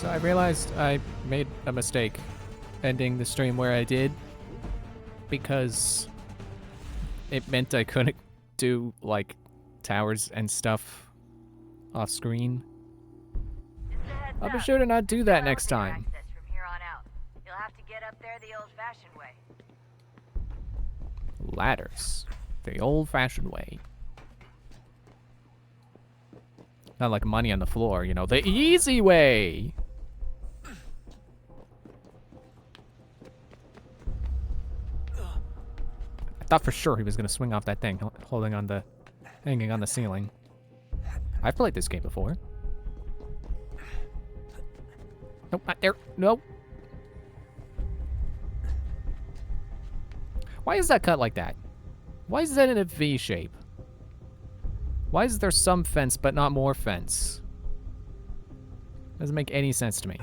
So I realized I made a mistake ending the stream where I did because it meant I couldn't do, like, towers and stuff off screen. I'll be sure to not do that next time. From here on out. You'll have to get up there the old-fashioned way. Ladders. The old-fashioned way. Not like money on the floor, you know, the easy way! I thought for sure he was gonna swing off that thing, hanging on the ceiling. I've played this game before. Nope, not there. Nope. Why is that cut like that? Why is that in a V shape? Why is there some fence but not more fence? Doesn't make any sense to me.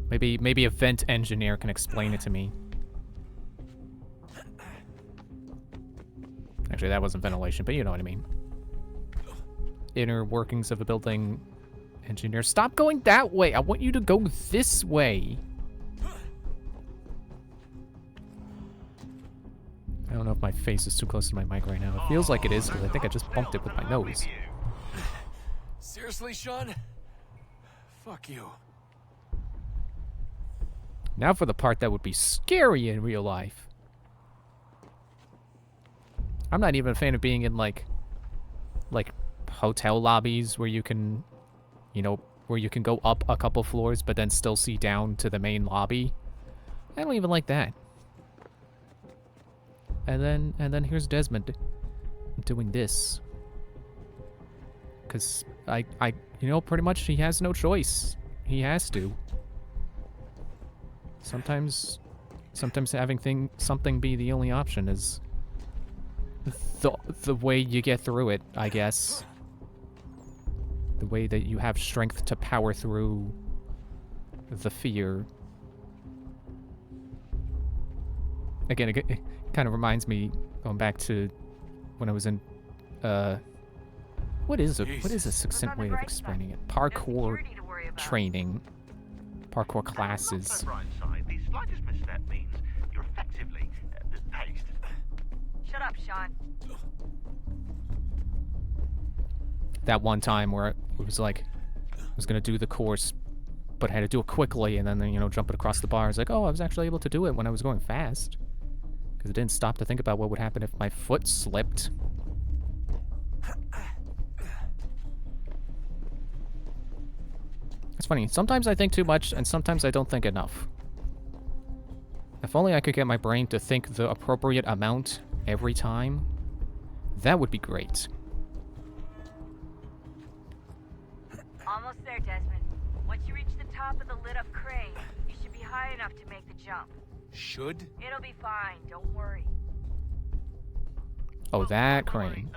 Maybe a vent engineer can explain it to me. Actually, that wasn't ventilation, but you know what I mean. Inner workings of a building engineer. Stop going that way. I want you to go this way. I don't know if my face is too close to my mic right now. It feels like it is because I think I just bumped it with my nose. Seriously, Sean? Fuck you. Now for the part that would be scary in real life. I'm not even a fan of being in like hotel lobbies where you can, you know, where you can go up a couple floors but then still see down to the main lobby. I don't even like that. And then here's Desmond doing this. Cause I you know, pretty much he has no choice. He has to. Sometimes having something be the only option is the way you get through it, I guess. The way that you have strength to power through the fear. Again, it kind of reminds me, going back to when I was in, what is a succinct way of explaining it? Parkour training, parkour classes. The slightest misstep means you're effectively paced. Shut up, Sean. That one time where it was like, I was gonna do the course, but I had to do it quickly, and then, you know, jump it across the bar. I was like, oh, I was actually able to do it when I was going fast. Because I didn't stop to think about what would happen if my foot slipped. It's funny, sometimes I think too much, and sometimes I don't think enough. If only I could get my brain to think the appropriate amount every time, that would be great. Almost there, Desmond. Once you reach the top of the lit-up crane, you should be high enough to make the jump. Should? It'll be fine, don't worry. Oh, that crane.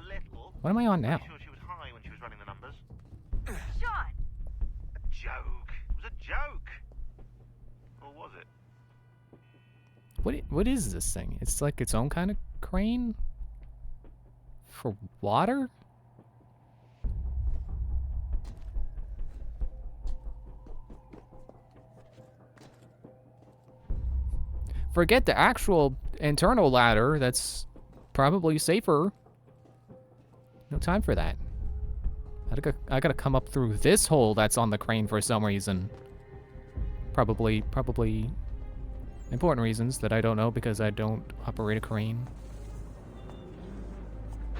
What am I on now? Sure she was high when she was running the numbers. Sean! A joke. It was a joke. Or was it? What is this thing? It's like its own kind of crane? For water? Forget the actual internal ladder. That's probably safer. No time for that. I gotta come up through this hole that's on the crane for some reason. Probably important reasons that I don't know because I don't operate a crane.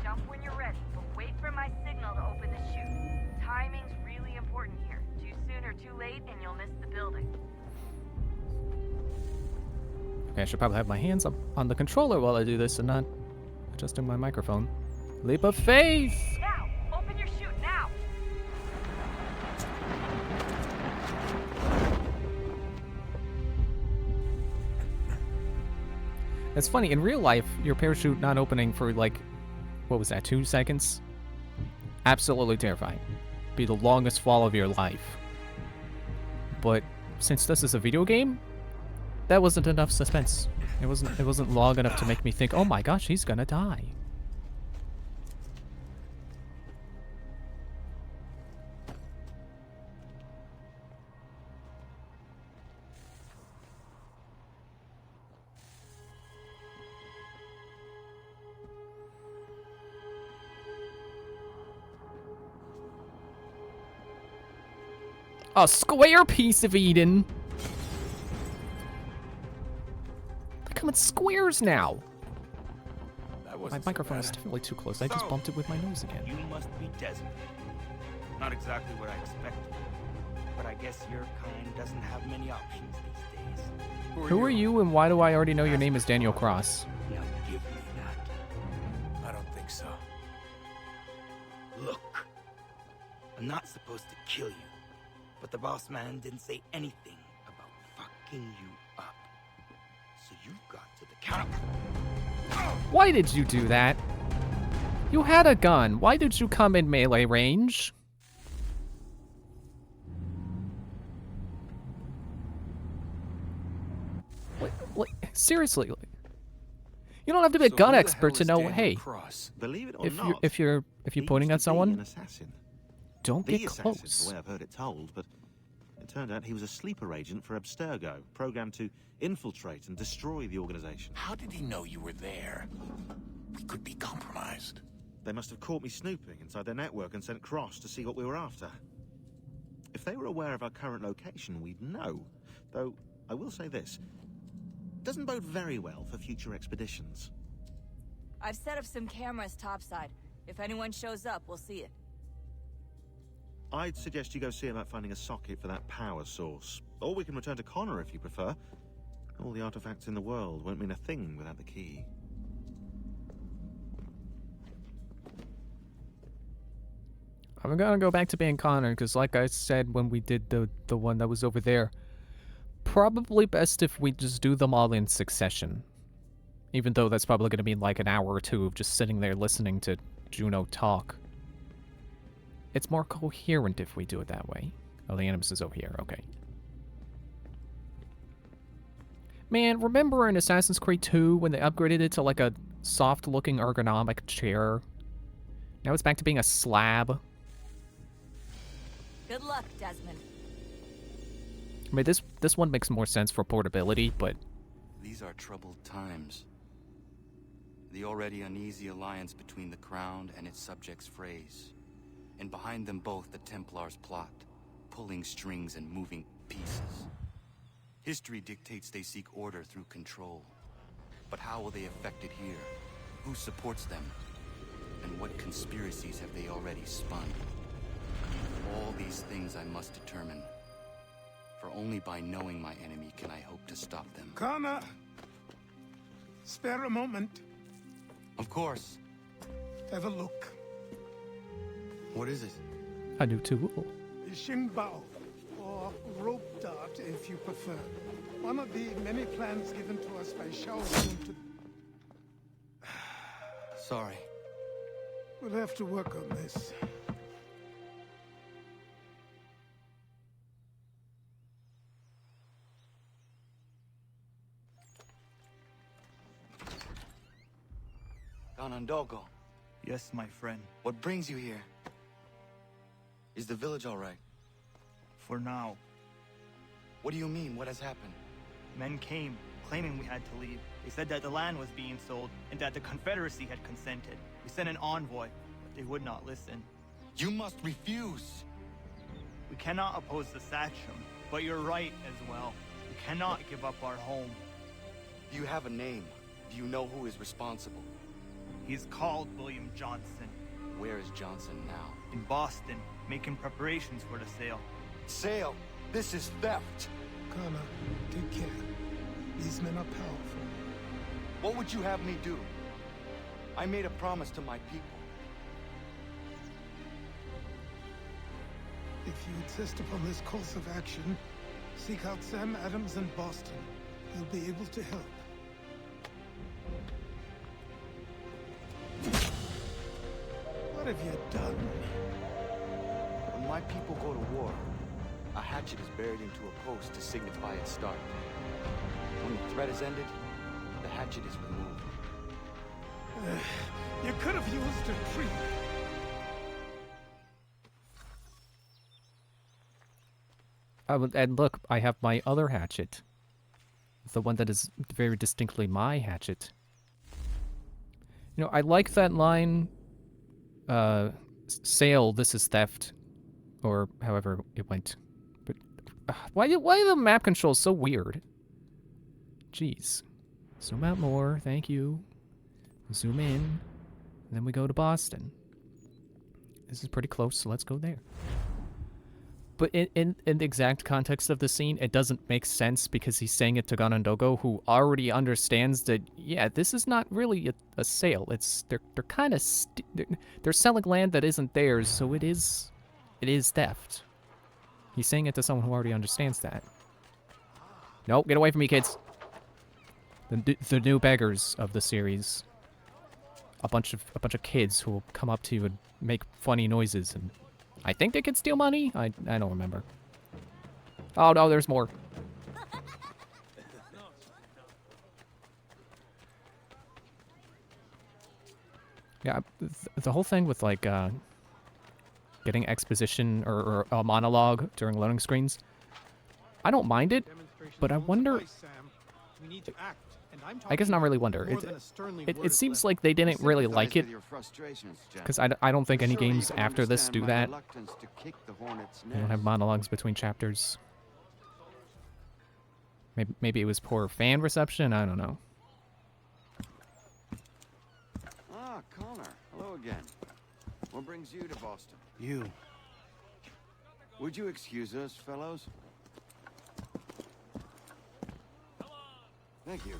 Jump when you're ready, but wait for my signal to open the chute. Timing's really important here. Too soon or too late and you'll miss the building. Okay, I should probably have my hands up on the controller while I do this and not adjusting my microphone. Leap of faith! Now! Open your chute, now! It's funny, in real life, your parachute not opening for like, what was that, 2 seconds? Absolutely terrifying. Be the longest fall of your life. But since this is a video game, that wasn't enough suspense. It wasn't long enough to make me think, oh my gosh, he's gonna die. A square piece of Eden. They come in squares now. That My wasn't so microphone is bad. definitely too close. I just bumped it with my nose again. You must be Desmond. Not exactly what I expected. But I guess your kind doesn't have many options these days. Who are you and why do I already know your name is Daniel Cross? Now give me that. I don't think so. Look. I'm not supposed to kill you. But the boss man didn't say anything about fucking you up. So you've got to the count. Why did you do that? You had a gun. Why did you come in melee range? What, seriously, you don't have to be a So gun who the expert hell to is know. Daniel Hey, Cross? Believe it or if not, you're he pointing at used to be an someone, assassin. don't The get assassin, close. the way I've heard it told, but it turned out he was a sleeper agent for Abstergo, programmed to infiltrate and destroy the organization. How did he know you were there? We could be compromised. They must have caught me snooping inside their network and sent Cross to see what we were after. If they were aware of our current location, we'd know. Though, I will say this. Doesn't bode very well for future expeditions. I've set up some cameras topside. If anyone shows up, we'll see it. I'd suggest you go see about finding a socket for that power source. Or we can return to Connor if you prefer. All the artifacts in the world won't mean a thing without the key. I'm gonna go back to being Connor, because like I said when we did the one that was over there, probably best if we just do them all in succession. Even though that's probably gonna be like an hour or two of just sitting there listening to Juno talk. It's more coherent if we do it that way. Oh, the Animus is over here, okay. Man, remember in Assassin's Creed 2 when they upgraded it to like a soft-looking ergonomic chair? Now it's back to being a slab. Good luck, Desmond. I mean, this one makes more sense for portability, but These are troubled times. The already uneasy alliance between the Crown and its subjects frays. And behind them both the Templars plot, pulling strings and moving pieces. History dictates they seek order through control. But how will they affect it here? Who supports them? And what conspiracies have they already spun? All these things I must determine. For only by knowing my enemy can I hope to stop them. Connor, spare a moment. Of course. Have a look. What is it? a new tool. Xingbao, or rope dart if you prefer. One of the many plans given to us by Shao Kahn to... Sorry. We'll have to work on this. Ganondogo, Yes, my friend. what brings you here? Is the village all right? For now, What do you mean? What has happened? men came, claiming we had to leave. They said that the land was being sold, and that the Confederacy had consented. We sent an envoy, but they would not listen. You must refuse! We cannot oppose the Sachem, but you're right as well. We cannot give up our home. Do you have a name? Do you know who is responsible? He's called William Johnson, Where is Johnson now? in Boston, making preparations for the sale. Sale! This is theft! Connor, take care. These men are powerful. What would you have me do? I made a promise to my people. If you insist upon this course of action, seek out Sam Adams in Boston. He'll be able to help. What have you done? When my people go to war, a hatchet is buried into a post to signify its start. When the threat is ended, the hatchet is removed. You could have used a tree. And look, I have my other hatchet. The one that is very distinctly my hatchet. You know, I like that line, sale, this is theft. Or however it went. But Why are the map controls so weird? Jeez. Zoom out more, thank you. Zoom in. And then we go to Boston. This is pretty close, so let's go there. But in the exact context of the scene, it doesn't make sense because he's saying it to Ganondogo, who already understands that, yeah, this is not really a sale. It's they're kind of they're selling land that isn't theirs, so it is theft. He's saying it to someone who already understands that. Nope, get away from me, kids. The new beggars of the series. A bunch of kids who will come up to you and make funny noises, and I think they can steal money. I don't remember. Oh no, there's more. Yeah, the whole thing with like getting exposition or a monologue during loading screens, I don't mind it, but I wonder. I guess not really wonder. It seems like they didn't really like it, because I don't think any games after this do that. They don't have monologues between chapters. Maybe it was poor fan reception. I don't know. Ah, Connor. Hello again. What brings you to Boston? You. Would you excuse us, fellows? Thank you.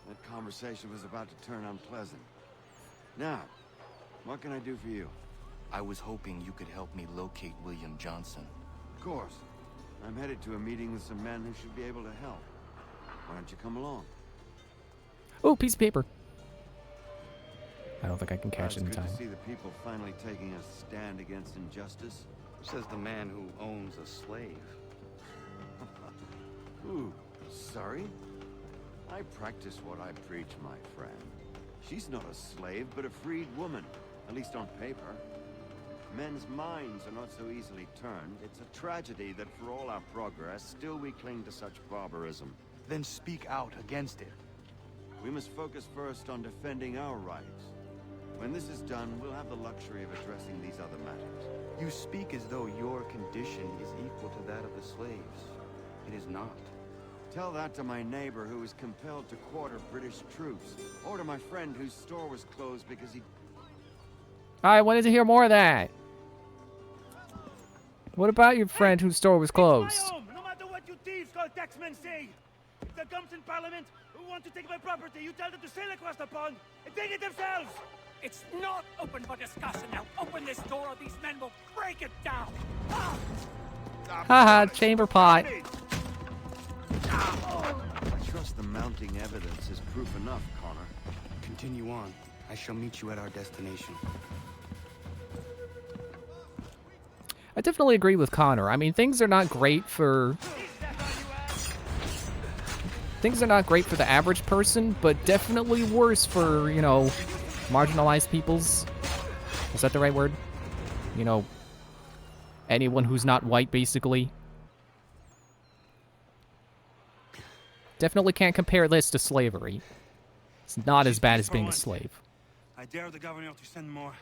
That conversation was about to turn unpleasant. Now, what can I do for you? I was hoping you could help me locate William Johnson. Of course. I'm headed to a meeting with some men who should be able to help. Why don't you come along? Oh, piece of paper. I don't think I can catch it in It's good time. to see the people finally taking a stand against injustice. Says the man who owns a slave. Ooh, sorry? I practice what I preach, my friend. She's not a slave, but a freed woman, at least on paper. Men's minds are not so easily turned. It's a tragedy that for all our progress, still we cling to such barbarism. Then speak out against it. We must focus first on defending our rights. When this is done, we'll have the luxury of addressing these other matters. You speak as though your condition is equal to that of the slaves. It is not. Tell that to my neighbor who was compelled to quarter British troops, or to my friend whose store was closed because he... I wanted to hear more of that. What about your friend whose store was closed? No matter what you thieves called taxmen say. If there comes in Parliament who want to take my property, you tell them to sail across the pond and take it themselves. It's not open for discussion now. Open this door or these men will break it down. Haha, chamber pot. I trust the mounting evidence is proof enough, Connor. Continue on. I shall meet you at our destination. I definitely agree with Connor. I mean, things are not great for... Things are not great for the average person, but definitely worse for, you know, marginalized peoples. Is that the right word? You know, anyone who's not white, basically. Definitely can't compare this to slavery. It's not as bad as being a slave. I dare the governor to send more.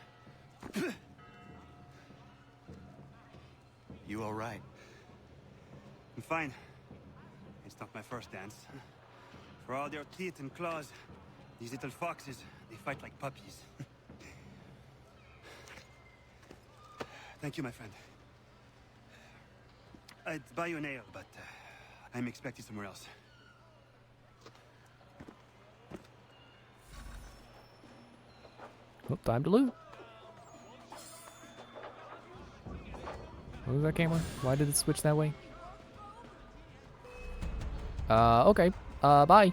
You all right? I'm fine. It's not my first dance. For all their teeth and claws, these little foxes, they fight like puppies. Thank you, my friend. I'd buy you an ale, but I'm expecting somewhere else. Oh, time to loot. What was that camera? Why did it switch that way? Okay. Bye.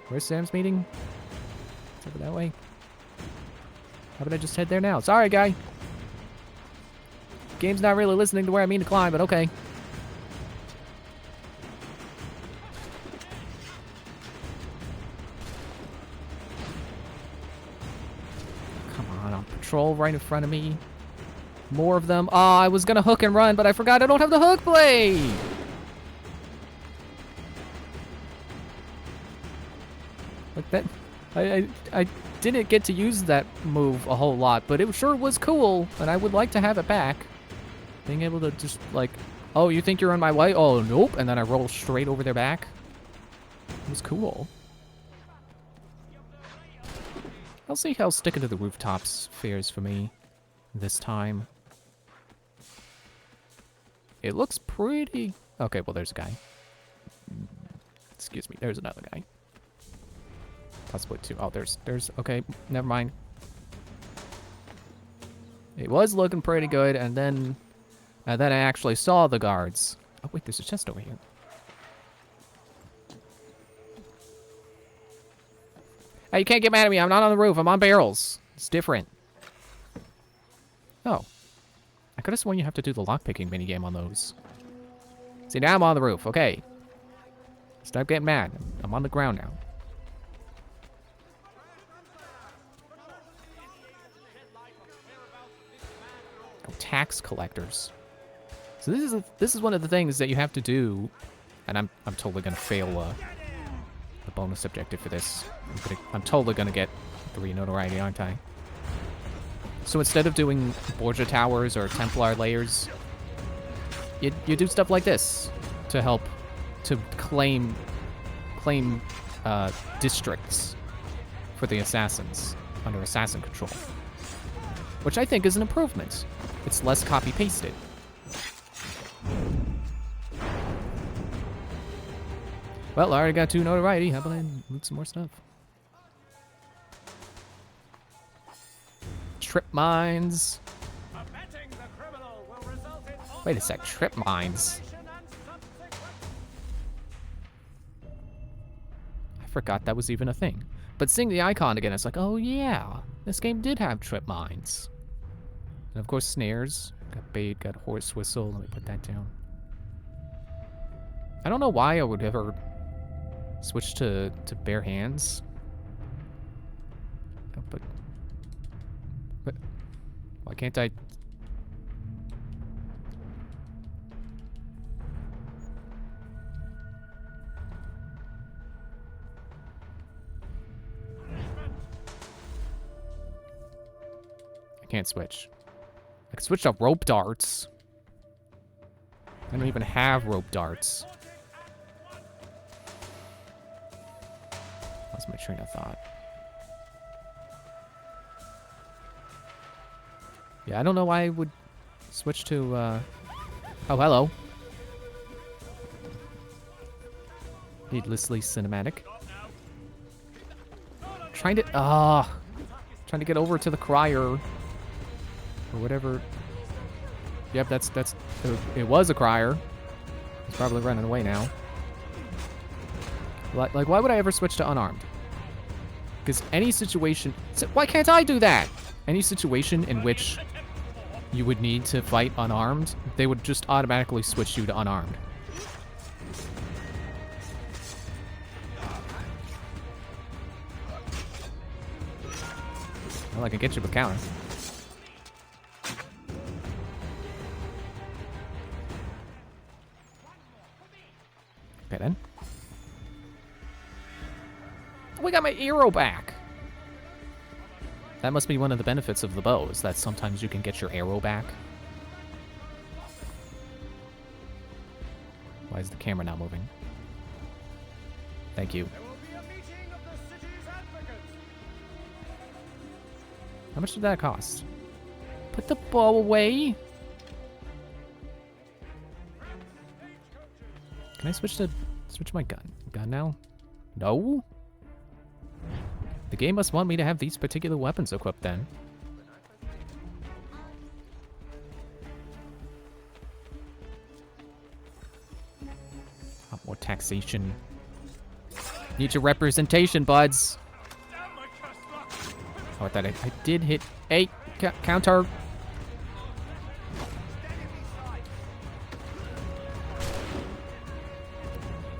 Where's Sam's meeting? It's over that way. How about I just head there now? Sorry, guy. Game's not really listening to where I mean to climb, but okay. Come on, patrol right in front of me. More of them. Oh, I was gonna hook and run, but I forgot I don't have the hook blade! Like that, I didn't get to use that move a whole lot, but it sure was cool, and I would like to have it back. Being able to just, like, Oh, you think you're in my way? Oh, nope. And then I roll straight over their back. It was cool. I'll see how sticking to the rooftops fares for me this time. It looks pretty... Okay, well, there's a guy. Excuse me, there's another guy. Possibly two. Oh, there's... Okay, never mind. It was looking pretty good, and then I actually saw the guards. Oh, wait, there's a chest over here. Hey, you can't get mad at me. I'm not on the roof. I'm on barrels. It's different. Oh. I could have sworn you have to do the lockpicking minigame on those. See, now I'm on the roof. Okay. Stop getting mad. I'm on the ground now. Oh, tax collectors. So this is one of the things that you have to do, and I'm totally gonna fail the bonus objective for this. I'm totally gonna get 3 notoriety, aren't I? So instead of doing Borgia Towers or Templar layers, you do stuff like this to help to claim districts for the assassins under assassin control, which I think is an improvement. It's less copy-pasted. Well, I already got 2 notoriety. How about I loot some more stuff? Trip mines. Wait a sec, trip mines. I forgot that was even a thing. But seeing the icon again, it's like, oh yeah, this game did have trip mines. And of course, snares. Got bait, got horse whistle. Let me put that down. I don't know why I would ever switch to bare hands. Oh, but why can't I? I can't switch. I can switch to rope darts. I don't even have rope darts. Lost my train of thought. Yeah, I don't know why I would switch to, Oh, hello. Needlessly cinematic. Trying to get over to the crier. Or whatever. Yep, it was a crier. He's probably running away now. Like, why would I ever switch to unarmed? Because any situation... Why can't I do that? Any situation in which you would need to fight unarmed, they would just automatically switch you to unarmed. Well, I can get you with counter. Okay, then. We got my arrow back! That must be one of the benefits of the bow, is that sometimes you can get your arrow back. Why is the camera not moving? Thank you. How much did that cost? Put the bow away! Can I switch my gun? Gun now? No? The game must want me to have these particular weapons equipped then. More taxation. Need your representation, buds. Oh, I thought I did hit a counter.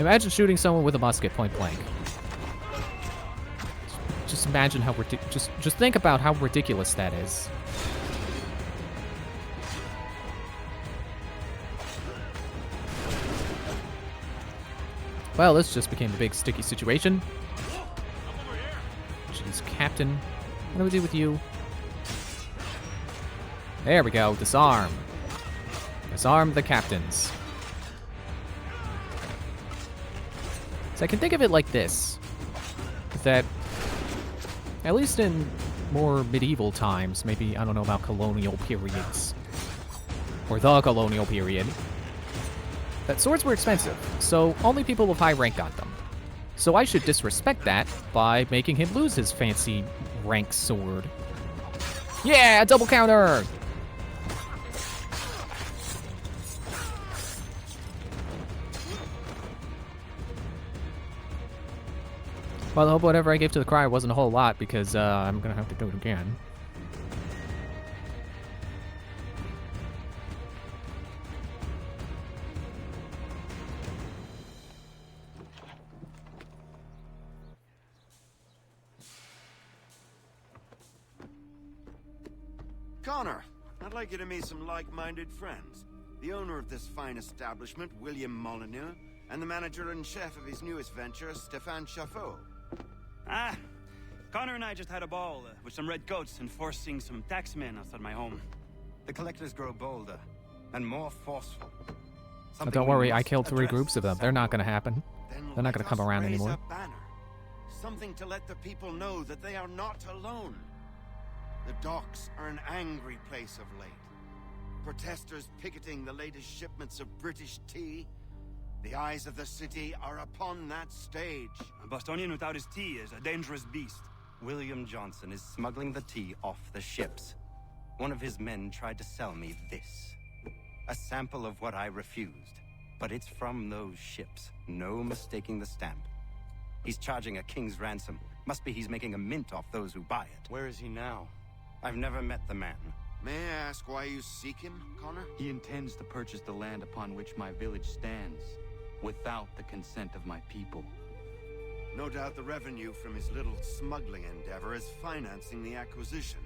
Imagine shooting someone with a musket point blank. Just imagine how just think about how ridiculous that is. Well, this just became a big sticky situation. Jeez, Captain. What do we do with you? There we go. Disarm. Disarm the captains. So I can think of it like this. That, at least in more medieval times, maybe, I don't know about colonial periods, or the colonial period, that swords were expensive, so only people with high rank got them. So I should disrespect that by making him lose his fancy rank sword. Yeah, double counter! Well, I hope whatever I gave to the crier wasn't a whole lot, because I'm gonna have to do it again. Connor, I'd like you to meet some like-minded friends. The owner of this fine establishment, William Molyneux, and the manager and chef of his newest venture, Stéphane Chaffeau. Ah, Connor and I just had a ball with some red coats enforcing some taxmen outside my home. The collectors grow bolder and more forceful. Oh, don't worry, I killed 3 groups of them. They're not gonna happen. They're not gonna come around anymore. A banner. Something to let the people know that they are not alone. The docks are an angry place of late. Protesters picketing the latest shipments of British tea. The eyes of the city are upon that stage. A Bostonian without his tea is a dangerous beast. William Johnson is smuggling the tea off the ships. One of his men tried to sell me this. A sample of what I refused. But it's from those ships. No mistaking the stamp. He's charging a king's ransom. Must be he's making a mint off those who buy it. Where is he now? I've never met the man. May I ask why you seek him, Connor? He intends to purchase the land upon which my village stands, without the consent of my people. No doubt the revenue from his little smuggling endeavor is financing the acquisition.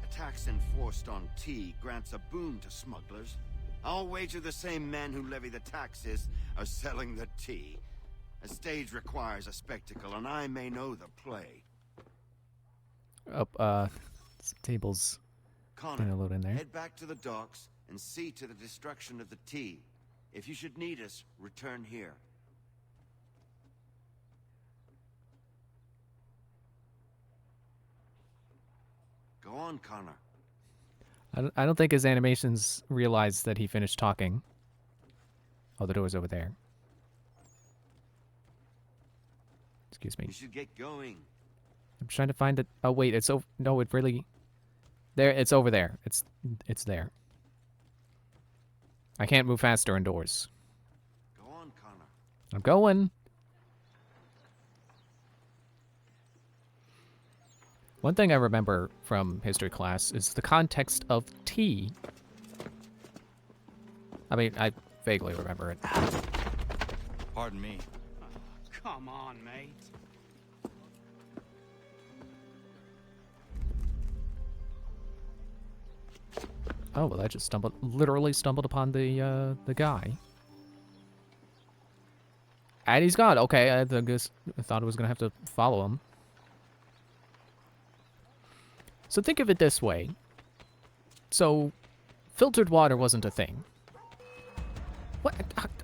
A tax enforced on tea grants a boon to smugglers. I'll wager the same men who levy the taxes are selling the tea. A stage requires a spectacle, and I may know the play. Oh, some tables gonna Connor, load in there. head back to the docks and see to the destruction of the tea. If you should need us, return here. Go on, Connor. I don't think his animations realized that he finished talking. Oh, the door's over there. Excuse me. We should get going. I'm trying to find it. Oh wait, it's over. No, it really. There, it's over there. It's there. I can't move faster indoors. Go on, Connor. I'm going. One thing I remember from history class is the context of tea. I mean, I vaguely remember it. Pardon me. Come on, mate. Oh, well, I just literally stumbled upon the guy. And he's gone. Okay, I thought I was gonna have to follow him. So think of it this way. So, filtered water wasn't a thing. What?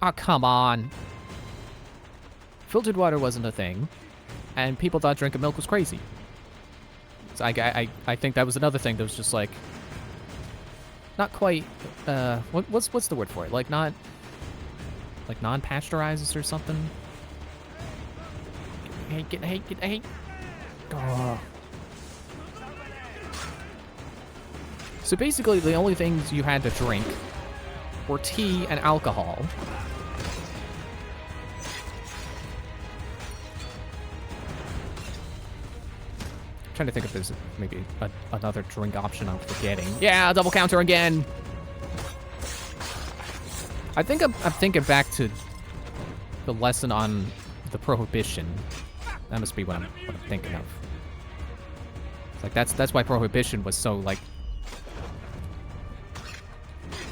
Oh, come on. Filtered water wasn't a thing, and people thought drinking milk was crazy. So I think that was another thing that was just like, not quite, what's the word for it? Like non-pasteurized or something? Hey. Oh. So basically, the only things you had to drink were tea and alcohol. I'm trying to think if there's maybe another drink option I'm forgetting. Yeah, double counter again. I think I'm thinking back to the lesson on the prohibition. That must be what I'm thinking of. It's like that's why prohibition was so like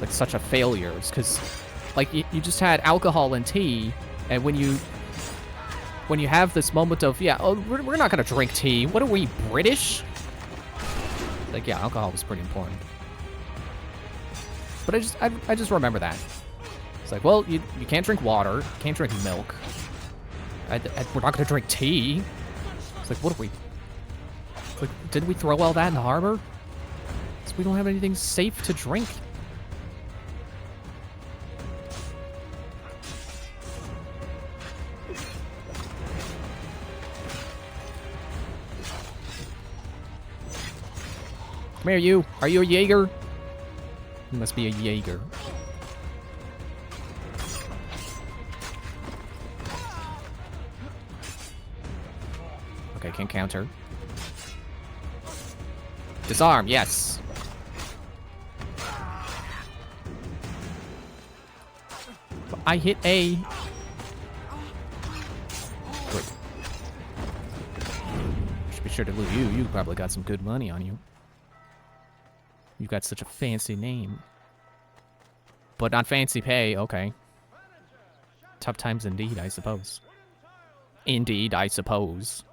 such a failure. It's because like you just had alcohol and tea, and when you have this moment of, yeah, oh, we're not gonna drink tea. What are we, British? Like, yeah, alcohol was pretty important. But I just remember that. It's like, well, you can't drink water, can't drink milk. We're not gonna drink tea. It's like, what are we? It's like, did we throw all that in the harbor? So we don't have anything safe to drink. Come here, you. Are you a Jaeger? You must be a Jaeger. Okay, can't counter. Disarm, yes. I hit A. Good. Should be sure to loot you. You probably got some good money on you. You got such a fancy name. But not fancy pay, okay. Tough times indeed, I suppose. Indeed, I suppose.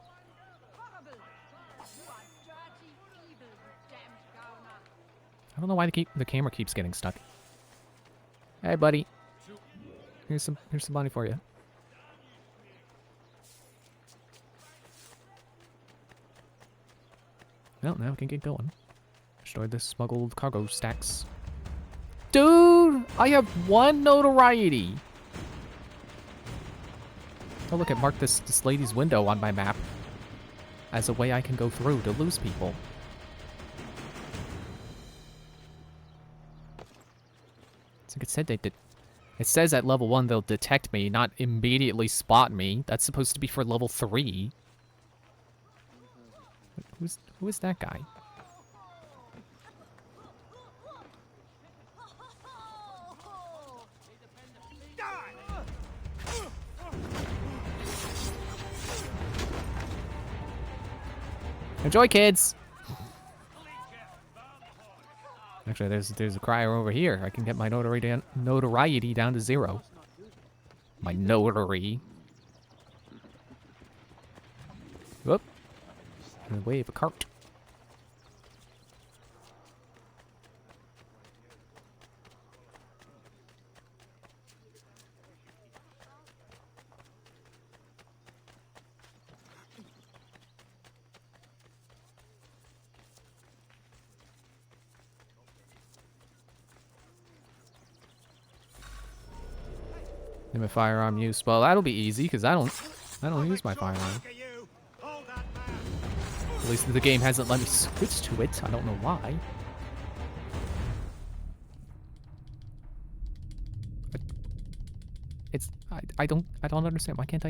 I don't know why the camera keeps getting stuck. Hey, buddy. Here's some money for you. Well, now we can get going. Destroy the smuggled cargo stacks. Dude, I have 1 notoriety. Oh, look, it marked this lady's window on my map as a way I can go through to lose people. It's like it said they did. It says at level 1 they'll detect me, not immediately spot me. That's supposed to be for level 3. Who is that guy? Enjoy, kids! Actually, there's a crier over here. I can get my notoriety down to 0. My notary. Whoop. In the way of a cart. My firearm use. Well, that'll be easy because I don't use my firearm. At least the game hasn't let me switch to it. I don't know why. It's I don't understand. Why can't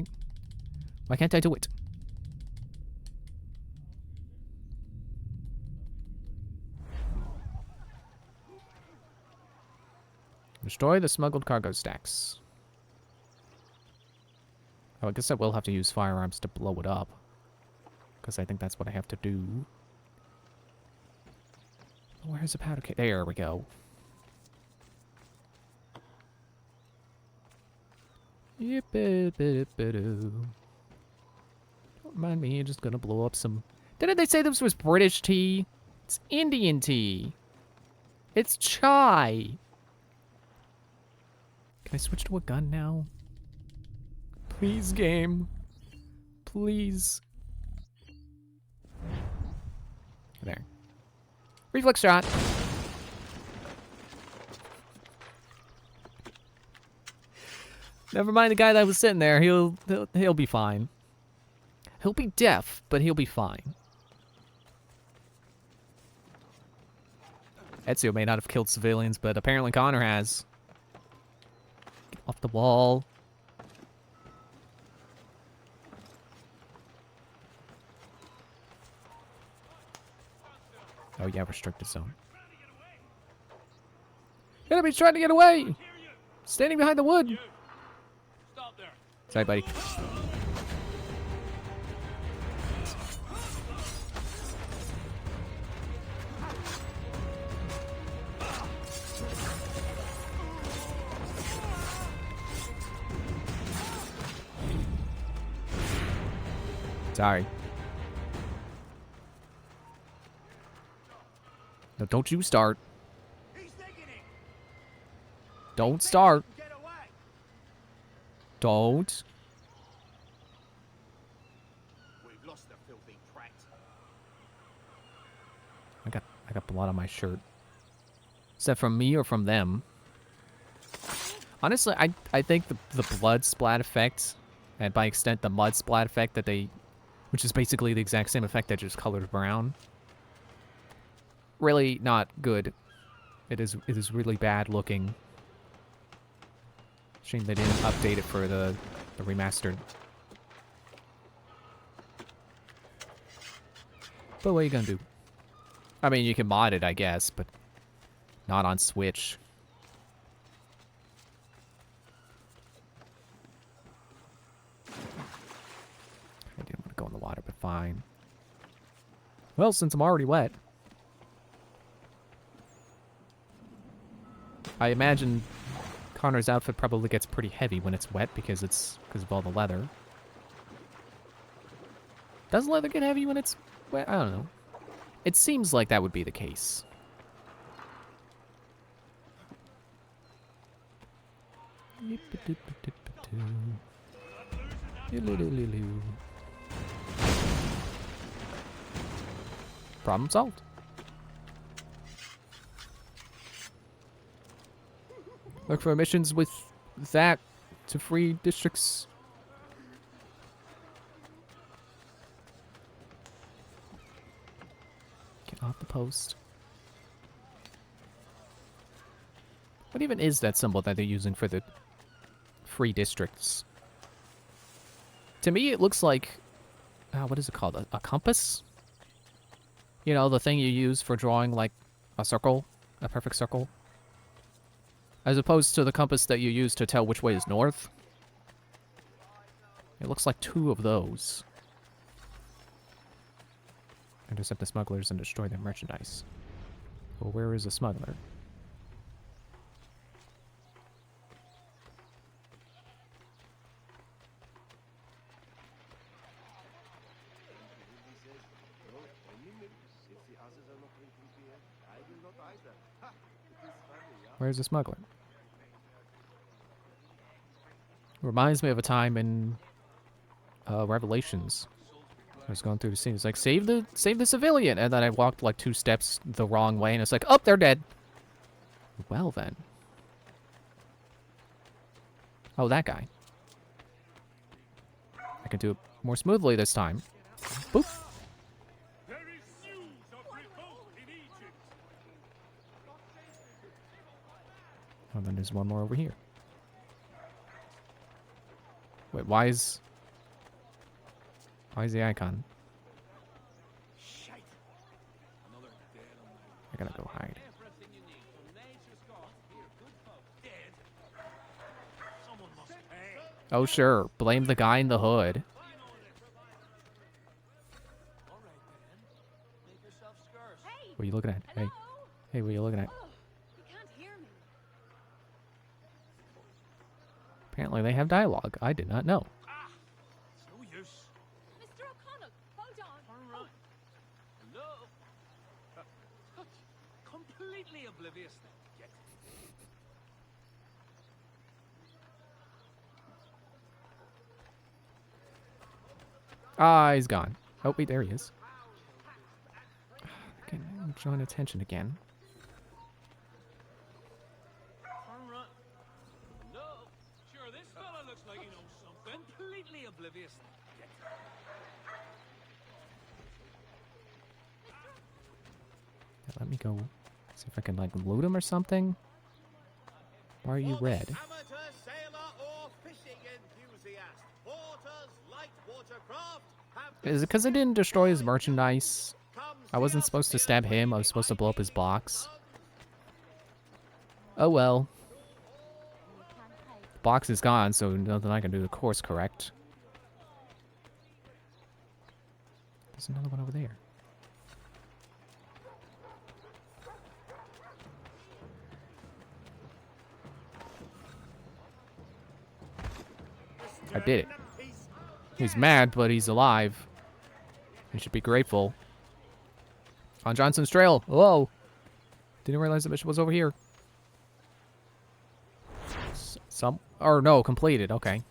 I do it? Destroy the smuggled cargo stacks. Oh, I guess I will have to use firearms to blow it up. Because I think that's what I have to do. Where's the powder case? There we go. Don't mind me, I'm just gonna blow up some... Didn't they say this was British tea? It's Indian tea. It's chai. Can I switch to a gun now? Please, game. Please. There. Reflex shot. Never mind the guy that was sitting there. He'll be fine. He'll be deaf, but he'll be fine. Ezio may not have killed civilians, but apparently Connor has. Get off the wall. Oh yeah, restricted zone. Enemy's trying to get away! Standing behind the wood! Sorry, buddy. Sorry. No, don't you start. Don't start. Don't. We've lost the filthy prat. I got blood on my shirt. Is that from me or from them? Honestly, I think the blood splat effect, and by extent the mud splat effect that they, which is basically the exact same effect that just colored brown, really not good. It is really bad looking. Shame they didn't update it for the remastered. But what are you gonna do? I mean, you can mod it, I guess, but not on Switch. I didn't want to go in the water, but fine. Well, since I'm already wet, I imagine Connor's outfit probably gets pretty heavy when it's wet because of all the leather. Does leather get heavy when it's wet? I don't know. It seems like that would be the case. Problem solved. Look for missions with that to free districts. Get off the post. What even is that symbol that they're using for the free districts? To me, it looks like... what is it called? A compass? You know, the thing you use for drawing, like, a circle? A perfect circle? As opposed to the compass that you use to tell which way is north. It looks like two of those. Intercept the smugglers and destroy their merchandise. Well, where is the smuggler? Where's the smuggler? Reminds me of a time in Revelations. I was going through the scene. It's like, save the civilian, and then I walked like 2 steps the wrong way, and it's like, oh, they're dead. Well then. Oh, that guy. I can do it more smoothly this time. Boop. Oh, then there's one more over here. Wait, why is the icon? I gotta go hide. Oh, sure. Blame the guy in the hood. What are you looking at? Hey. Hey, what are you looking at? Apparently they have dialogue. I did not know. No use. Mr. O'Connell, hold on. Hello? Completely oblivious. Get Ah, he's gone. Oh, wait, there he is. Okay, I'm drawing attention again. oblivious. Let me go see if I can, like, loot him or something. Why are you red? Amateur sailor or fishing enthusiast, porters, light watercraft have... Is it because I didn't destroy his merchandise? I wasn't supposed to stab him. I was supposed to blow up his box. Oh well. The box is gone, so nothing I can do to course correct. There's another one over there. I did it. He's mad, but he's alive. He should be grateful. On Johnson's trail. Whoa. Didn't realize the mission was over here. Or no, completed. Okay.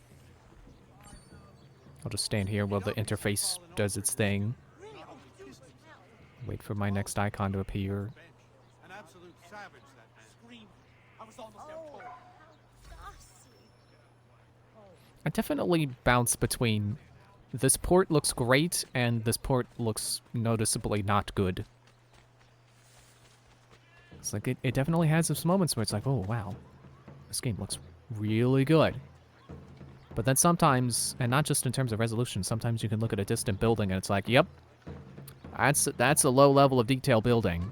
I'll just stand here while the interface does its thing. Wait for my next icon to appear. An absolute savage, that man. Scream. I was almost there. Oh, how fussy. I definitely bounce between this port looks great and this port looks noticeably not good. It's like it definitely has those moments where it's like, oh wow, this game looks really good. But then sometimes, and not just in terms of resolution, sometimes you can look at a distant building and it's like, yep, that's a low level of detail building.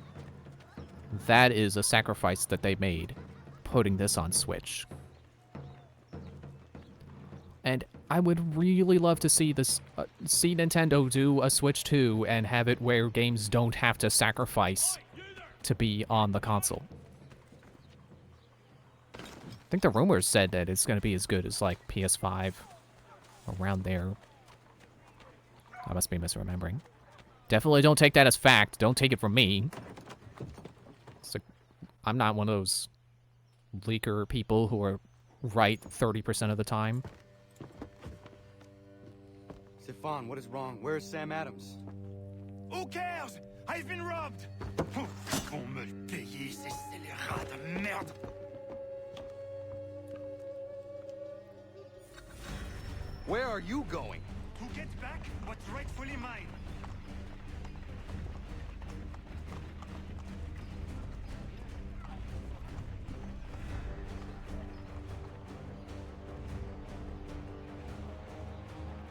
That is a sacrifice that they made, putting this on Switch. And I would really love to see this, see Nintendo do a Switch 2 and have it where games don't have to sacrifice to be on the console. I think the rumors said that it's going to be as good as, like, PS5, around there. I must be misremembering. Definitely don't take that as fact. Don't take it from me. It's like, I'm not one of those leaker people who are right 30% of the time. Stefan, what is wrong? Where's Sam Adams? Who cares? I've been robbed! Vont me le payer, ces scélérats de merde! Where are you going? To get back what's rightfully mine.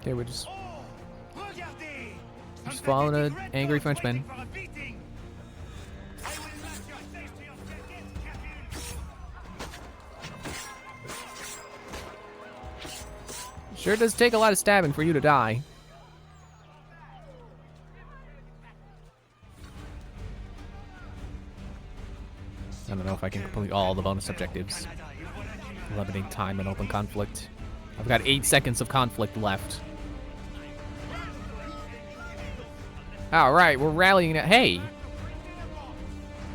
Okay, we're just Regardez! following an angry Frenchman. For a beating. I will lash your face to your jacket, Captain! Sure does take a lot of stabbing for you to die. I don't know if I can complete all the bonus objectives. Limiting time in open conflict. I've got 8 seconds of conflict left. Alright, we're rallying now. Hey!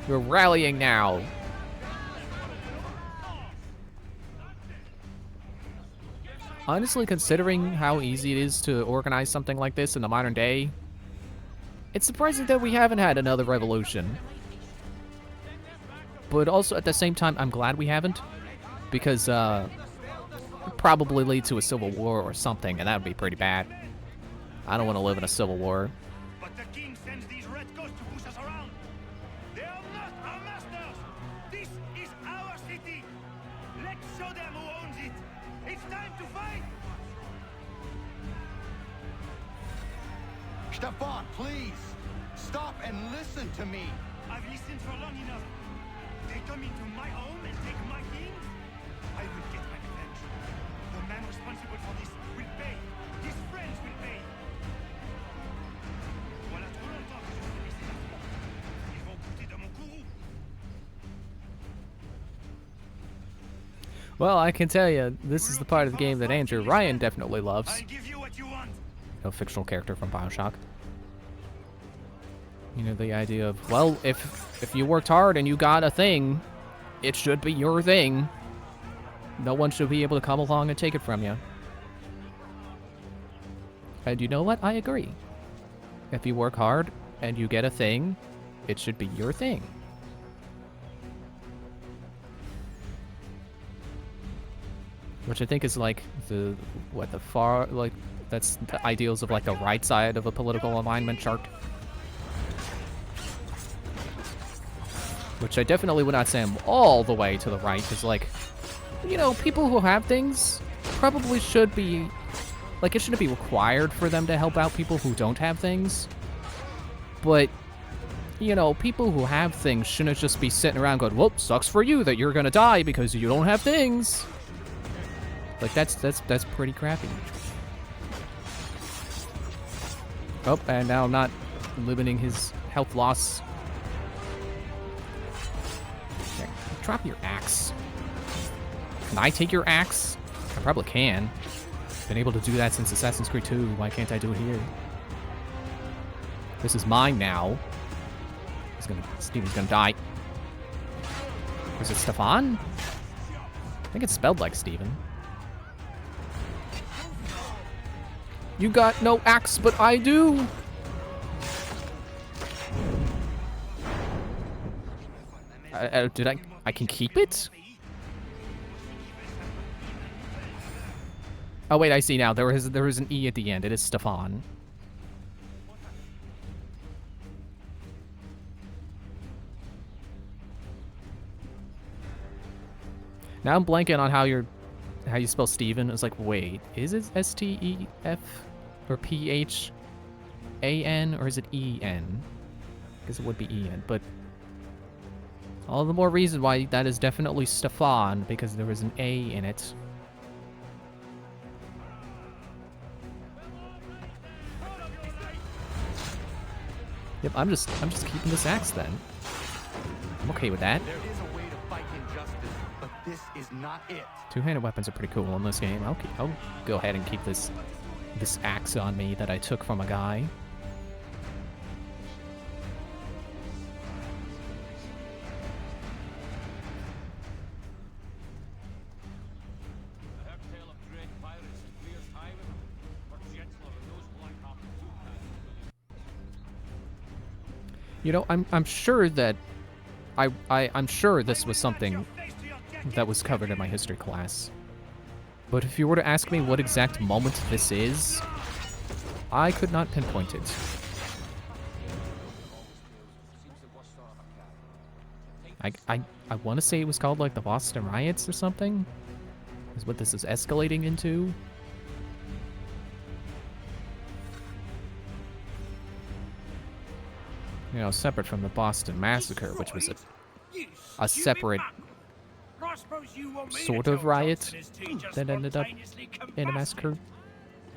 We're rallying now. Honestly, considering how easy it is to organize something like this in the modern day, it's surprising that we haven't had another revolution. But also, at the same time, I'm glad we haven't. Because, it'd probably lead to a civil war or something, and that would be pretty bad. I don't want to live in a civil war. But the king sends these red ghosts to push us around. They are not our masters. This is our city. Let's show them who owns it. It's time to fight. Stefan, please! Stop and listen to me! I've listened for long enough. They come into my home and take my king. I will get my revenge. The man responsible for this will pay. His friends will pay. Voilà trop longtemps que je fais laisser la France. Ils vont goûter dans mon courroux. Well, I can tell you, this is the part of the game that Andrew Ryan definitely loves. I'll give you what you want. A fictional character from BioShock. You know, the idea of, well, if you worked hard and you got a thing, it should be your thing. No one should be able to come along and take it from you. And you know what? I agree. If you work hard and you get a thing, it should be your thing. Which I think is like the that's the ideals of like the right side of a political alignment chart. Which I definitely would not say I'm all the way to the right, because, like, you know, people who have things probably should be, like, it shouldn't be required for them to help out people who don't have things. But, you know, people who have things shouldn't just be sitting around going, well, sucks for you that you're gonna die because you don't have things. Like, that's pretty crappy. Oh, and now I'm not limiting his health loss. Drop your axe. Can I take your axe? I probably can. Been able to do that since Assassin's Creed 2. Why can't I do it here? This is mine now. Steven's gonna die. Is it Stefan? I think it's spelled like Steven. You got no axe, but I do! I can keep it? Oh wait, I see now. There is an E at the end. It is Stefan. Now I'm blanking on how you spell Steven. It's like, wait, is it S-T-E-F or P-H-A-N or is it E-N? I guess it would be E-N, but all the more reason why that is definitely Stefan, because there is an A in it. Yep, I'm just keeping this axe then. I'm okay with that. There is a way to fight injustice, but this is not it. Two-handed weapons are pretty cool in this game. I'll go ahead and keep this axe on me that I took from a guy. You know, I'm sure that I'm sure this was something that was covered in my history class. But if you were to ask me what exact moment this is, I could not pinpoint it. I want to say it was called like the Boston Riots or something. Is what this is escalating into. You know, separate from the Boston Massacre, which was a separate sort of riot that ended up in a massacre.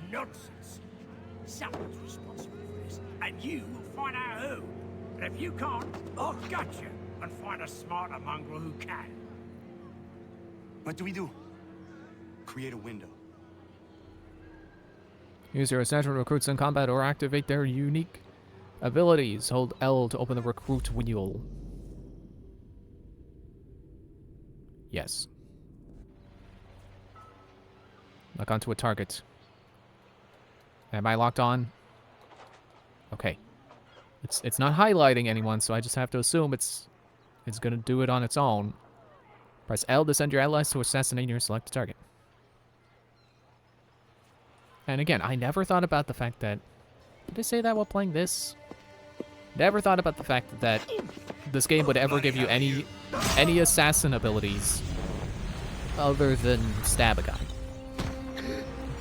Nonsense. Someone's responsible for this, and you will find out who. And if you can't, I'll gut you and find a smarter mongrel who can. What do we do? Create a window. Use your essential recruits in combat or activate their unique abilities. Hold L to open the recruit wheel. Yes. Lock onto a target. Am I locked on? Okay. It's not highlighting anyone, so I just have to assume it's gonna do it on its own. Press L to send your allies to assassinate your selected target. And again, I never thought about the fact that... Did I say that while playing this? Never thought about the fact that this game would ever give you any assassin abilities other than stab a guy.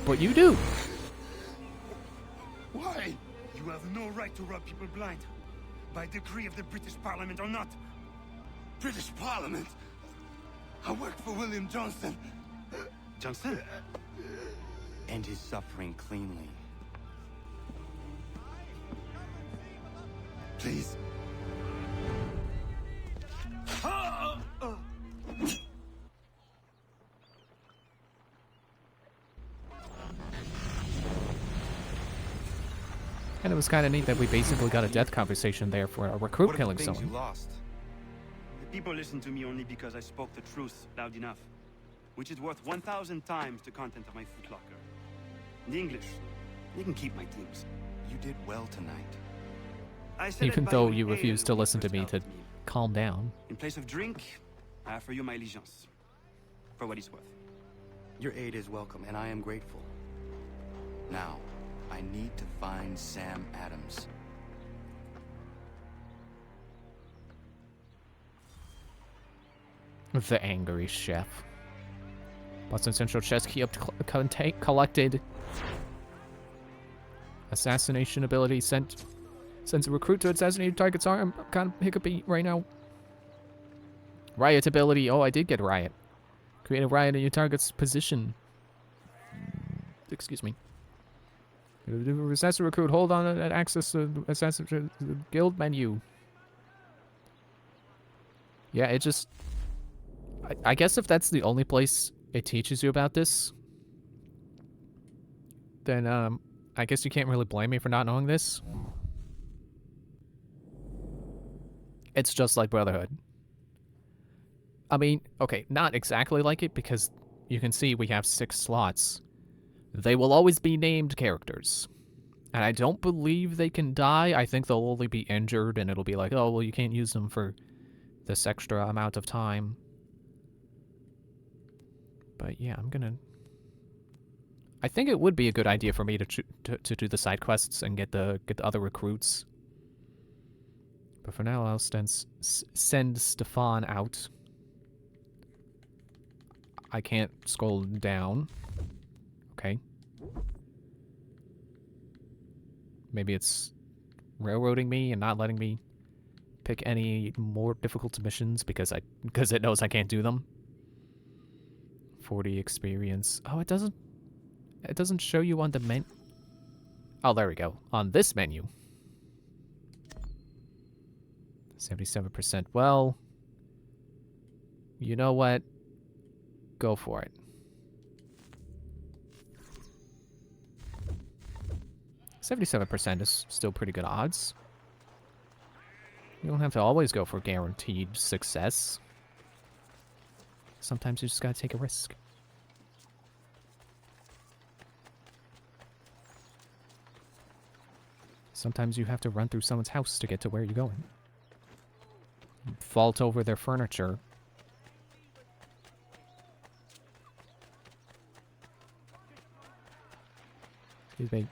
But you do. Why? You have no right to rob people blind. By decree of the British Parliament or not. British Parliament? I work for William Johnston. Johnston? End his suffering cleanly. Please. And it was kind of neat that we basically got a death conversation there for a recruit What are killing the things someone. you lost? The people listen to me only because I spoke the truth loud enough. Which is worth 1,000 times the content of my footlocker. The English, they can keep my teams. You did well tonight. I said Even I'd buy though you you an refuse ale to when you listen to first me to outed me. calm down. In place of drink, I offer you my allegiance. For what it's worth. Your aid is welcome, and I am grateful. Now, I need to find Sam Adams. The angry chef. Boston Central chest key up collected. Assassination ability sends a recruit to assassinate target's arm. I'm kind of hiccupy right now. Riot ability. Oh, I did get riot. Create a riot in your target's position. Excuse me. Assassin recruit. Hold on and access the assassin guild menu. Yeah, it just... I guess if that's the only place it teaches you about this, then I guess you can't really blame me for not knowing this. It's just like Brotherhood. I mean, okay, not exactly like it, because you can see we have 6 slots. They will always be named characters. And I don't believe they can die. I think they'll only be injured, and it'll be like, oh, well, you can't use them for this extra amount of time. But yeah, I'm gonna... I think it would be a good idea for me to do the side quests and get the other recruits. But for now, I'll send Stefan out. I can't scroll down. Okay. Maybe it's railroading me and not letting me pick any more difficult missions because it knows I can't do them. 40 experience. Oh, it doesn't show you on the menu. Oh, there we go. On this menu. 77%. Well, you know what? Go for it. 77% is still pretty good odds. You don't have to always go for guaranteed success. Sometimes you just gotta take a risk. Sometimes you have to run through someone's house to get to where you're going. Vault over their furniture. Excuse me.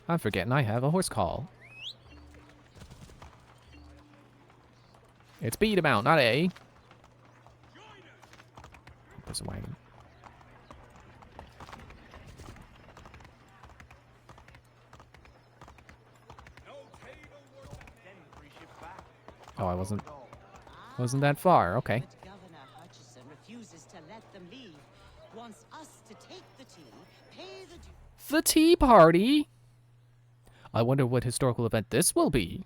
I'm forgetting I have a horse call. It's B to mount, not A. There's a wagon. Oh, I wasn't that far. Okay. But Governor Hutchison refuses to let them leave. Wants us to take the tea, pay the The tea party? I wonder what historical event this will be.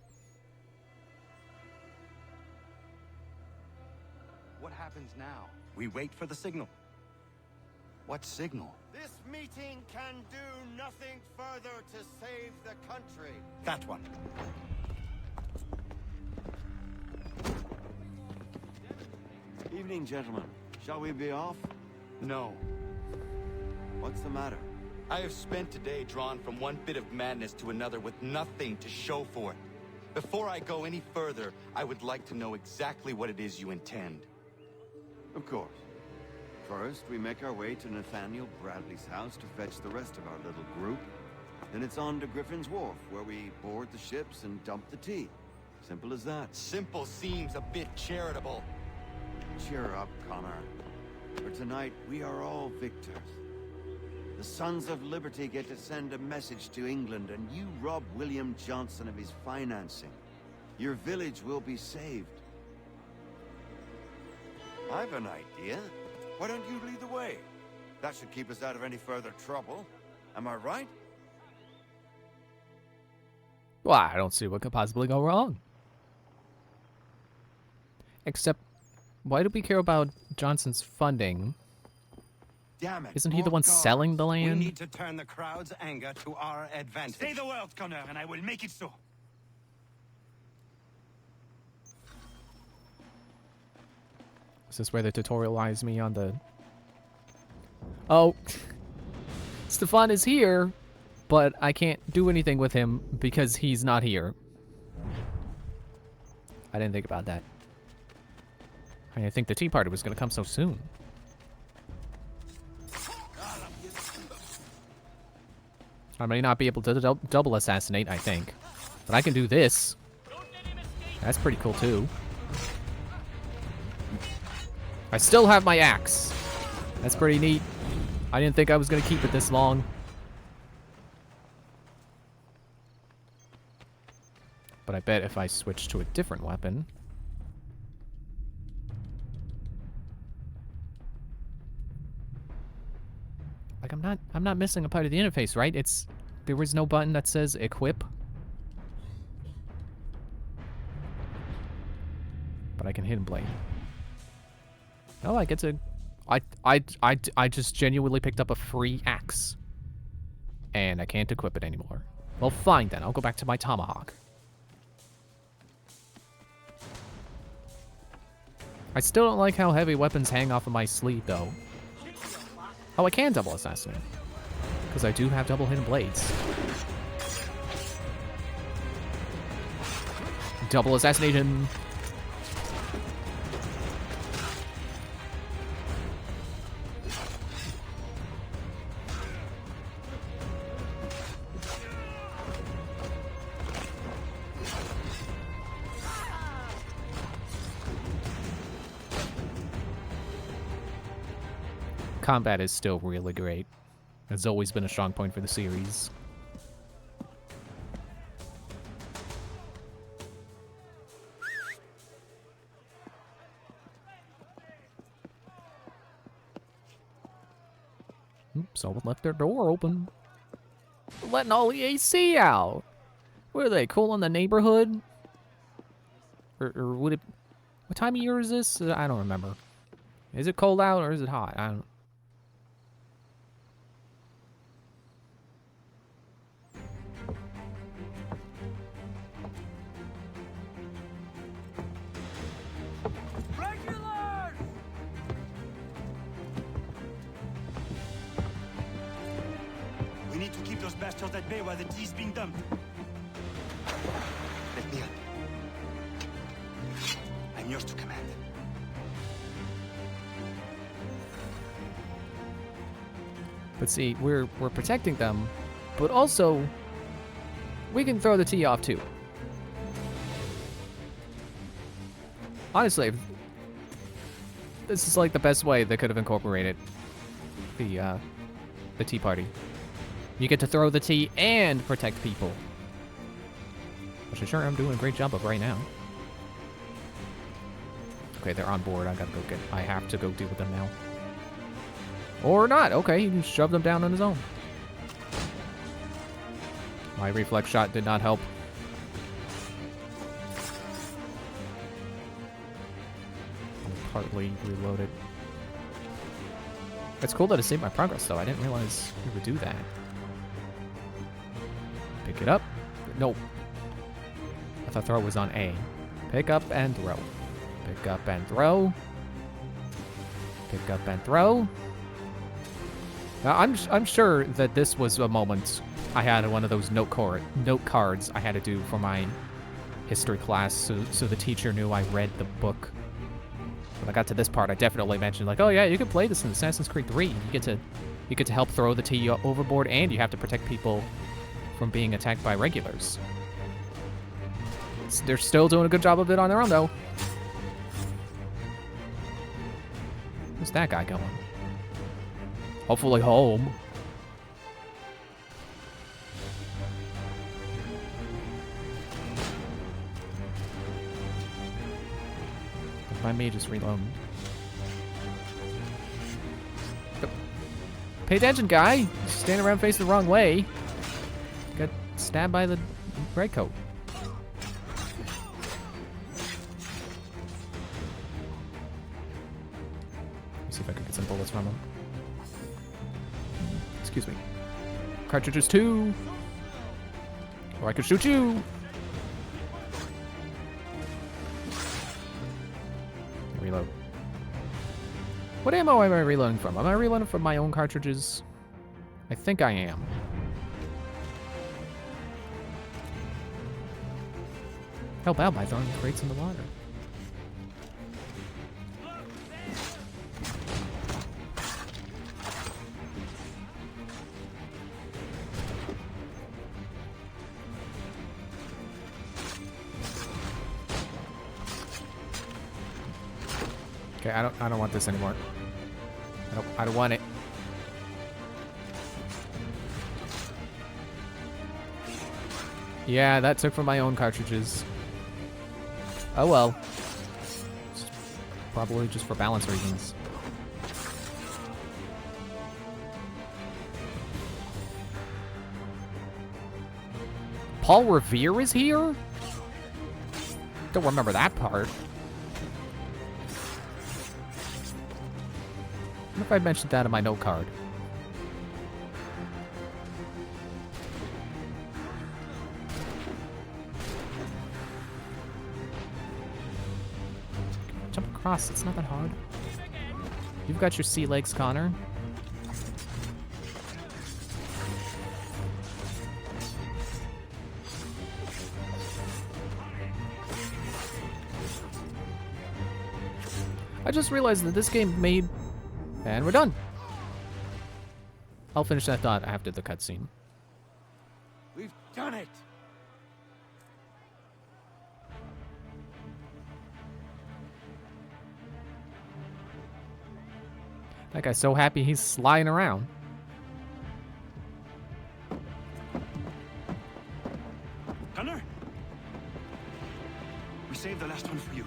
What happens now? We wait for the signal. What signal? This meeting can do nothing further to save the country. That one. Evening, gentlemen. Shall we be off? No. What's the matter? I have spent today drawn from one bit of madness to another with nothing to show for it. Before I go any further, I would like to know exactly what it is you intend. Of course. First, we make our way to Nathaniel Bradley's house to fetch the rest of our little group. Then it's on to Griffin's Wharf, where we board the ships and dump the tea. Simple as that. Simple seems a bit charitable. Cheer up, Connor. For tonight, we are all victors. The Sons of Liberty get to send a message to England, and you rob William Johnson of his financing. Your village will be saved. I've an idea. Why don't you lead the way? That should keep us out of any further trouble. Am I right? Well, I don't see what could possibly go wrong. Except, why do we care about Johnson's funding? Damn it. Isn't he the one selling the We land? need to turn the crowd's anger to our advantage. Say the word, Connor, and I will make it so. Is this where they tutorialize me on the... Oh. Stefan is here, but I can't do anything with him because he's not here. I didn't think about that. I didn't think the tea party was going to come so soon. I may not be able to double assassinate, I think. But I can do this. That's pretty cool, too. I still have my axe. That's pretty neat. I didn't think I was going to keep it this long. But I bet if I switch to a different weapon... Like, I'm not missing a part of the interface, right? There was no button that says equip. But I can hidden blade. Oh, I get to... I just genuinely picked up a free axe. And I can't equip it anymore. Well, fine then. I'll go back to my tomahawk. I still don't like how heavy weapons hang off of my sleeve, though. Oh, I can double assassinate. Because I do have double hidden blades. Double assassination. Combat is still really great. It's always been a strong point for the series. Someone left their door open. Letting all the AC out. What are they, cooling the neighborhood? Or would it... What time of year is this? I don't remember. Is it cold out or is it hot? I don't... We need to keep those bastards at bay while the tea is being dumped. Let me up. I'm yours to command. But see, we're protecting them, but also we can throw the tea off too. Honestly, this is like the best way they could have incorporated the tea party. You get to throw the tea and protect people. Which I'm sure I'm doing a great job of right now. Okay, they're on board. I have to go deal with them now. Or not. Okay, he can shove them down on his own. My reflex shot did not help. I'm partly reloaded. It's cool that it saved my progress, though. I didn't realize we would do that. Pick it up. Nope. I thought throw was on A. Pick up and throw. Pick up and throw. Pick up and throw. Now, I'm sure that this was a moment I had one of those note cards I had to do for my history class, so the teacher knew I read the book. When I got to this part, I definitely mentioned like, oh yeah, you can play this in Assassin's Creed 3. You get to help throw the tea overboard, and you have to protect people from being attacked by regulars. They're still doing a good job of it on their own, though. Where's that guy going? Hopefully home. If I may just reload. Pay attention, guy. Standing around facing the wrong way. Got stabbed by the gray coat. Let's see if I can get some bullets from him. Excuse me. Cartridges 2. Or I could shoot you. Reload. What ammo am I reloading from? Am I reloading from my own cartridges? I think I am. Help out by throwing crates in the water. Okay, I don't want this anymore. I don't want it. Yeah, that took from my own cartridges. Oh well. Probably just for balance reasons. Paul Revere is here? Don't remember that part. I wonder if I mentioned that in my note card. across. It's not that hard. You've got your sea legs, Connor. I just realized that this game made... And we're done. I'll finish that thought after the cutscene. We've done it! That guy's so happy he's sliding around. Connor? We saved the last one for you.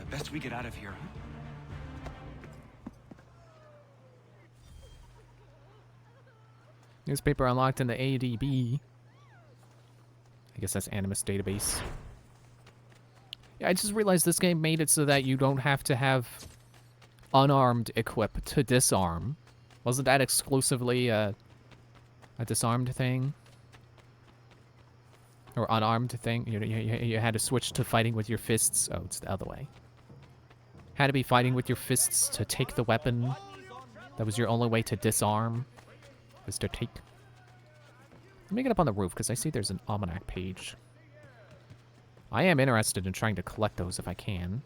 Best we get out of here, huh? Newspaper unlocked in the ADB. I guess that's Animus database. Yeah, I just realized this game made it so that you don't have to have unarmed equip to disarm. Wasn't that exclusively a disarmed thing? Or unarmed thing? You had to switch to fighting with your fists. Oh, it's the other way. Had to be fighting with your fists to take the weapon. That was your only way to disarm. Was to take. Let me get up on the roof because I see there's an almanac page. I am interested in trying to collect those if I can.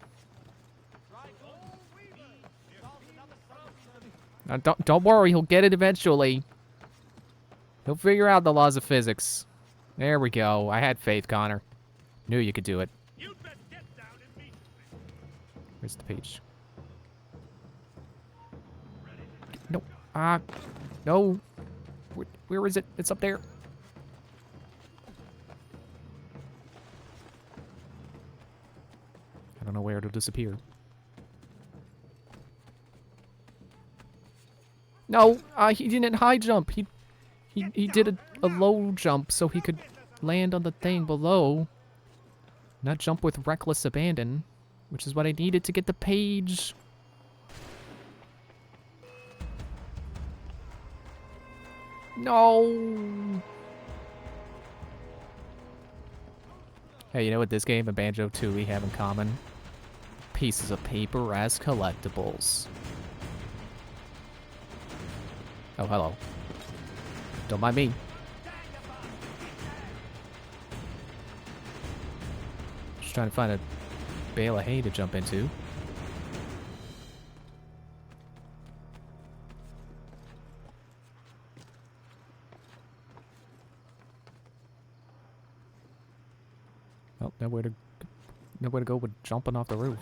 Now, don't worry, he'll get it eventually. He'll figure out the laws of physics. There we go. I had faith, Connor. Knew you could do it. Where's the page? No. No. Where is it? It's up there. I don't know where it'll disappear. No, he didn't high jump. He did a low jump so he could land on the thing below. Not jump with reckless abandon, which is what I needed to get the page. No. Hey, you know what this game and Banjo-Tooie have in common? Pieces of paper as collectibles. Oh, hello. Don't mind me. Just trying to find a bale of hay to jump into. Oh, nowhere to go with jumping off the roof.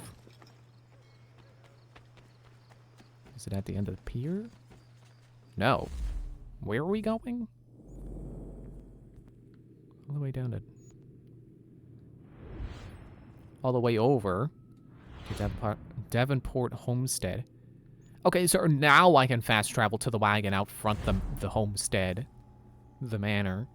Is it at the end of the pier? No. Where are we going? All the way down to... All the way over to Devonport Homestead. Okay, so now I can fast travel to the wagon out front the homestead. The manor.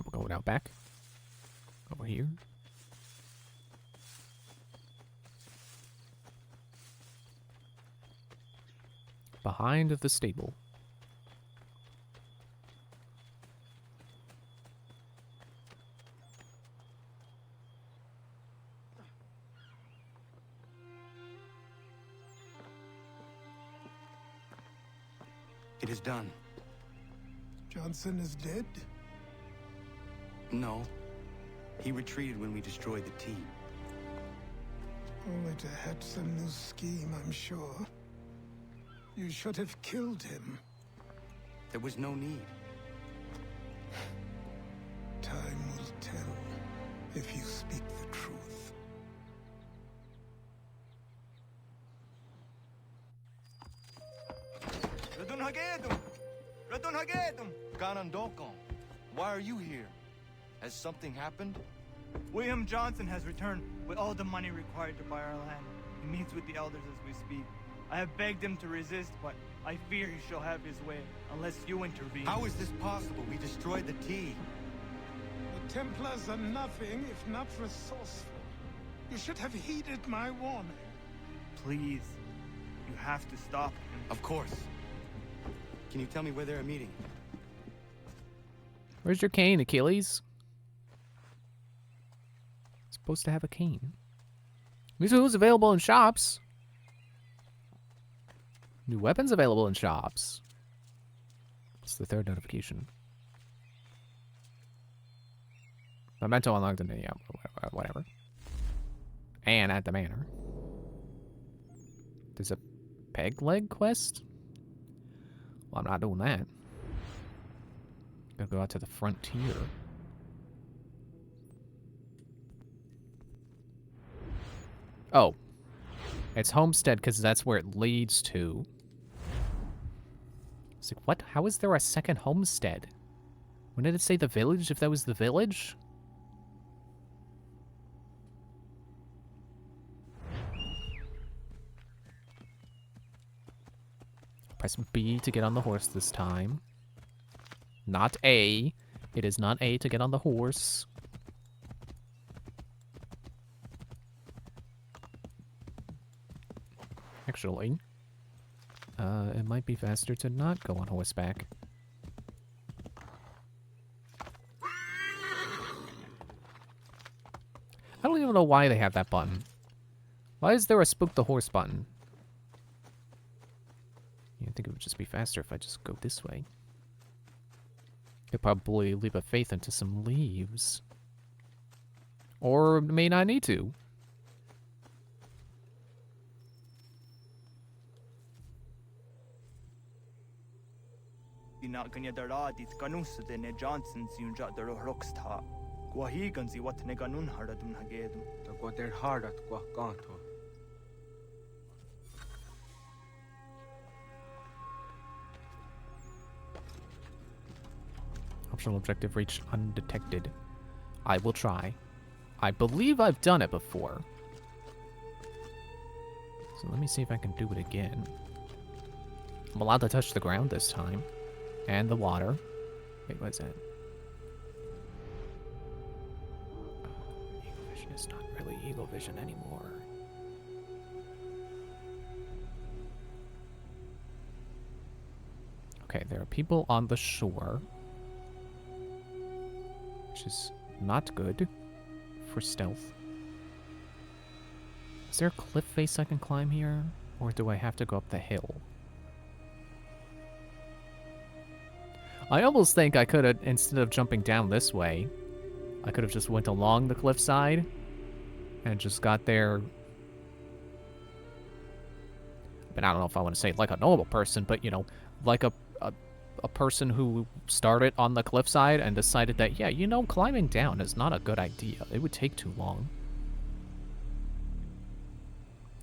We're going out back. Over here. Behind the stable. It is done. Johnson is dead? No. He retreated when we destroyed the tea. Only to hatch some new scheme, I'm sure. You should have killed him. There was no need. Time will tell if you speak the truth. Hagedum! Radun Hagedum! Ganondokon, why are you here? Has something happened? William Johnson has returned with all the money required to buy our land. He meets with the elders as we speak. I have begged him to resist, but I fear he shall have his way, unless you intervene. How is this possible? We destroyed the tea. The Templars are nothing if not resourceful. You should have heeded my warning. Please, you have to stop him. Of course. Can you tell me where they're meeting? Where's your cane, Achilles? Supposed to have a cane. Mizu's available in shops. New weapons available in shops. It's the third notification. Memento unlocked in the, yeah, whatever. And at the manor. There's a peg leg quest? Well, I'm not doing that. Gonna go out to the frontier. Oh. It's Homestead because that's where it leads to. It's like, what? How is there a second homestead? When did it say the village, if that was the village? Press B to get on the horse this time. Not A. It is not A to get on the horse. Actually, it might be faster to not go on horseback. I don't even know why they have that button. Why is there a spook the horse button? I think it would just be faster if I just go this way. Could probably leap of faith into some leaves. Or may not need to. Dinaganyadaradit ganusudene Johnson Zunjadaro Rocksta. Guahiganzi what Neganun Haradun Hagedum. The Goder Hardat Guaganto. Optional objective reached undetected. I will try. I believe I've done it before. So let me see if I can do it again. I'm allowed to touch the ground this time. And the water. Wait, what is that? Eagle vision is not really eagle vision anymore. Okay, there are people on the shore. Which is not good for stealth. Is there a cliff face I can climb here? Or do I have to go up the hill? I almost think I could have, instead of jumping down this way, I could have just went along the cliffside and just got there. But I don't know if I want to say like a normal person, but, you know, like a person who started on the cliffside and decided that, yeah, you know, climbing down is not a good idea. It would take too long.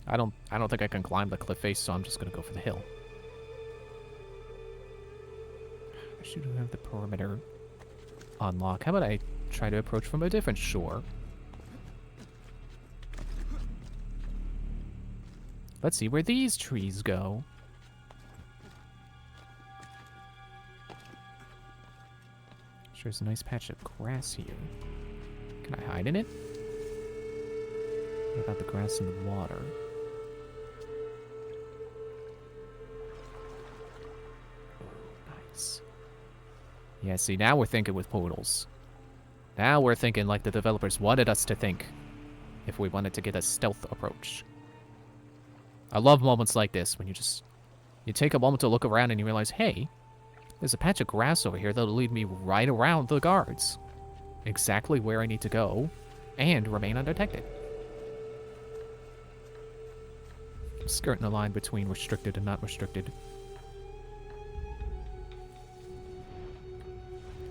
I don't think I can climb the cliff face, so I'm just gonna go for the hill. I should have the perimeter unlock. How about I try to approach from a different shore? Let's see where these trees go. Sure, there's a nice patch of grass here. Can I hide in it? What about the grass and the water? Oh, nice. Yeah, see, now we're thinking with portals. Now we're thinking like the developers wanted us to think if we wanted to get a stealth approach. I love moments like this when you take a moment to look around and you realize, hey, there's a patch of grass over here that'll lead me right around the guards. Exactly where I need to go and remain undetected. I'm skirting the line between restricted and not restricted.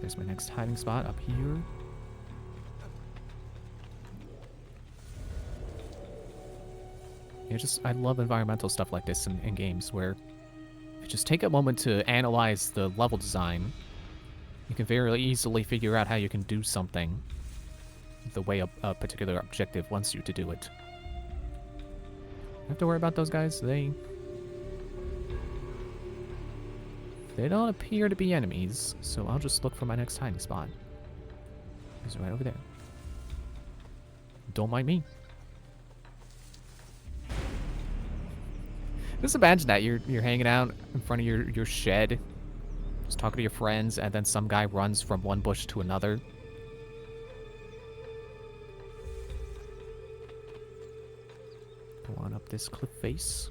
There's my next hiding spot up here. Yeah, I love environmental stuff like this in games where if you just take a moment to analyze the level design, you can very easily figure out how you can do something the way a particular objective wants you to do it. Don't have to worry about those guys. They don't appear to be enemies, so I'll just look for my next hiding spot. It's right over there. Don't mind me. Just imagine that you're hanging out in front of your shed, just talking to your friends, and then some guy runs from one bush to another. Go on up this cliff face.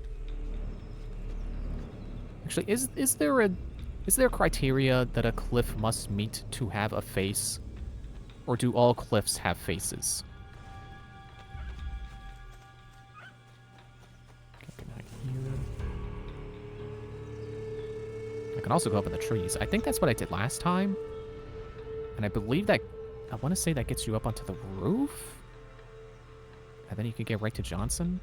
Actually, is there a criteria that a cliff must meet to have a face, or do all cliffs have faces? I can also go up in the trees. I think that's what I did last time. And I believe that... I want to say that gets you up onto the roof? And then you can get right to Johnson?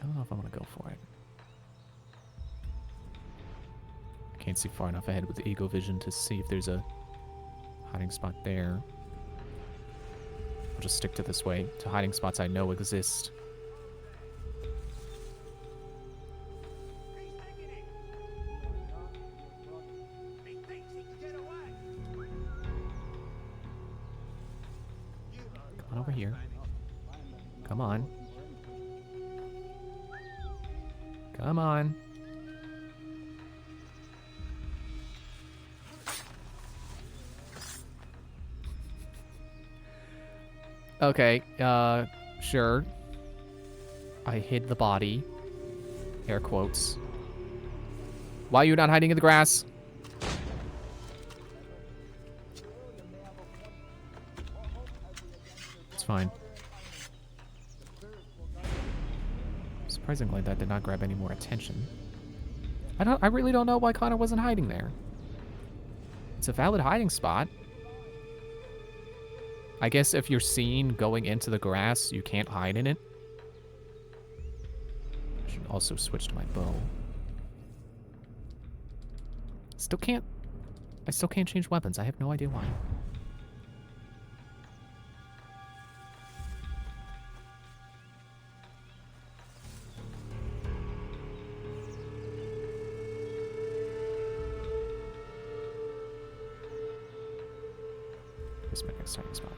I don't know if I want to go for it. I can't see far enough ahead with the Eagle Vision to see if there's a hiding spot there. I'll just stick to this way, to hiding spots I know exist. Come on over here. Come on. Come on. Okay, sure. I hid the body. Air quotes. Why are you not hiding in the grass? It's fine. Surprisingly, that did not grab any more attention. I really don't know why Connor wasn't hiding there. It's a valid hiding spot. I guess if you're seen going into the grass, you can't hide in it. I should also switch to my bow. I still can't change weapons. I have no idea why. This is my next hiding spot.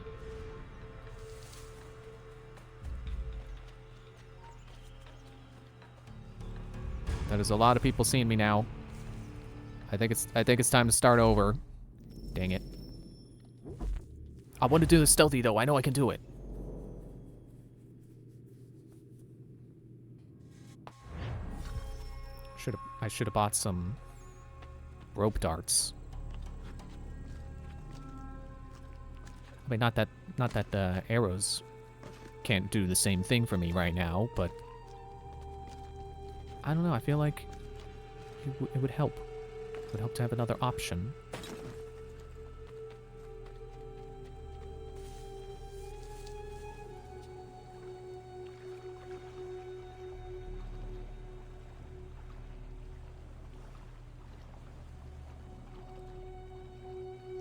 That is a lot of people seeing me now. I think it's time to start over. Dang it. I want to do this stealthy though. I know I can do it. I should have bought some rope darts. I mean, not that the arrows can't do the same thing for me right now, but I don't know. I feel like it would help. It would help to have another option.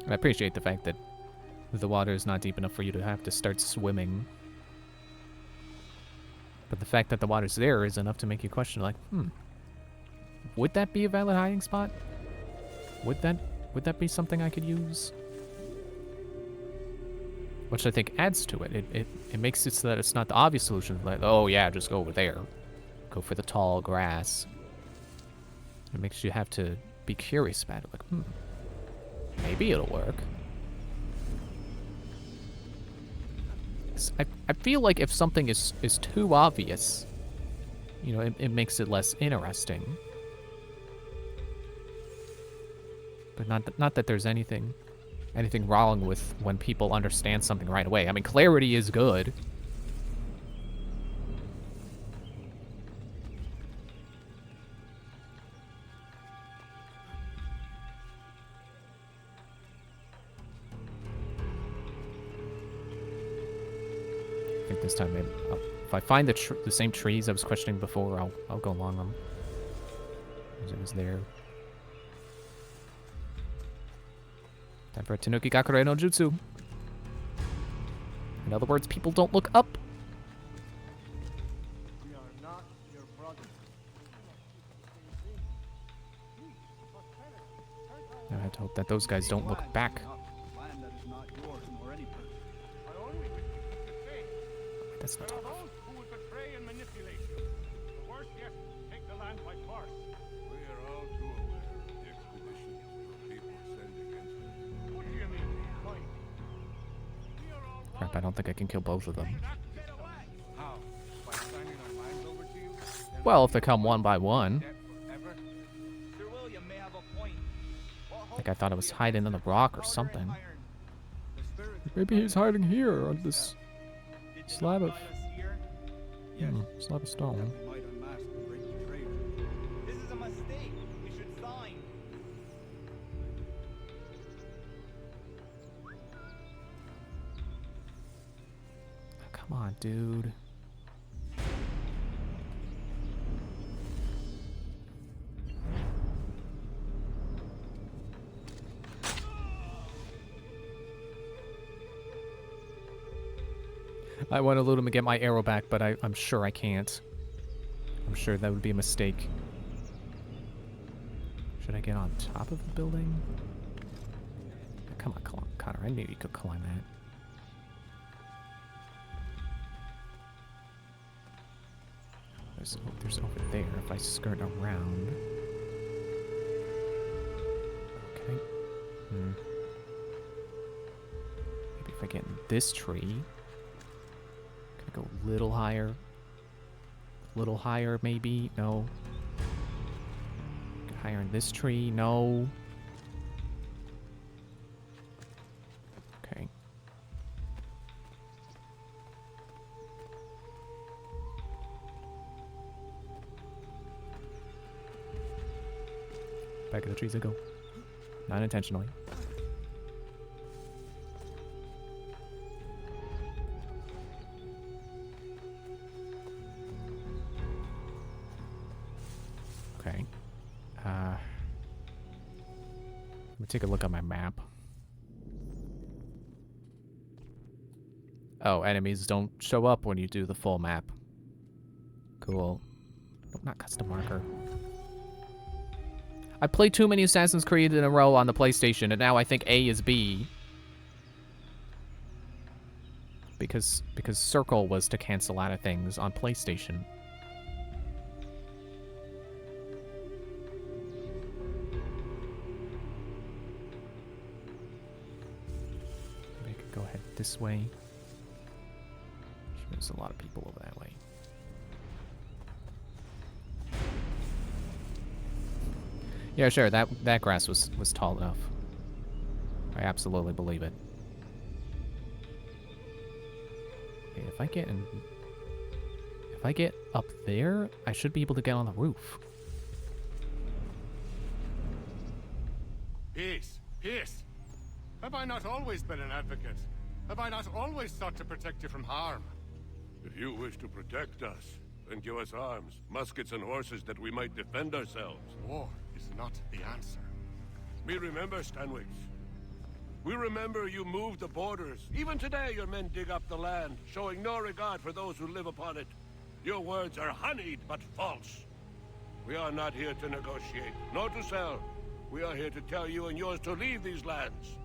I appreciate the fact that the water is not deep enough for you to have to start swimming. But the fact that the water's there is enough to make you question, like, would that be a valid hiding spot? Would that be something I could use? Which I think adds to it. It makes it so that it's not the obvious solution, like, oh yeah, just go over there. Go for the tall grass. It makes you have to be curious about it, like, maybe it'll work. I feel like if something is too obvious, you know, it makes it less interesting. But not that there's anything wrong with when people understand something right away. I mean, clarity is good. I think this time maybe if I find the same trees I was questioning before, I'll go along them. As it was there. Time for a Tanuki Gakure no Jutsu. In other words, people don't look up. We are not your brothers. I had to hope that those guys don't look back. Land that is not yours nor any person. That's not There are those who would betray and manipulate you. The worst yet, take the land by force. We are all too aware of the expeditions your people send against us. What do you mean, fight? Crap, I don't think I can kill both of them. How? By signing our lives over to you? Well, if they come one by one. Sir William may have a point. Like I thought I was hiding in the rock or something. Maybe he's hiding here on this slab of stone. This is a mistake. We should sign. Come on, dude. I want to loot him and get my arrow back, but I'm sure I can't. I'm sure that would be a mistake. Should I get on top of the building? Come on, Connor. I knew you could climb that. There's over there if I skirt around. Okay. Maybe if I get in this tree. Go a little higher. A little higher, maybe. No. Get higher in this tree. No. Okay. Back of the trees I go. Not intentionally. Okay. Let me take a look at my map. Oh, enemies don't show up when you do the full map. Cool. No, not custom marker. I played too many Assassin's Creed in a row on the PlayStation, and now I think A is B. Because circle was to cancel out of things on PlayStation. Maybe I could go ahead this way. There's a lot of people over that way. Yeah, sure. That grass was tall enough. I absolutely believe it. Okay, if I get up there, I should be able to get on the roof. Peace, peace. Have I not always been an advocate? Have I not always sought to protect you from harm? If you wish to protect us, then give us arms, muskets and horses that we might defend ourselves. War is not the answer. We remember, Stanwix. We remember you moved the borders. Even today your men dig up the land, showing no regard for those who live upon it. Your words are honeyed, but false. We are not here to negotiate, nor to sell. We are here to tell you and yours to leave these lands.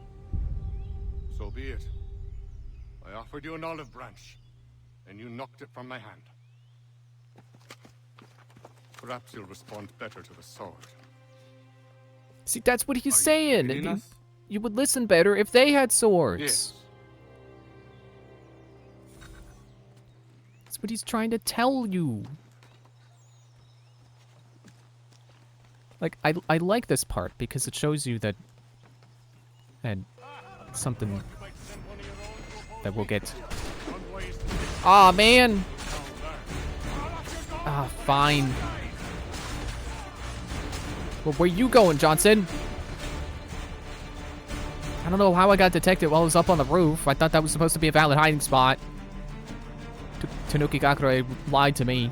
So be it. I offered you an olive branch, and you knocked it from my hand. Perhaps you'll respond better to the sword. See, that's what he's saying. You would listen better if they had swords. Yes. That's what he's trying to tell you. Like, I like this part because it shows you that... And something that we'll get... Aw, man! Ah, fine. Well, where you going, Johnson? I don't know how I got detected while I was up on the roof. I thought that was supposed to be a valid hiding spot. Tanuki Gakure lied to me.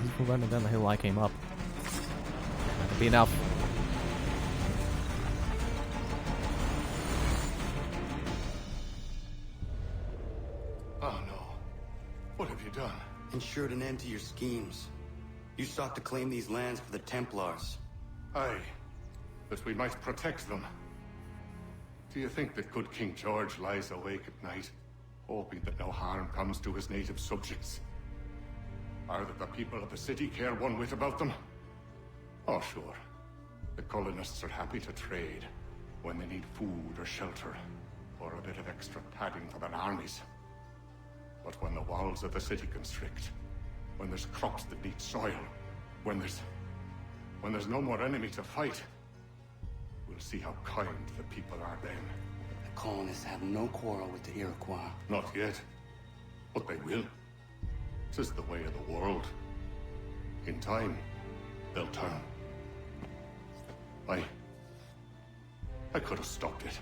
He's running down the hill I came up. That'll be enough. Oh no. What have you done? Ensured an end to your schemes. You sought to claim these lands for the Templars. Aye, that we might protect them. Do you think that good King George lies awake at night, hoping that no harm comes to his native subjects? Or that the people of the city care one whit about them? Oh, sure. The colonists are happy to trade when they need food or shelter, or a bit of extra padding for their armies. But when the walls of the city constrict, when there's crops that need soil, when there's no more enemy to fight, we'll see how kind the people are then. The colonists have no quarrel with the Iroquois. Not yet, but they will. 'Tis the way of the world. In time, they'll turn. I could have stopped it.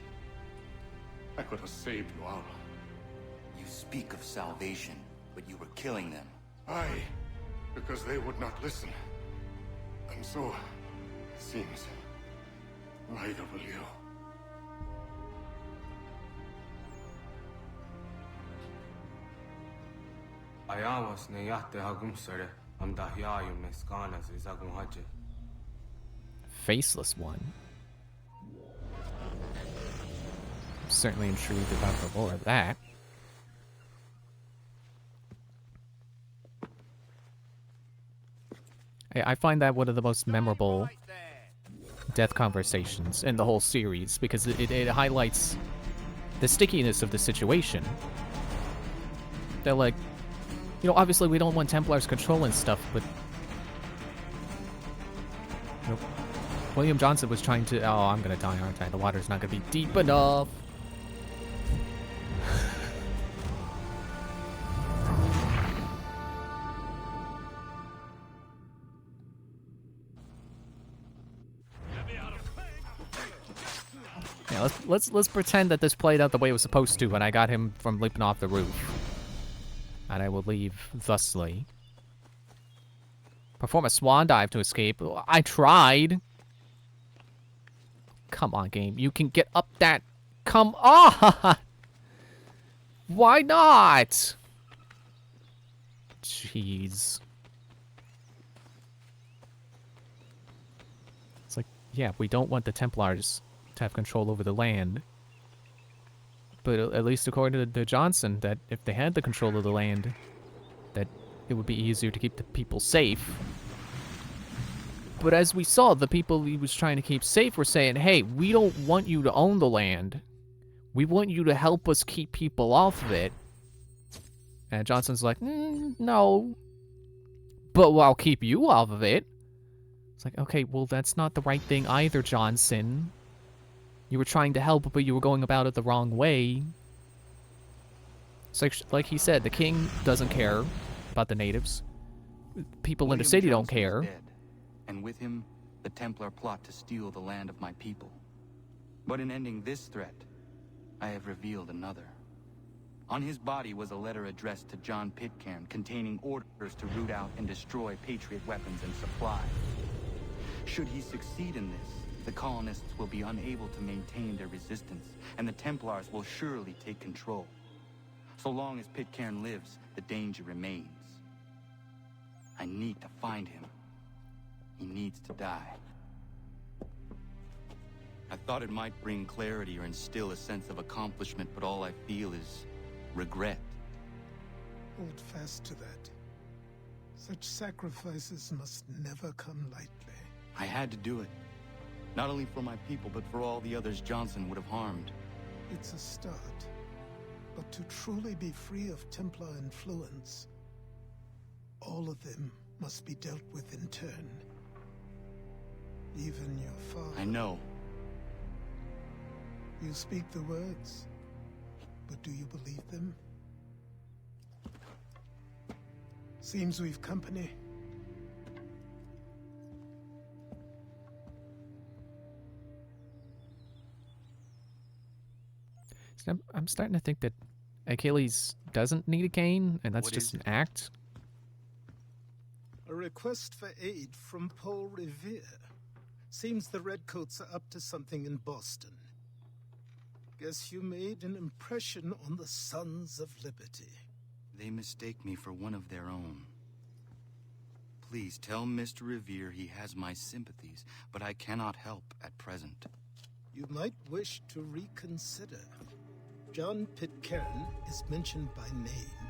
I could have saved you all. You speak of salvation, but you were killing them. Aye, because they would not listen. And so, it seems, neither will you. Ayawas na yate hagum sare am dahyayum meskanas izagum haje. Faceless one. Certainly intrigued about the lore of that. I find that one of the most memorable death conversations in the whole series because it highlights the stickiness of the situation. They're like, you know, obviously we don't want Templars controlling stuff, but nope. William Johnson was trying to... Oh, I'm gonna die, aren't I? The water's not gonna be deep enough. Yeah, let's pretend that this played out the way it was supposed to when I got him from leaping off the roof. And I will leave thusly. Perform a swan dive to escape. I tried. Come on, game. You can get up that... Come on! Why not? Jeez. It's like, yeah, we don't want the Templars to have control over the land. But at least according to Johnson, that if they had the control of the land, that it would be easier to keep the people safe. But as we saw, the people he was trying to keep safe were saying, hey, we don't want you to own the land. We want you to help us keep people off of it. And Johnson's like, no. But I'll keep you off of it. It's like, okay, well, that's not the right thing either, Johnson. You were trying to help, but you were going about it the wrong way. It's like he said, the king doesn't care about the natives. People in the city don't care. Dead, and with him, the Templar plot to steal the land of my people. But in ending this threat, I have revealed another. On his body was a letter addressed to John Pitcairn containing orders to root out and destroy Patriot weapons and supply. Should he succeed in this, the colonists will be unable to maintain their resistance, and the Templars will surely take control. So long as Pitcairn lives, the danger remains. I need to find him. He needs to die. I thought it might bring clarity or instill a sense of accomplishment, but all I feel is regret. Hold fast to that. Such sacrifices must never come lightly. I had to do it. Not only for my people, but for all the others Johnson would have harmed. It's a start. But to truly be free of Templar influence, all of them must be dealt with in turn. Even your father. I know. You speak the words, but do you believe them? Seems we've company. So I'm starting to think that Achilles doesn't need a cane, and that's What just is an it? act. A request for aid from Paul Revere. Seems the Redcoats are up to something in Boston. Guess you made an impression on the Sons of Liberty. They mistake me for one of their own. Please tell Mr. Revere he has my sympathies, but I cannot help at present. You might wish to reconsider. John Pitcairn is mentioned by name.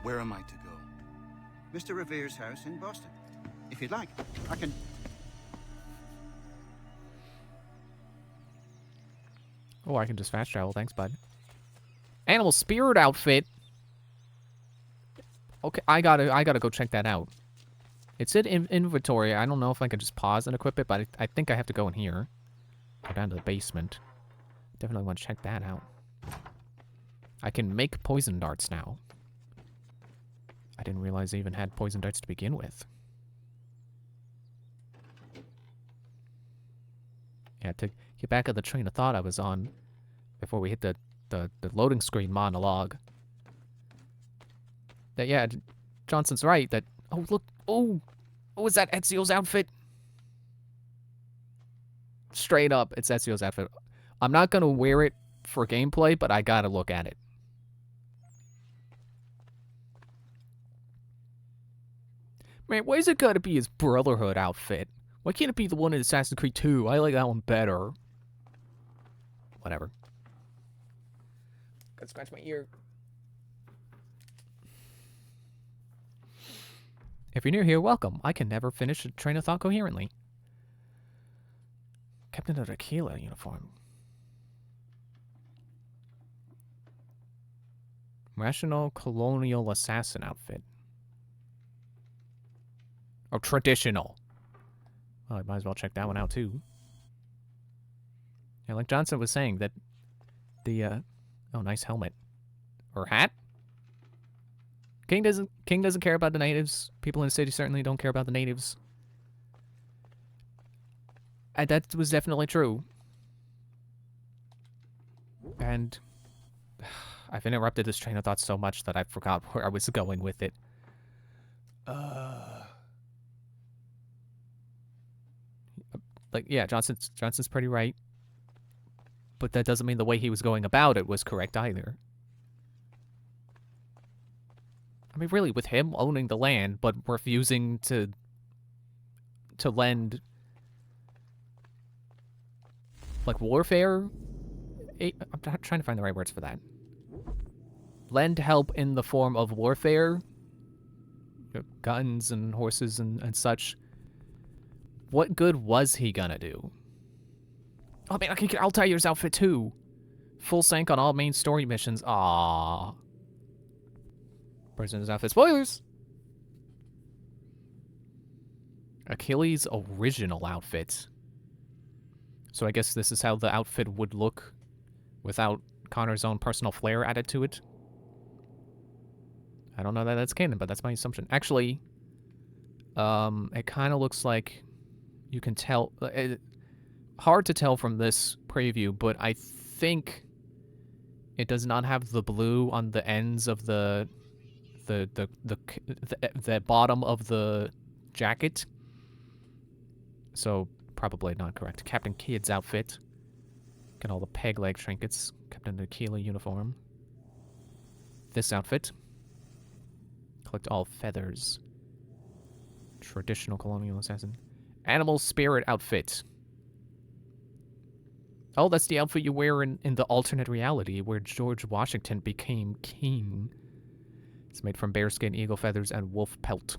Where am I to go? Mr. Revere's house in Boston. If you'd like, I can... Oh, I can just fast travel. Thanks, bud. Animal spirit outfit. Okay, I gotta go check that out. It's in inventory. I don't know if I can just pause and equip it, but I think I have to go in here. Go down to the basement. Definitely want to check that out. I can make poison darts now. I didn't realize I even had poison darts to begin with. Yeah, to get back on the train of thought I was on before we hit the loading screen monologue. That, yeah, Johnson's right that... Oh, look. Oh, is that Ezio's outfit? Straight up, it's Ezio's outfit. I'm not going to wear it for gameplay, but I got to look at it. Man, why is it got to be his Brotherhood outfit? Why can't it be the one in Assassin's Creed 2? I like that one better. Whatever. Gotta scratch my ear. If you're new here, welcome. I can never finish a train of thought coherently. Captain of the Aquila uniform. Rational colonial assassin outfit. Oh, traditional. Well, I might as well check that one out too. Yeah, like Johnson was saying, that the oh, nice helmet or hat. King doesn't care about the natives. People in the city certainly don't care about the natives. That was definitely true. And I've interrupted this train of thought so much that I forgot where I was going with it. Like, yeah, Johnson's pretty right. But that doesn't mean the way he was going about it was correct either. I mean, really, with him owning the land, but refusing to lend, like, warfare? I'm trying to find the right words for that. Lend help in the form of warfare? Guns and horses and such. What good was he gonna do? Oh man, I can get Altair's outfit too. Full sync on all main story missions. Aww. Prisoner's outfit. Spoilers! Achilles' original outfit. So I guess this is how the outfit would look without Connor's own personal flair added to it. I don't know that that's canon, but that's my assumption. Actually, it kind of looks like you can tell. Hard to tell from this preview, but I think it does not have the blue on the ends of the bottom of the jacket. So probably not correct. Captain Kidd's outfit. Get all the peg leg trinkets. Captain Aquila uniform. This outfit. Collect all feathers. Traditional colonial assassin. Animal spirit outfit. Oh, that's the outfit you wear in the alternate reality where George Washington became king. It's made from bearskin, eagle feathers, and wolf pelt.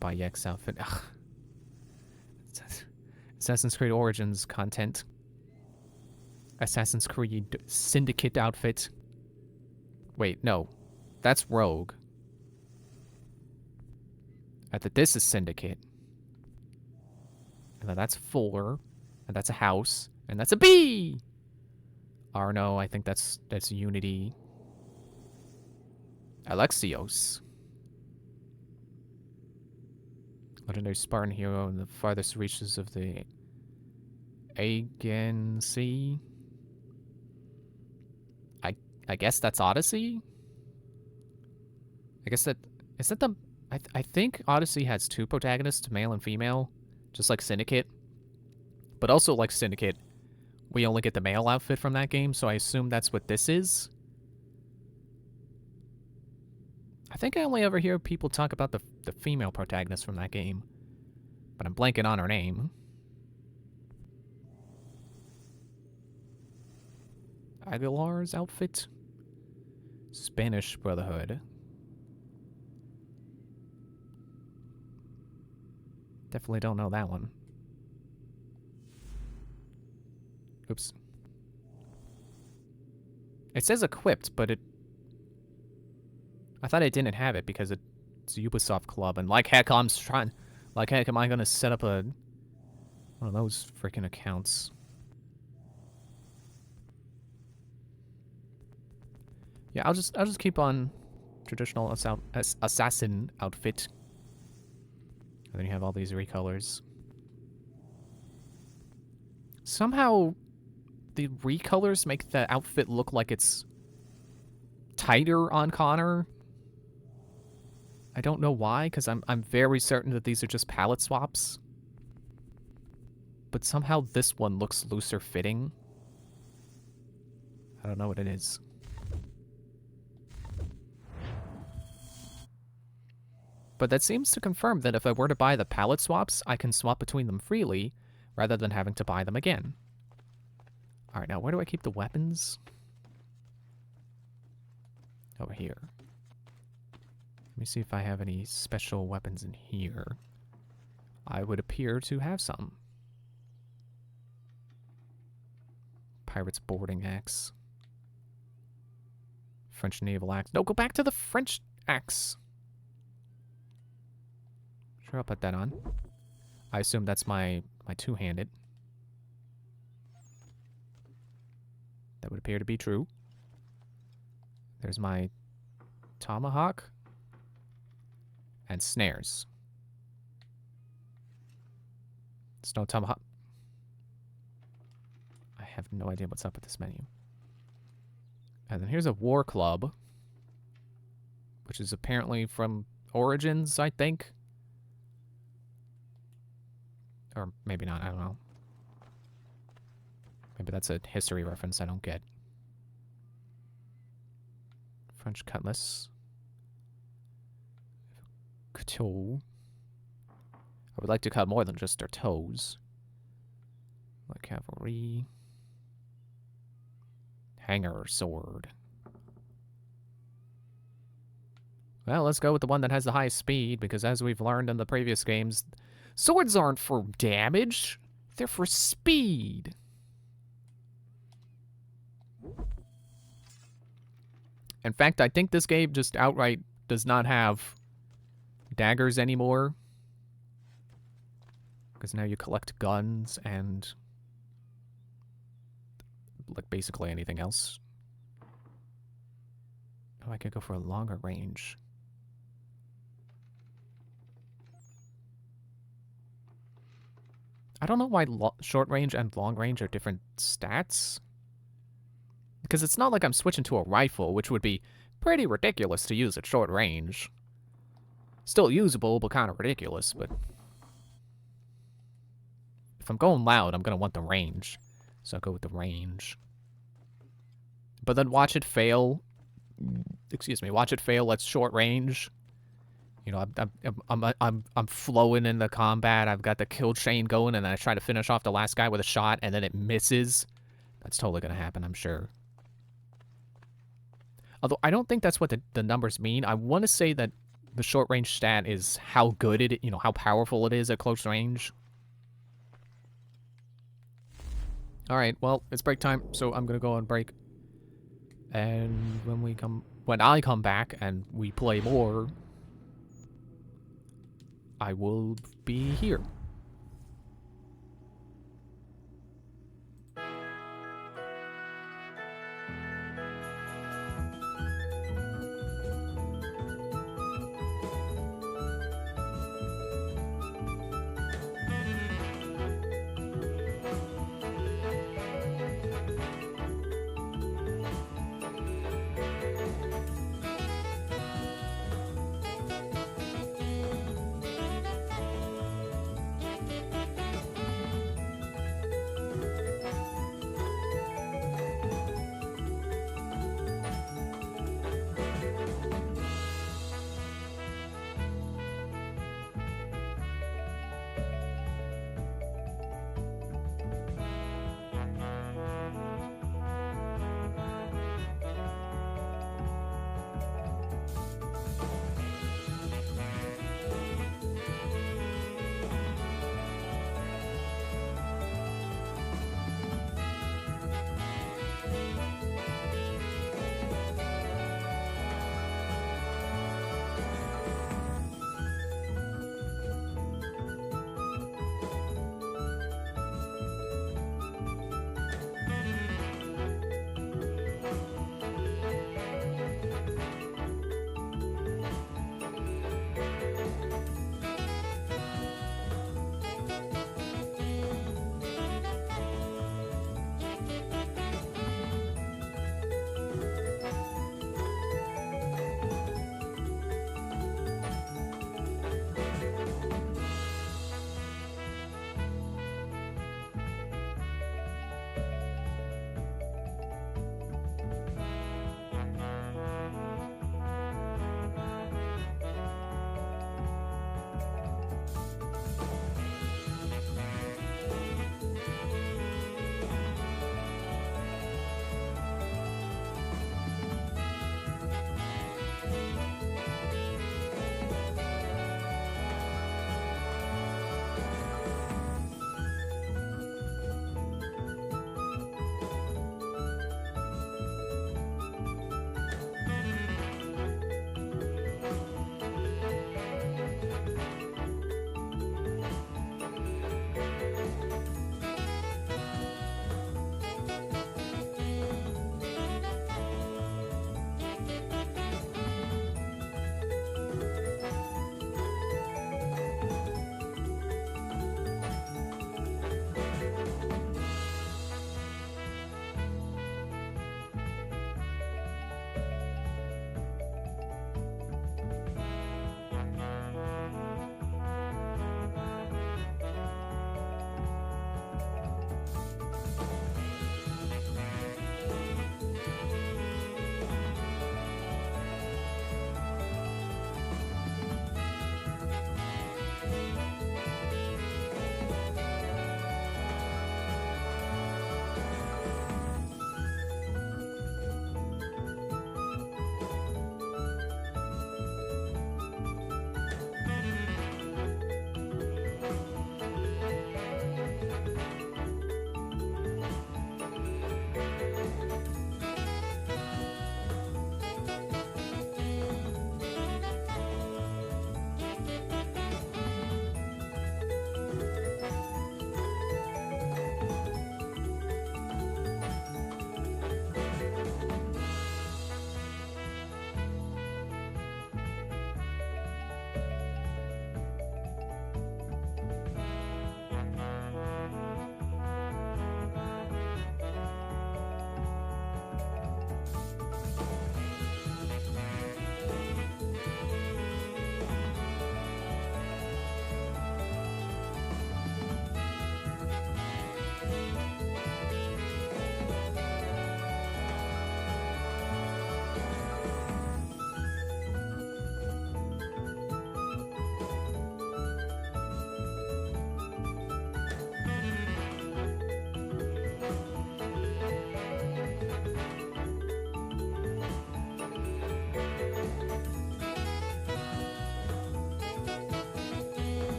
Bayek's outfit. Ugh. Assassin's Creed Origins content. Assassin's Creed Syndicate outfit. Wait, no. That's Rogue. This is Syndicate. And then that's 4. And that's a house. And that's a bee! Arno, I think that's Unity. Alexios. Legendary Spartan hero in the farthest reaches of the Aegean Sea. I guess that's Odyssey? I guess that... Is that the... I think Odyssey has 2 protagonists, male and female, just like Syndicate. But also like Syndicate, we only get the male outfit from that game, so I assume that's what this is. I think I only ever hear people talk about the female protagonist from that game. But I'm blanking on her name. Aguilar's outfit? Spanish Brotherhood. Definitely don't know that one. Oops. It says equipped, but it... I thought it didn't have it because it's a Ubisoft club, and like heck, I'm trying... Like heck, am I gonna set up one of those freaking accounts? Yeah, I'll just keep on traditional assassin outfit. And then you have all these recolors. Somehow, the recolors make the outfit look like it's tighter on Connor. I don't know why, because I'm very certain that these are just palette swaps. But somehow this one looks looser fitting. I don't know what it is. But that seems to confirm that if I were to buy the palette swaps, I can swap between them freely, rather than having to buy them again. Alright, now where do I keep the weapons? Over here. Let me see if I have any special weapons in here. I would appear to have some. Pirate's boarding axe. French naval axe. No, go back to the French axe. Sure, I'll put that on. I assume that's my two-handed. That would appear to be true. There's my tomahawk. And snares. It's no tomahawk. I have no idea what's up with this menu. And then here's a war club. Which is apparently from Origins, I think. Or maybe not, I don't know. Maybe that's a history reference I don't get. French cutlass. Couteau. I would like to cut more than just their toes. Like cavalry. Hanger sword. Well, let's go with the one that has the highest speed, because as we've learned in the previous games, swords aren't for damage, they're for speed. In fact, I think this game just outright does not have daggers anymore. Because now you collect guns and like basically anything else. Oh, I could go for a longer range. I don't know why short range and long range are different stats. Because it's not like I'm switching to a rifle, which would be pretty ridiculous to use at short range. Still usable, but kind of ridiculous, but... If I'm going loud, I'm going to want the range. So I'll go with the range. But then watch it fail. Excuse me, watch it fail at short range. You know, I'm flowing in the combat. I've got the kill chain going, and then I try to finish off the last guy with a shot, and then it misses. That's totally going to happen, I'm sure. Although, I don't think that's what the numbers mean. I want to say that the short range stat is how good it, you know, how powerful it is at close range. Alright, well, it's break time, so I'm going to go on break. And when I come back and we play more, I will be here.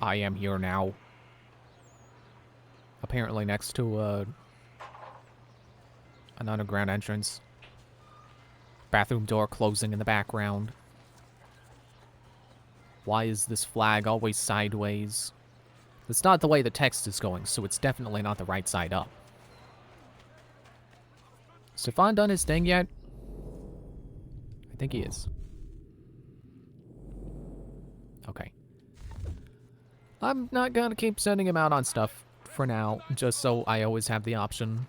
I am here now. Apparently next to an underground entrance. Bathroom door closing in the background. Why is this flag always sideways? It's not the way the text is going, so it's definitely not the right side up. Is Stefan done his thing yet? I think he is. Okay. I'm not gonna keep sending him out on stuff for now, just so I always have the option.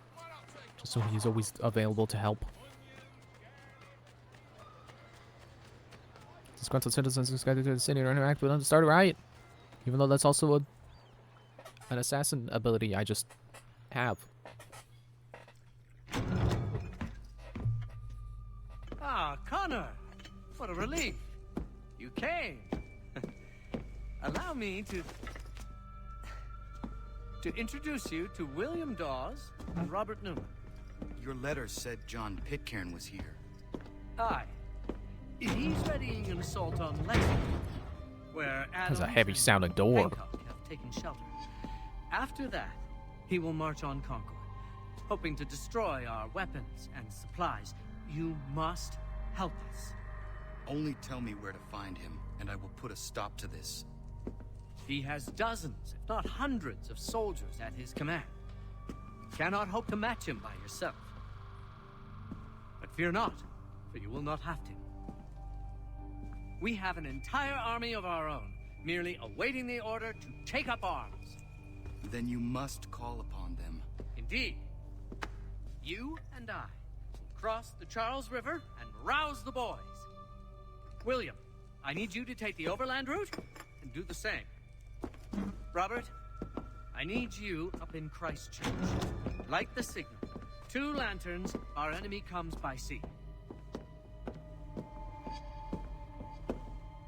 Just so he's always available to help. Disgruntled citizens who scattered to the city or interact with them to start a riot. Even though that's also an assassin ability I just have. Ah, Connor! What a relief. You came. Allow me to introduce you to William Dawes and Robert Newman. Your letter said John Pitcairn was here. Aye. He's readying an assault on Lexington, where That's a Adams heavy-sounding door. and Hancock have taken shelter. After that, he will march on Concord, hoping to destroy our weapons and supplies. You must help us. Only tell me where to find him, and I will put a stop to this. He has dozens, if not hundreds, of soldiers at his command. You cannot hope to match him by yourself. But fear not, for you will not have to. We have an entire army of our own, merely awaiting the order to take up arms. Then you must call upon them. Indeed. You and I will cross the Charles River and rouse the boys. William, I need you to take the overland route and do the same. Robert, I need you up in Christchurch. Light the signal. 2 lanterns, our enemy comes by sea.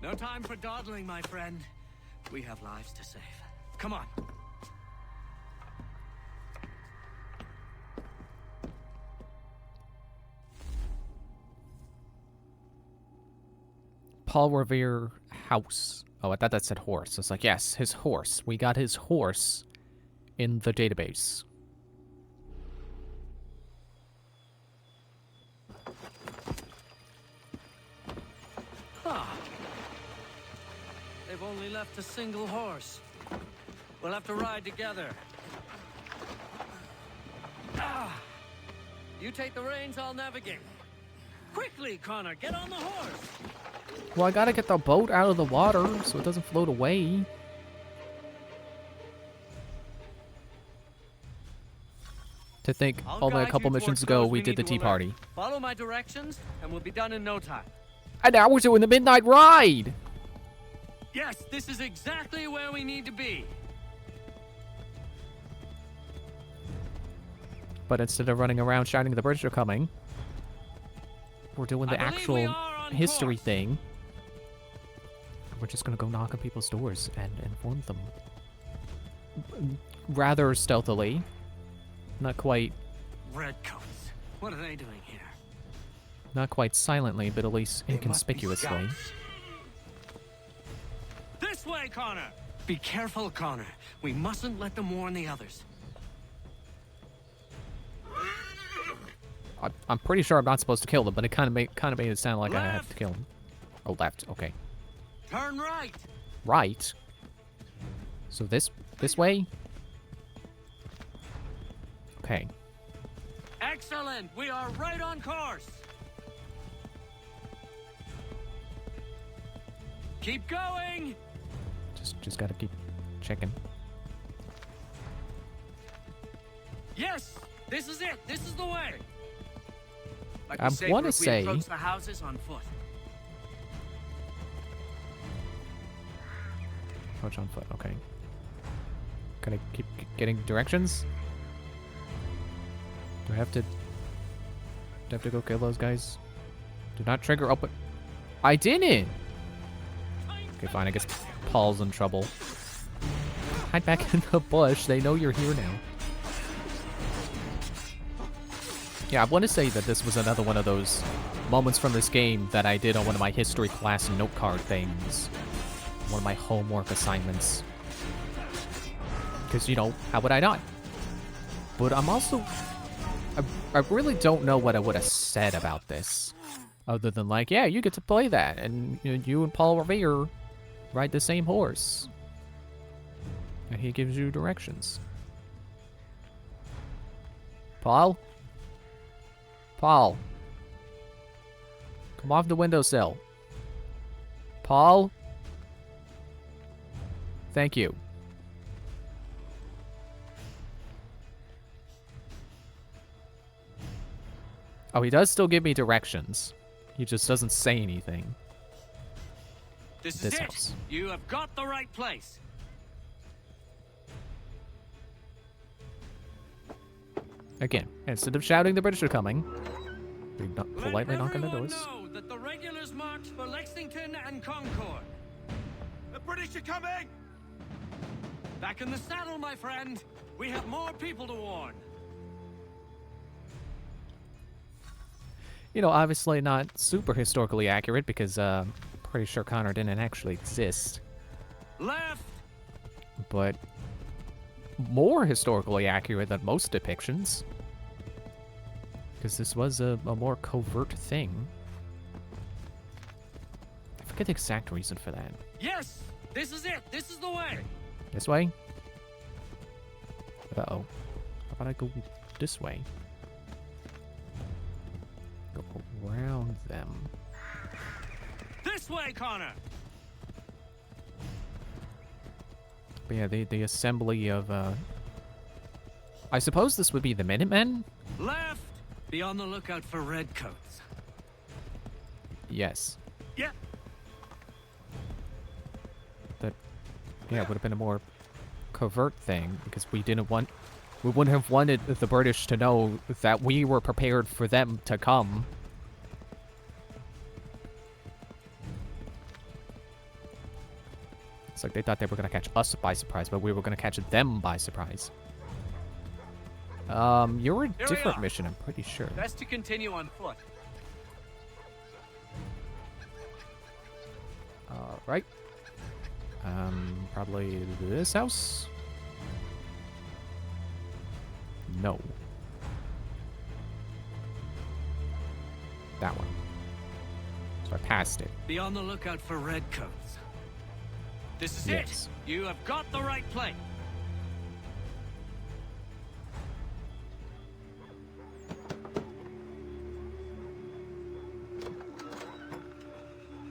No time for dawdling, my friend. We have lives to save. Come on. Paul Revere house. Oh, I thought that said horse. It's like, yes, his horse. We got his horse in the database. Ah. They've only left a single horse. We'll have to ride together. Ah. You take the reins, I'll navigate. Quickly, Connor, get on the horse. Well, I gotta get the boat out of the water so it doesn't float away. To think, only a couple missions ago, we did the tea party. Follow my directions, and we'll be done in no time. And now we're doing the midnight ride! Yes, this is exactly where we need to be. But instead of running around shouting the British are coming, we're doing the actual history thing. We're just gonna go knock on people's doors and inform them. Rather stealthily. Not quite. Redcoats. What are they doing here? Not quite silently, but at least inconspicuously. This way, Connor! Be careful, Connor. We mustn't let them warn the others. I'm pretty sure I'm not supposed to kill them, but it kind of made it sound like I have to kill them. Oh, left. Okay. Turn right. Right. So this way. Okay. Excellent. We are right on course. Keep going. Just gotta keep checking. Yes, this is it. This is the way. I want to say. Approach the houses on foot. Approach on foot. Okay. Gotta keep getting directions. Do I have to go kill those guys? Do not trigger open. I didn't. Okay, fine. I guess Paul's in trouble. Hide back in the bush. They know you're here now. Yeah, I want to say that this was another one of those moments from this game that I did on one of my history class note card things. One of my homework assignments. Because, you know, how would I not? But I'm also... I really don't know what I would have said about this. Other than like, yeah, you get to play that. And you and Paul Revere ride the same horse. And he gives you directions. Paul? Paul? Come off the windowsill. Paul? Thank you. Oh, he does still give me directions. He just doesn't say anything. This is it. House. You have got the right place. Again, instead of shouting the British are coming, we politely knock on the doors. Know that the regulars march for Lexington and Concord. The British are coming! Back in the saddle, my friend. We have more people to warn. You know, obviously not super historically accurate because pretty sure Connor didn't actually exist. Left. But more historically accurate than most depictions. Because this was a more covert thing. I forget the exact reason for that. Yes! This is it! This is the way! This way? Uh-oh. How about I go this way? Go around them. This way, Connor! But yeah, the assembly of, I suppose this would be the Minutemen? Left! Be on the lookout for redcoats. Yes. Yeah. That, yeah, would have been a more covert thing, because we wouldn't have wanted the British to know that we were prepared for them to come. It's like they thought they were going to catch us by surprise, but we were going to catch them by surprise. You're a different mission, I'm pretty sure. Best to continue on foot. Right. Probably this house? No. That one. So I passed it. Be on the lookout for redcoats. This is Yes. it. You have got the right place.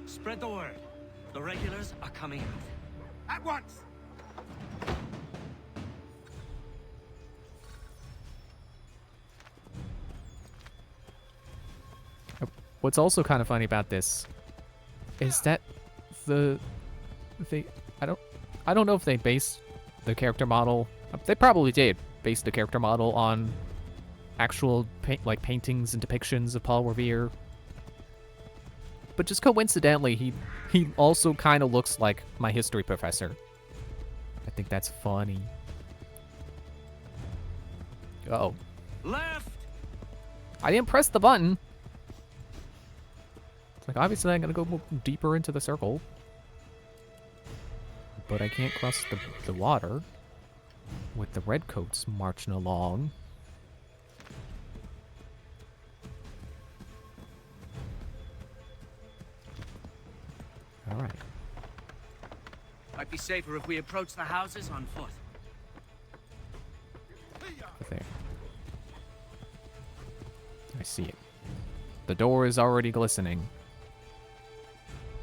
Spread the word. The regulars are coming out. At once! What's also kind of funny about this is that I don't know if they based the character model. They probably did base the character model on actual paintings and depictions of Paul Revere. But just coincidentally, he also kind of looks like my history professor. I think that's funny. Uh-oh. Left. I didn't press the button. It's like, obviously I'm gonna go deeper into the circle. But I can't cross the water with the redcoats marching along. Alright. Might be safer if we approach the houses on foot. There. I see it. The door is already glistening.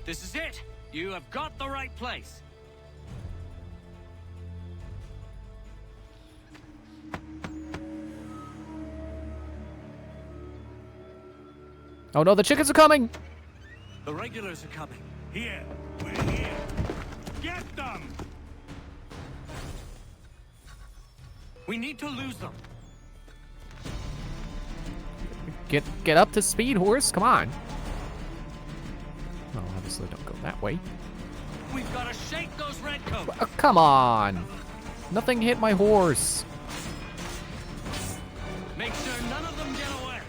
This is it. You have got the right place. Oh no, the chickens are coming! The regulars are coming. Here. We're here. Get them! We need to lose them. Get up to speed, horse. Come on. Well, obviously don't go that way. We've got to shake those redcoats. Come on. Nothing hit my horse. Make sure none of them get away.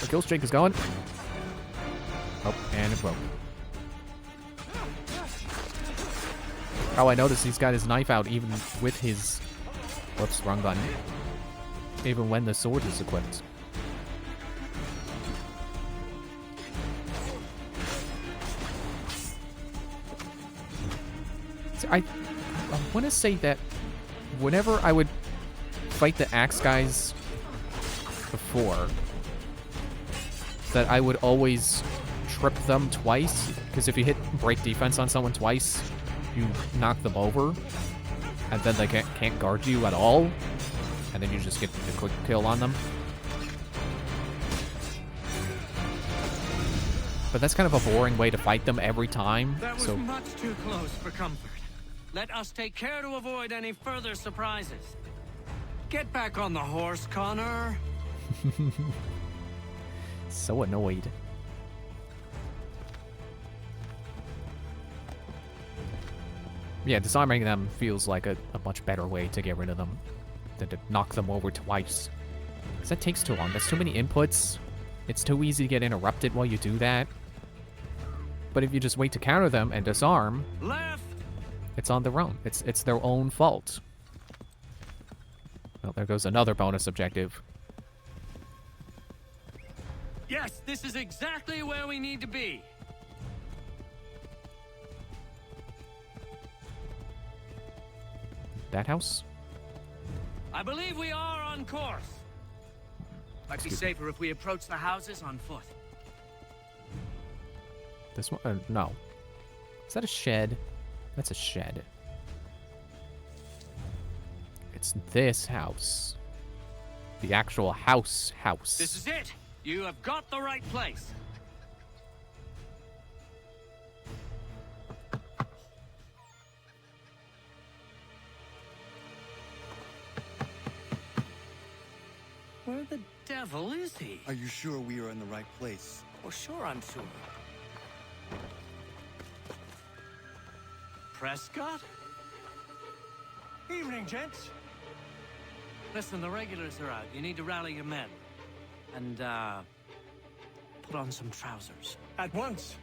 the kill streak is going. Oh, and it broke. Oh, I noticed he's got his knife out even with his... Whoops, wrong button. Even when the sword is equipped. So I want to say that whenever I would fight the axe guys before, that I would always trip them twice, because if you hit break defense on someone twice, you knock them over, and then they can't guard you at all, and then you just get a quick kill on them. But that's kind of a boring way to fight them every time. That was so much too close for comfort. Let us take care to avoid any further surprises. Get back on the horse, Connor. so annoyed. Yeah, disarming them feels like a much better way to get rid of them than to knock them over twice. Because that takes too long. That's too many inputs. It's too easy to get interrupted while you do that. But if you just wait to counter them and disarm, left, it's on their own. It's their own fault. Well, there goes another bonus objective. Yes, this is exactly where we need to be. That house? I believe we are on course. Might be safer if we approach the houses on foot. This one? No. Is that a shed? That's a shed. It's this house. The actual house. This is it. You have got the right place. Where the devil is he? Are you sure we are in the right place? Oh, sure I'm sure. Prescott? Evening, gents. Listen, the regulars are out. You need to rally your men. And, put on some trousers. At once.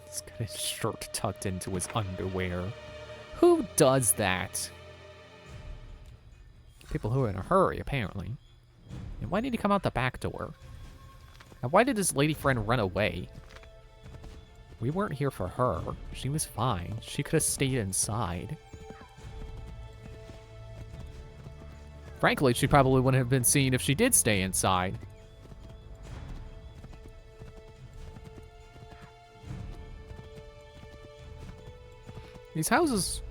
He's got his shirt tucked into his underwear. Who does that? People who are in a hurry, apparently. And why did he come out the back door? And why did his lady friend run away? We weren't here for her. She was fine. She could have stayed inside. Frankly, she probably wouldn't have been seen if she did stay inside. These houses...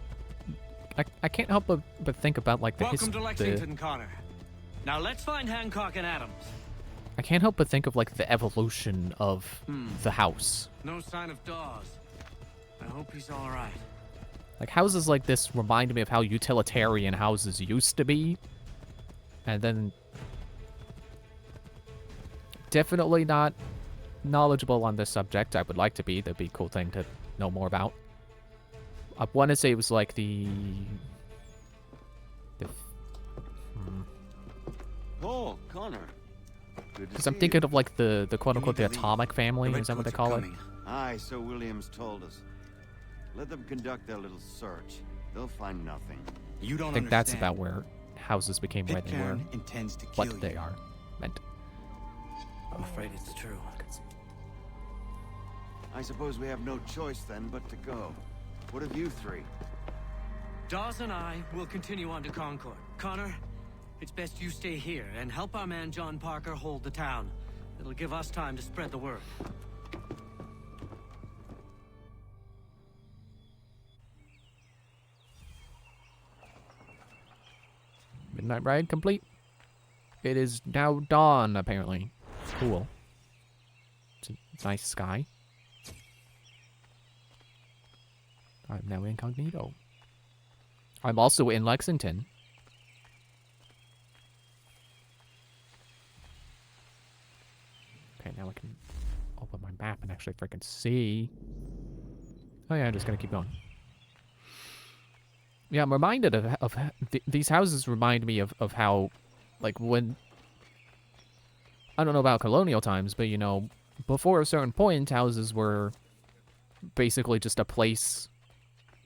I can't help but think about, like, the Welcome to Lexington, Connor. Now let's find Hancock and Adams. I can't help but think of, like, the evolution of the house. No sign of Dawes. I hope he's all right. Like, houses like this remind me of how utilitarian houses used to be. And then... Definitely not knowledgeable on this subject. I would like to be. That'd be a cool thing to know more about. I want to say it was like Oh, Connor. Because I'm thinking of like the quote-unquote the Atomic Family. Is that what they call it? Aye, so Williams told us. Let them conduct their little search. They'll find nothing. You don't I think that's about where houses became where they were. Intends to kill What they are meant. I'm afraid it's true. I suppose we have no choice then but to go. What of you three? Dawes and I will continue on to Concord. Connor, it's best you stay here and help our man John Parker hold the town. It'll give us time to spread the word. Midnight ride complete. It is now dawn, apparently. Cool. It's a nice sky. I'm now incognito. I'm also in Lexington. Okay, now I can open my map and actually freaking see. Oh yeah, I'm just gonna keep going. Yeah, I'm reminded of these houses remind me of how, like, when, I don't know about colonial times, but, you know, before a certain point, houses were basically just a place,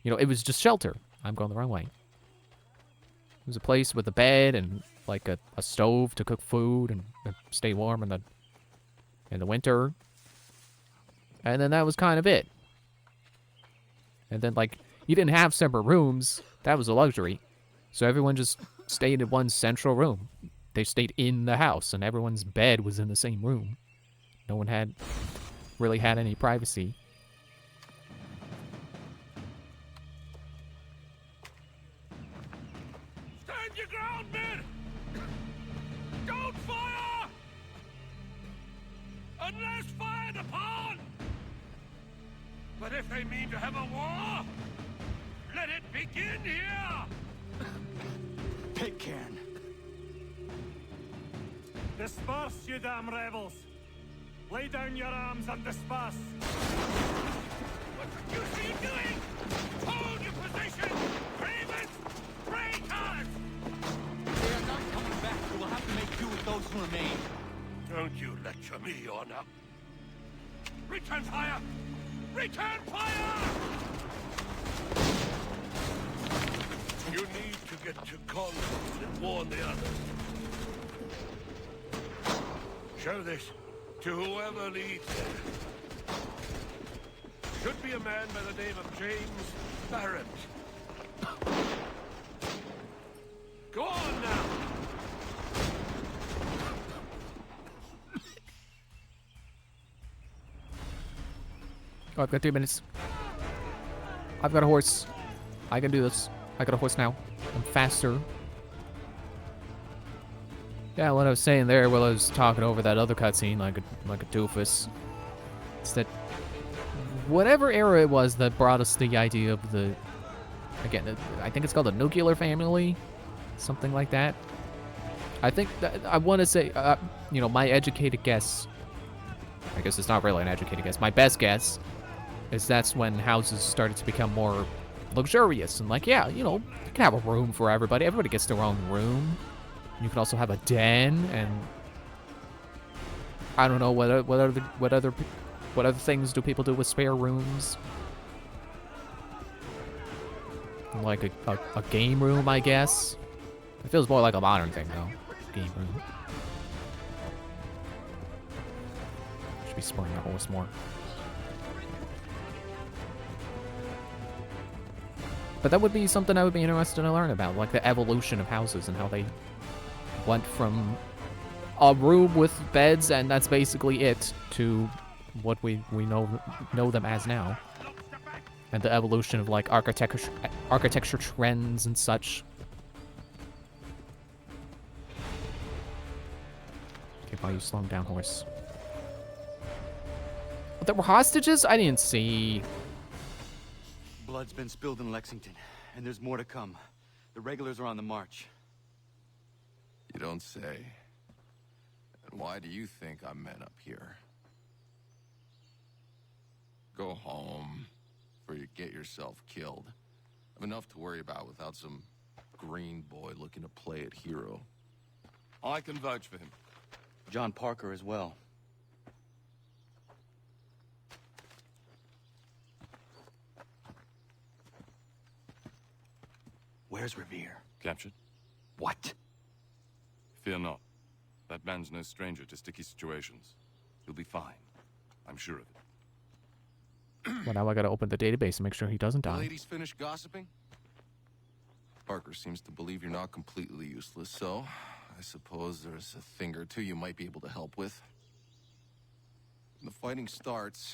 you know, it was just shelter. I'm going the wrong way. It was a place with a bed and, like, a stove to cook food and stay warm in the winter. And then that was kind of it. And then, like, you didn't have separate rooms. That was a luxury. So everyone just stayed in one central room. They stayed in the house, and everyone's bed was in the same room. No one really had any privacy. Stand your ground, men! Don't fire! Unless fired upon! But if they mean to have a war, let it begin here! Pitcairn. Disperse, you damn rebels! Lay down your arms and disperse! What the deuce are you doing? Hold your position! Ravens! Traitors! They are not coming back. We will have to make do with those who remain. Don't you lecture me, Honor. Return fire! Return fire! You need to get to Concord and warn the others. Show this to whoever leads there. Should be a man by the name of James Barrett. Go on now! Oh, I've got 3 minutes. I've got a horse. I can do this. I got a horse now. I'm faster. Yeah, what I was saying there while I was talking over that other cutscene like a doofus. It's that whatever era it was that brought us the idea of the, again, I think it's called the nuclear family, something like that. I think that, I want to say, you know, my educated guess, I guess it's not really an educated guess, my best guess is that's when houses started to become more luxurious and like, yeah, you know, you can have a room for everybody. Everybody gets their own room. You can also have a den, and I don't know what other things do people do with spare rooms. Like a game room, I guess. It feels more like a modern thing though. Game room. Should be spurring the horse more. But that would be something I would be interested to learn about, like the evolution of houses and how they went from a room with beds and that's basically it to what we know them as now. And the evolution of like architecture trends and such. Okay, why are you slowing down, horse? There were hostages? I didn't see. Blood's been spilled in Lexington, and there's more to come. The regulars are on the march. You don't say. And why do you think I'm men up here? Go home, before you get yourself killed. I've enough to worry about without some green boy looking to play it hero. I can vouch for him. John Parker as well. Where's Revere? Captured? What? Fear not. That man's no stranger to sticky situations. He'll be fine. I'm sure of it. Well, now I gotta open the database and make sure he doesn't The die. ladies finished gossiping? Parker seems to believe you're not completely useless, so I suppose there's a thing or two you might be able to help with. When the fighting starts,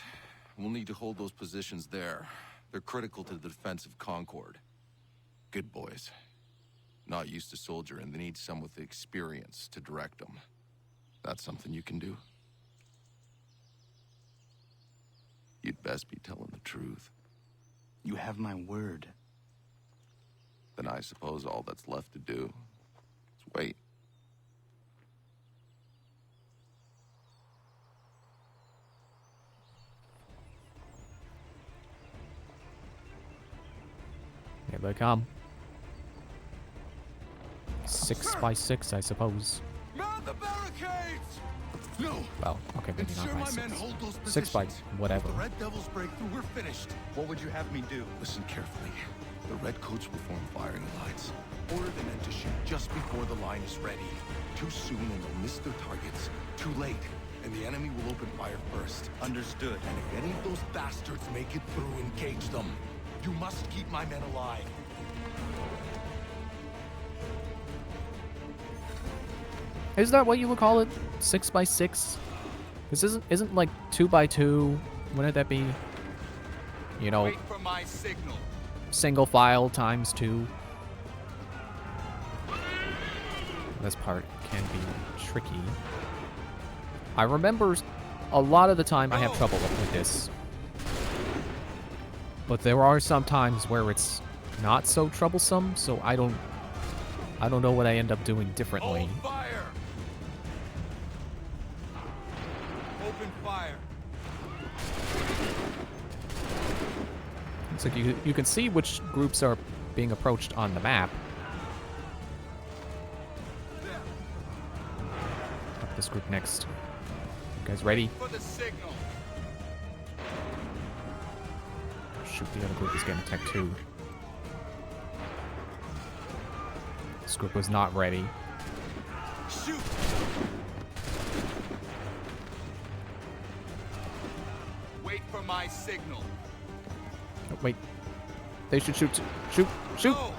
we'll need to hold those positions there. They're critical to the defense of Concord. Good boys. Not used to soldiering, they need some with the experience to direct them. That's something you can do? You'd best be telling the truth. You have my word. Then I suppose all that's left to do is wait. Here they come. 6 by 6, I suppose. Man the barricades! No! Well, okay, maybe not Ensure by my men 6. hold those 6 by positions. whatever. If the Red Devils break through, we're finished. What would you have me do? Listen carefully. The Redcoats will form firing lines. Order the men to shoot just before the line is ready. Too soon and they'll miss their targets. Too late, and the enemy will open fire first. Understood. And if any of those bastards make it through, engage them. You must keep my men alive. Is that what you would call it? 6 by 6? This isn't like 2 by 2. Wouldn't that be, you know, Wait for my signal. single file times 2? This part can be tricky. I remember a lot of the time I have trouble with this. But there are some times where it's not so troublesome, so I don't know what I end up doing differently. Hold fire. Open fire. It's like you can see which groups are being approached on the map. Up this group next. You guys ready? For the signal. Shoot, the other group is getting attacked too. This group was not ready. Shoot. Wait for my signal. Oh, wait. They should shoot. Shoot. Shoot. Go.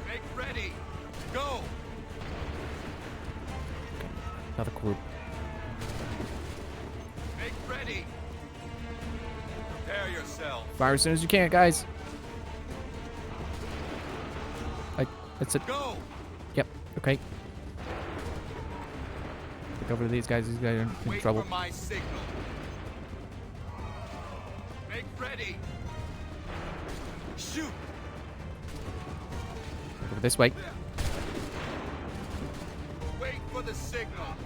Make ready. Go. Another group. Make ready. Prepare yourself. Fire as soon as you can, guys. That's it. Go. Yep. Okay. Look over to these guys. These guys are in Wait trouble. for my signal. Make ready. Shoot. Over this way. Wait for the signal.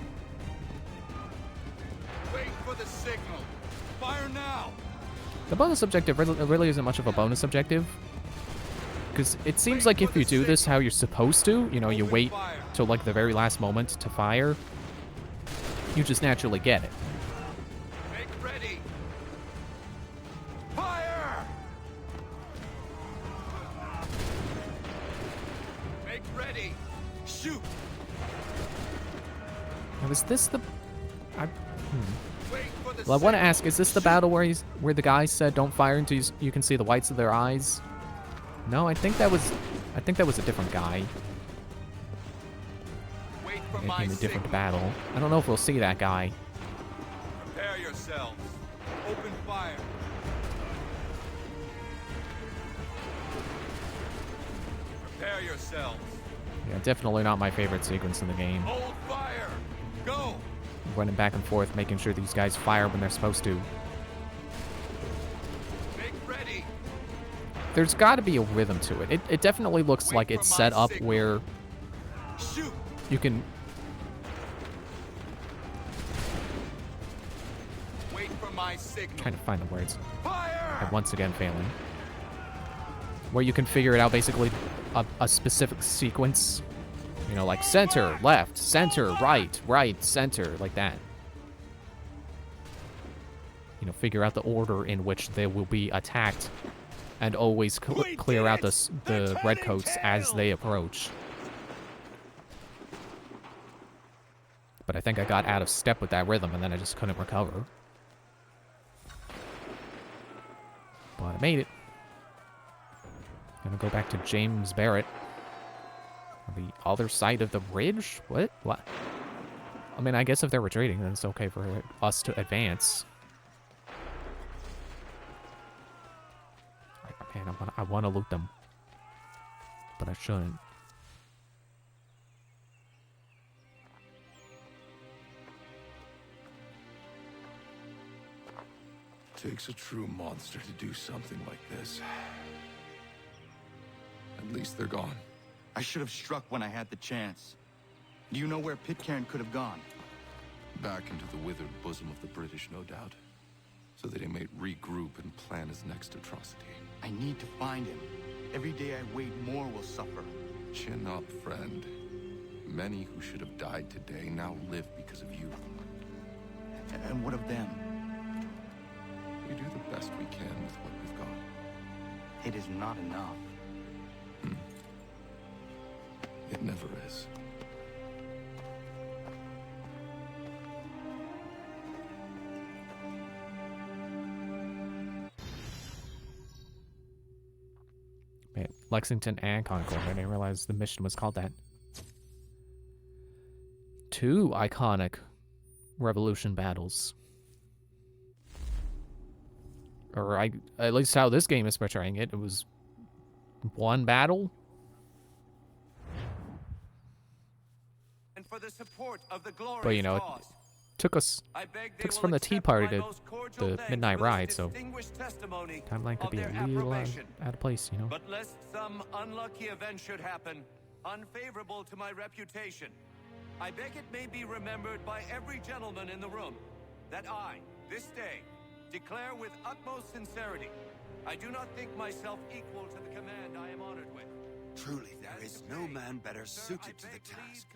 Wait for the signal. Fire now. The bonus objective really isn't much of a bonus objective. Because it seems like if you do this how you're supposed to, you know, you wait till like the very last moment to fire, you just naturally get it. Make ready. Fire. Make ready. Shoot. Now, is this the... Wait for the Well, I want to ask, is this the battle where the guy said don't fire until you can see the whites of their eyes? No, I think that was a different guy. Wait for In my a different signal. battle. I don't know if we'll see that guy. Prepare yourselves. Open fire. Prepare yourselves. Yeah, definitely not my favorite sequence in the game. Hold fire. Go. Running back and forth, making sure these guys fire when they're supposed to. Make ready. There's got to be a rhythm to it. It definitely looks like it's set up where Shoot. you can... Wait for my signal. Trying to find the words. Fire. I'm once again failing. Where you can figure it out basically a specific sequence. You know, like center, left, center, right, right, center, like that. You know, figure out the order in which they will be attacked and always clear out the redcoats as they approach. But I think I got out of step with that rhythm and then I just couldn't recover. But I made it. Gonna go back to James Barrett. On the other side of the bridge? What? What? I mean, I guess if they're retreating, then it's okay for us to advance. Man, I want to loot them. But I shouldn't. Takes a true monster to do something like this. At least they're gone. I should have struck when I had the chance. Do you know where Pitcairn could have gone? Back into the withered bosom of the British, no doubt. So that he may regroup and plan his next atrocity. I need to find him. Every day I wait, more will suffer. Chin up, friend. Many who should have died today now live because of you. And what of them? We do the best we can with what we've got. It is not enough. It never is. Man, Lexington and Concord. I didn't realize the mission was called that. 2 iconic Revolution battles. Or at least how this game is portraying it. It was 1 battle. And for the support of the glorious But you know, it took us from the Tea Party to the Midnight Ride, so timeline could be a little out of place, you know. But lest some unlucky event should happen, unfavorable to my reputation, I beg it may be remembered by every gentleman in the room that I, this day, declare with utmost sincerity, I do not think myself equal to the command I am honored with. Truly, there is no man better suited to the task.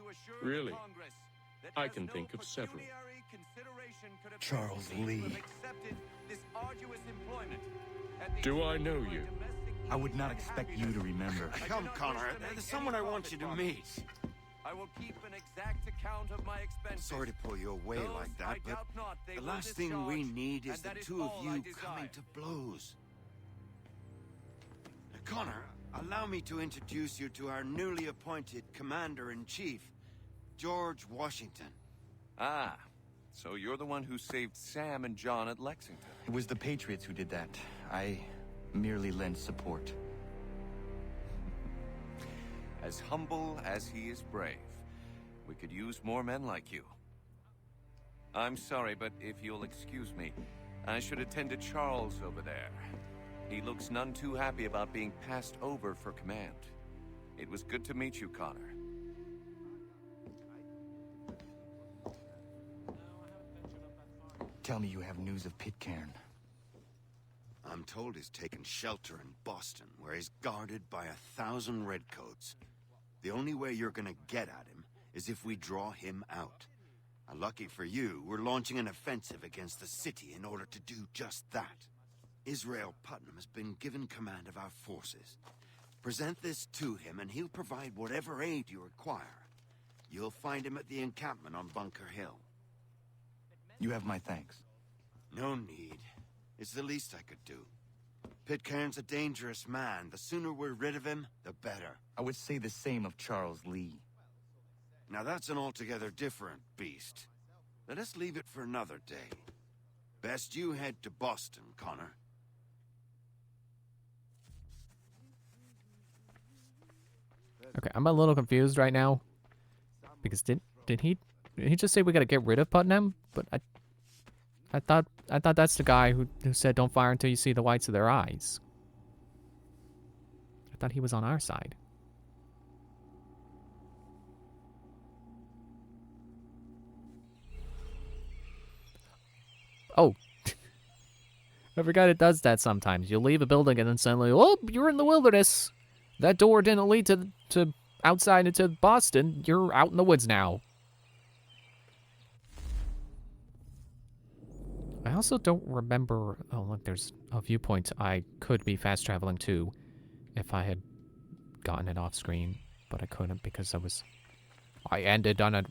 Really? I can think of several. Charles Lee. Do I know you? I would not expect you to remember. Come, Connor. There's someone I want you to meet. I will keep an exact account of my expenses. Sorry to pull you away like that, but the last thing we need is the two of you coming to blows. Connor, allow me to introduce you to our newly appointed Commander-in-Chief, George Washington. Ah, so you're the one who saved Sam and John at Lexington. It was the Patriots who did that. I merely lent support. As humble as he is brave, we could use more men like you. I'm sorry, but if you'll excuse me, I should attend to Charles over there. He looks none too happy about being passed over for command. It was good to meet you, Connor. Tell me you have news of Pitcairn. I'm told he's taken shelter in Boston, where he's guarded by 1,000 redcoats. The only way you're gonna get at him is if we draw him out. Lucky for you, we're launching an offensive against the city in order to do just that. Israel Putnam has been given command of our forces. Present this to him and he'll provide whatever aid you require. You'll find him at the encampment on Bunker Hill. You have my thanks. No need. It's the least I could do. Pitcairn's a dangerous man. The sooner we're rid of him, the better. I would say the same of Charles Lee. Now that's an altogether different beast. Let us leave it for another day. Best you head to Boston, Connor. Okay, I'm a little confused right now. Because did he just say we gotta get rid of Putnam? But I thought that's the guy who said don't fire until you see the whites of their eyes. I thought he was on our side. Oh. I forgot it does that sometimes. You leave a building and then suddenly, oh, you're in the wilderness. That door didn't lead to outside into Boston. You're out in the woods now. I also don't remember... Oh, look, there's a viewpoint I could be fast traveling to if I had gotten it off screen, but I couldn't because I ended on a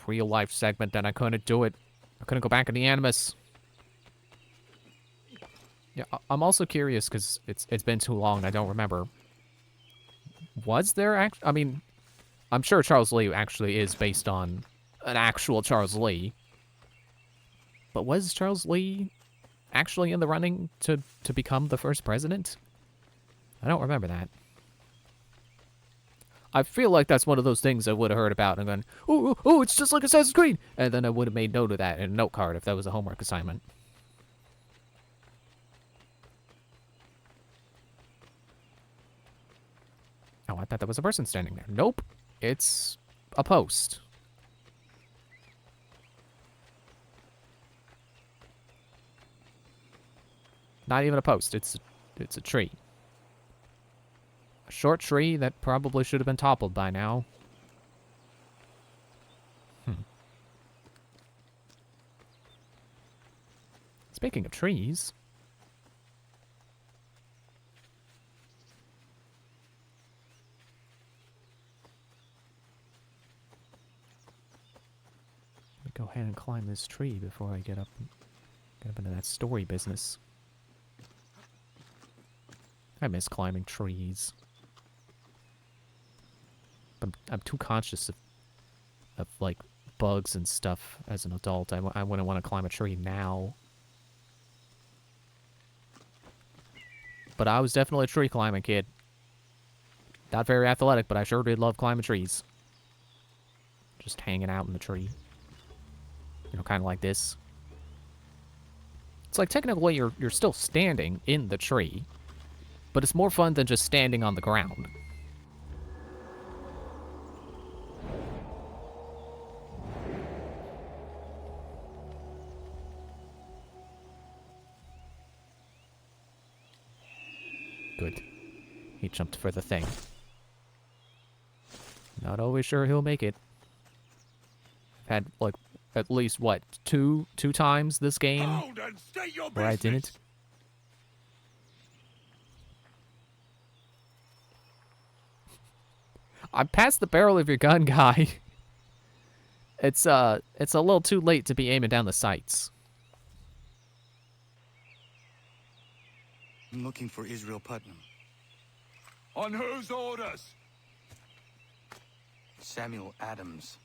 real life segment and I couldn't do it. I couldn't go back in the Animus. Yeah, I'm also curious because it's been too long and I don't remember. Was there I mean, I'm sure Charles Lee actually is based on an actual Charles Lee. But was Charles Lee actually in the running to become the first president? I don't remember that. I feel like that's one of those things I would have heard about and gone, oh, it's just like Assassin's Creed! And then I would have made note of that in a note card if that was a homework assignment. Oh, I thought that was a person standing there. Nope. It's a post. Not even a post. It's a tree. short tree that probably should have been toppled by now. Speaking of trees... Let me go ahead and climb this tree before I get up into that story business. I miss climbing trees. But I'm too conscious of like bugs and stuff as an adult. I wouldn't want to climb a tree now. But I was definitely a tree climbing kid. Not very athletic, but I sure did love climbing trees. Just hanging out in the tree. You know, kind of like this. It's like technically you're still standing in the tree, but it's more fun than just standing on the ground. Good. He jumped for the thing. Not always sure he'll make it. I've had, like, at least, what, two times this game where I didn't. I'm past the barrel of your gun, guy. It's a little too late to be aiming down the sights. I'm looking for Israel Putnam. On whose orders? Samuel Adams.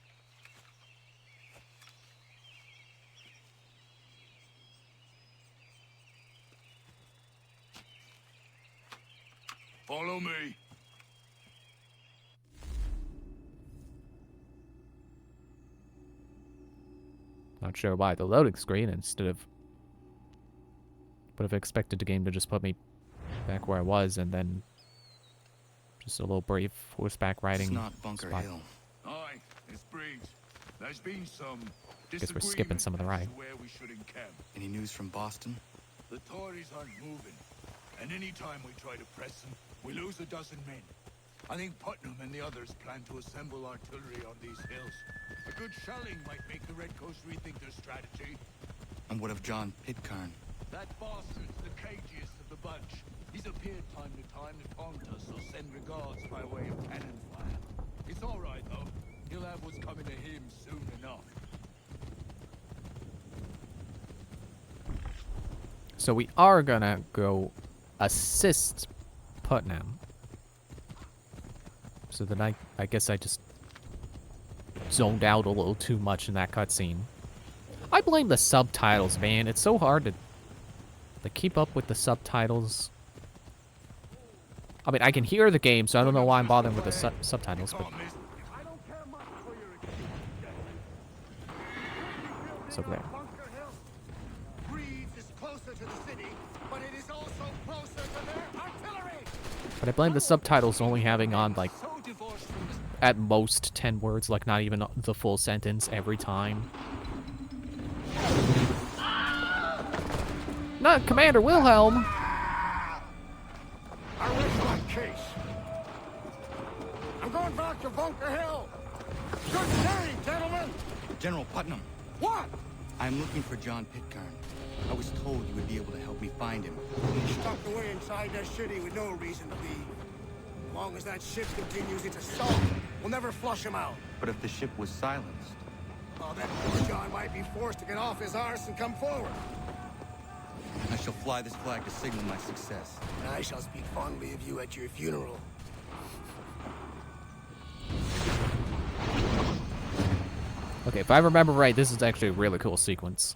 Follow me. Not sure why the loading screen instead of... Would have expected the game to just put me back where I was and then just a little brief horseback riding. It's not Bunker spot. Hill. Aye, it's Briggs. There's been some Guess we're skipping some of the ride. where we should encamp. Any news from Boston? The Tories aren't moving, and any time we try to press them, we lose a dozen men. I think Putnam and the others plan to assemble artillery on these hills. A good shelling might make the Redcoats rethink their strategy. And what of John Pitcairn? That bastard's the cagiest of the bunch. He's appeared time to time to taunt us or send regards by way of cannon fire. It's all right, though. He'll have what's coming to him soon enough. So we are gonna go assist Putnam. So then I guess I just zoned out a little too much in that cutscene. I blame the subtitles, man. It's so hard to keep up with the subtitles. I mean, I can hear the game, so I don't know why I'm bothering with the subtitles, but... It's over there. But I blame the subtitles only having on, like, at most 10 words, like not even the full sentence every time. Not Commander Wilhelm! I rest my case. I'm going back to Bunker Hill. Good day, gentlemen. General Putnam. What? I'm looking for John Pitcairn. I was told you would be able to help me find him. He's tucked away inside that city with no reason to be. As long as that ship continues its assault, we'll never flush him out. But if the ship was silenced... Well, then poor John might be forced to get off his arse and come forward. I shall fly this flag to signal my success. And I shall speak fondly of you at your funeral. Okay, if I remember right, this is actually a really cool sequence.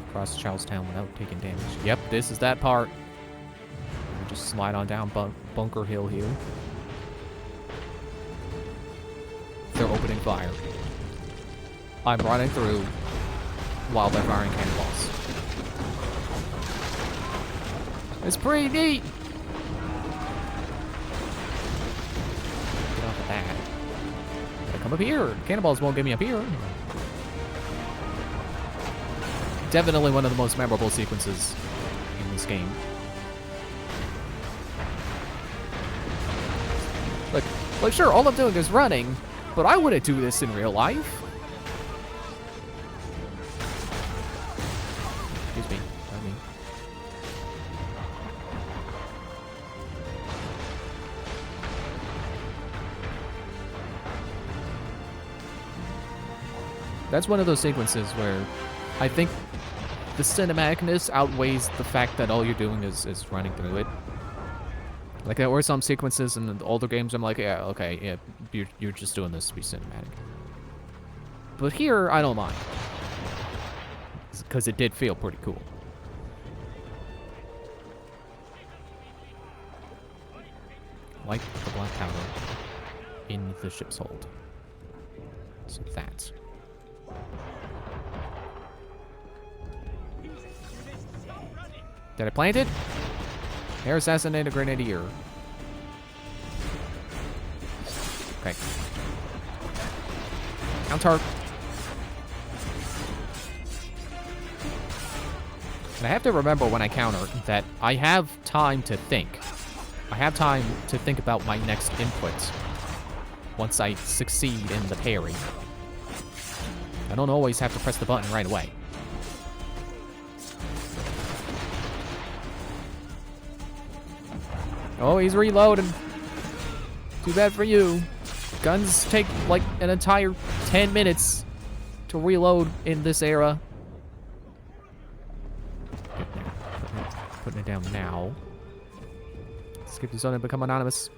Across Charlestown without taking damage. Yep, this is that part. We just slide on down Bunker Hill here. They're opening fire. I'm running through while they're firing cannonballs. It's pretty neat! Get off of that. Gotta come up here. Cannonballs won't get me up here. Definitely one of the most memorable sequences in this game. Like sure, all I'm doing is running, but I wouldn't do this in real life. Excuse me. I mean. That's one of those sequences where I think the cinematicness outweighs the fact that all you're doing is running through it. Like there were some sequences in the older games I'm like, yeah, okay, yeah, you're just doing this to be cinematic. But here, I don't mind. Because it did feel pretty cool. Like the black powder in the ship's hold. So that. Did I plant it? Air assassinate a grenadier. Okay. Counter. And I have to remember when I counter that I have time to think. I have time to think about my next input once I succeed in the parry. I don't always have to press the button right away. Oh, he's reloading. Too bad for you. Guns take like an entire 10 minutes to reload in this era. Putting it down now. Skip the zone and become anonymous.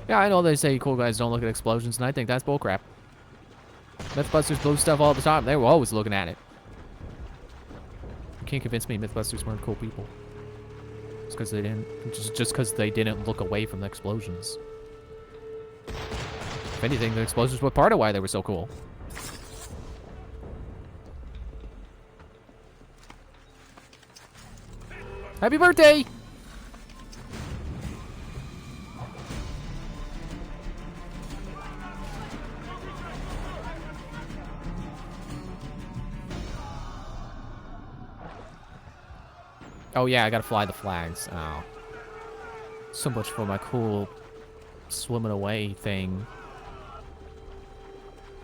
Yeah, I know they say cool guys don't look at explosions, and I think that's bullcrap. Mythbusters blew stuff all the time. They were always looking at it. You can't convince me Mythbusters weren't cool people. Just because they didn't. Just because they didn't look away from the explosions. If anything, the explosions were part of why they were so cool. Happy birthday! Oh yeah, I gotta fly the flags. Oh. So much for my cool swimming away thing.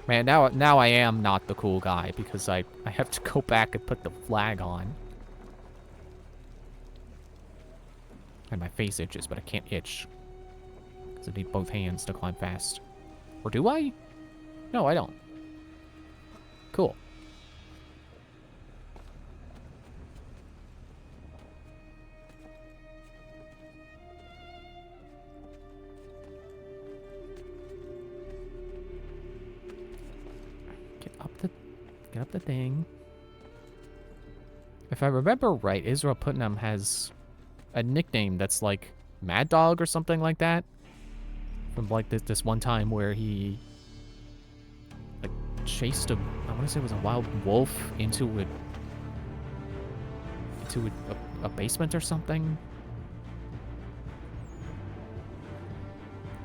Man, now I am not the cool guy because I have to go back and put the flag on. And my face itches, but I can't itch. Because I need both hands to climb fast. Or do I? No, I don't. Cool. Get up the thing. If I remember right, Israel Putnam has a nickname that's like Mad Dog or something like that. From like this one time where he like chased I want to say it was a wild wolf into a basement or something.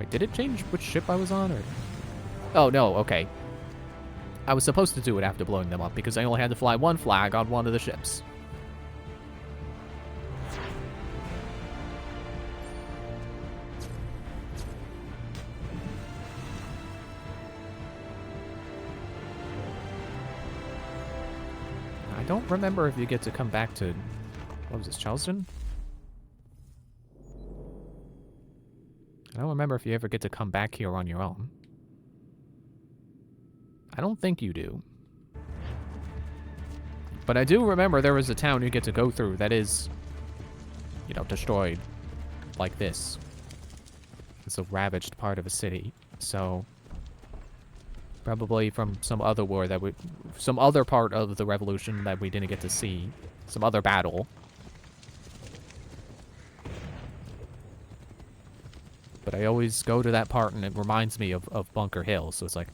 Wait, did it change which ship I was on or? Oh no, okay. I was supposed to do it after blowing them up because I only had to fly one flag on one of the ships. I don't remember if you get to come back to... What was this, Charleston? I don't remember if you ever get to come back here on your own. I don't think you do. But I do remember there was a town you get to go through that is, you know, destroyed like this. It's a ravaged part of a city. So, probably from some other war that some other part of the revolution that we didn't get to see. Some other battle. But I always go to that part and it reminds me of Bunker Hill. So it's like,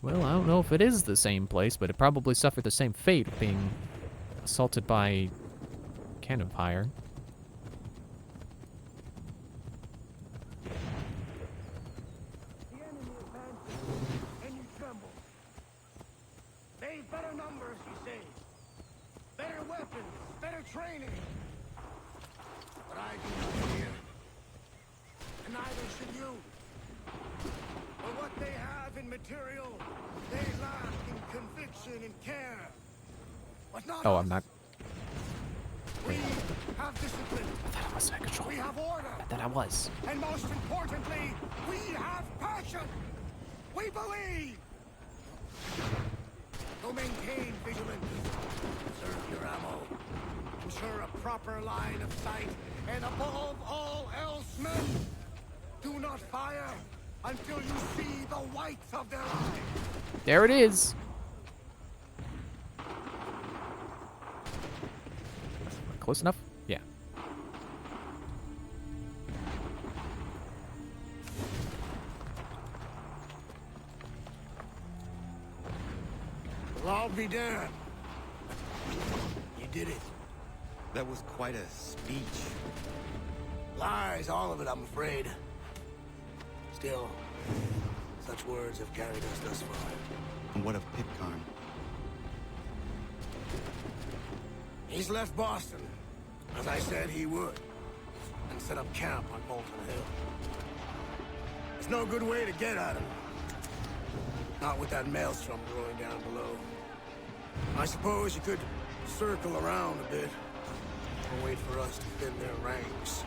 well, I don't know if it is the same place, but it probably suffered the same fate of being assaulted by Cannon Fire. weapons, better training. But I do not fear. And neither should you. For what they have in material, they lack in conviction and care. But not Oh, us. I'm not. We have discipline. I thought I was in control. We have order. I thought I was. And most importantly, we have passion. We believe. So maintain vigilance. Conserve your ammo. Ensure a proper line of sight. And above all else, men, do not fire until you see the whites of their eyes. There it is. Close enough? Yeah. Well, I'll be damned. You did it. That was quite a speech. Lies, all of it, I'm afraid. Still, such words have carried us thus far. And what of Pitcairn? He's left Boston, as I said he would, and set up camp on Molten Hill. There's no good way to get at him. Not with that maelstrom growing down below. I suppose you could circle around a bit, and wait for us to thin their ranks.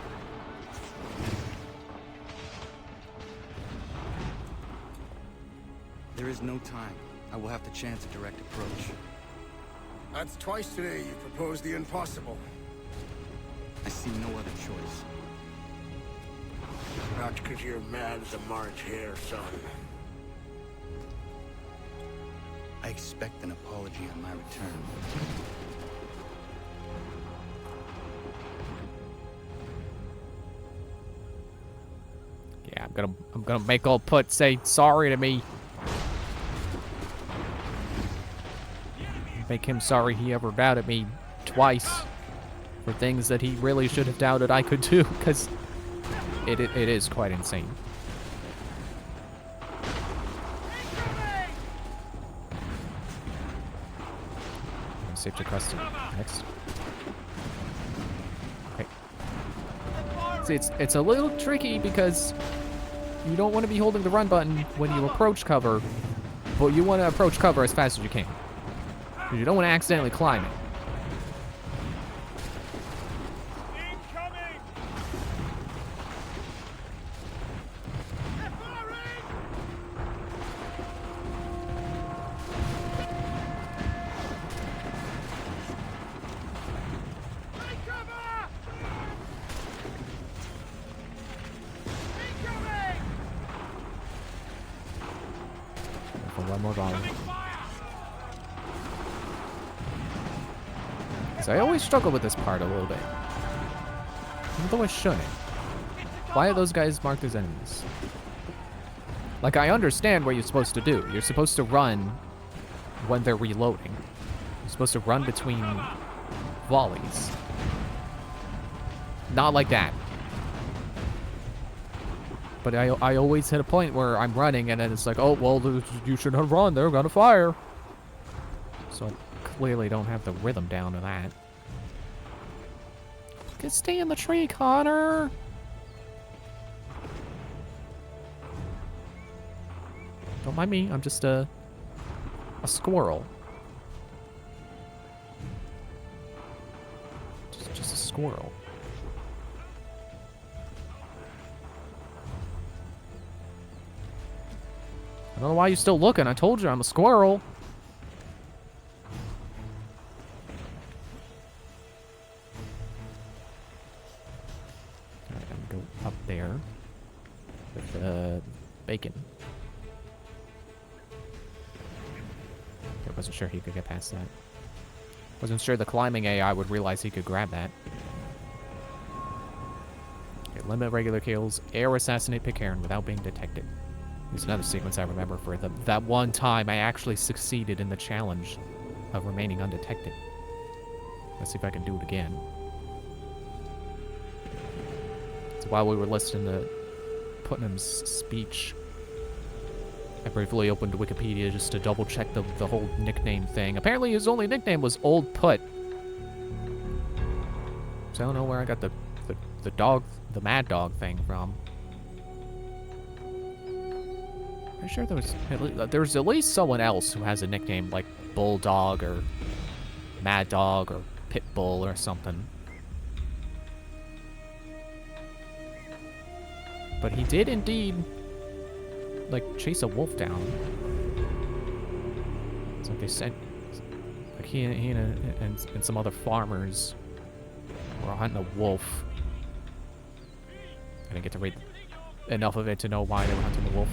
There is no time. I will have to chance a direct approach. That's twice today you proposed the impossible. I see no other choice. Not because you're mad as a March hare, son. I expect an apology on my return. Yeah, I'm gonna make old Put say sorry to me. Make him sorry he ever doubted me twice for things that he really should have doubted I could do, because it is quite insane. Safety custom next. Okay. See, it's a little tricky because you don't want to be holding the run button when you approach cover, but you want to approach cover as fast as you can. You don't want to accidentally climb it. For one more volley. So I always struggle with this part a little bit. Even though I shouldn't. Why are those guys marked as enemies? Like, I understand what you're supposed to do. You're supposed to run when they're reloading. You're supposed to run between volleys. Not like that. But I always hit a point where I'm running and then it's like, oh, well, you shouldn't run. They're gonna fire. So I clearly don't have the rhythm down to that. Just stay in the tree, Connor. Don't mind me. I'm just a squirrel. Just a squirrel. I don't know why you're still looking. I told you I'm a squirrel. Alright, I'm gonna go up there with bacon. I wasn't sure he could get past that. Wasn't sure the climbing AI would realize he could grab that. Okay, limit regular kills, air assassinate Pitcairn without being detected. There's another sequence I remember for that one time I actually succeeded in the challenge of remaining undetected. Let's see if I can do it again. So while we were listening to Putnam's speech, I briefly opened Wikipedia just to double check the whole nickname thing. Apparently his only nickname was Old Put. So I don't know where I got the mad dog thing from. I'm sure there's at least someone else who has a nickname like Bulldog or Mad Dog or Pitbull or something. But he did indeed, like, chase a wolf down. It's like they said, like he and some other farmers were hunting a wolf. I didn't get to read enough of it to know why they were hunting the wolf.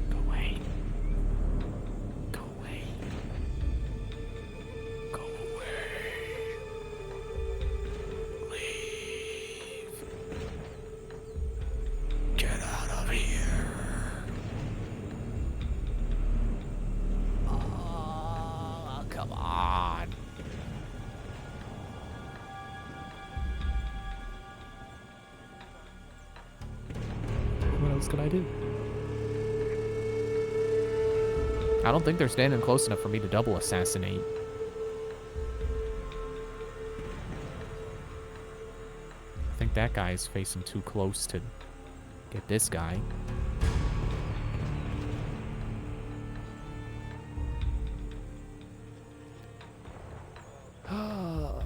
Go away. Go away. Go away. Leave. Get out of here. Oh, come on. What else could I do? I don't think they're standing close enough for me to double assassinate. I think that guy is facing too close to get this guy. Oh,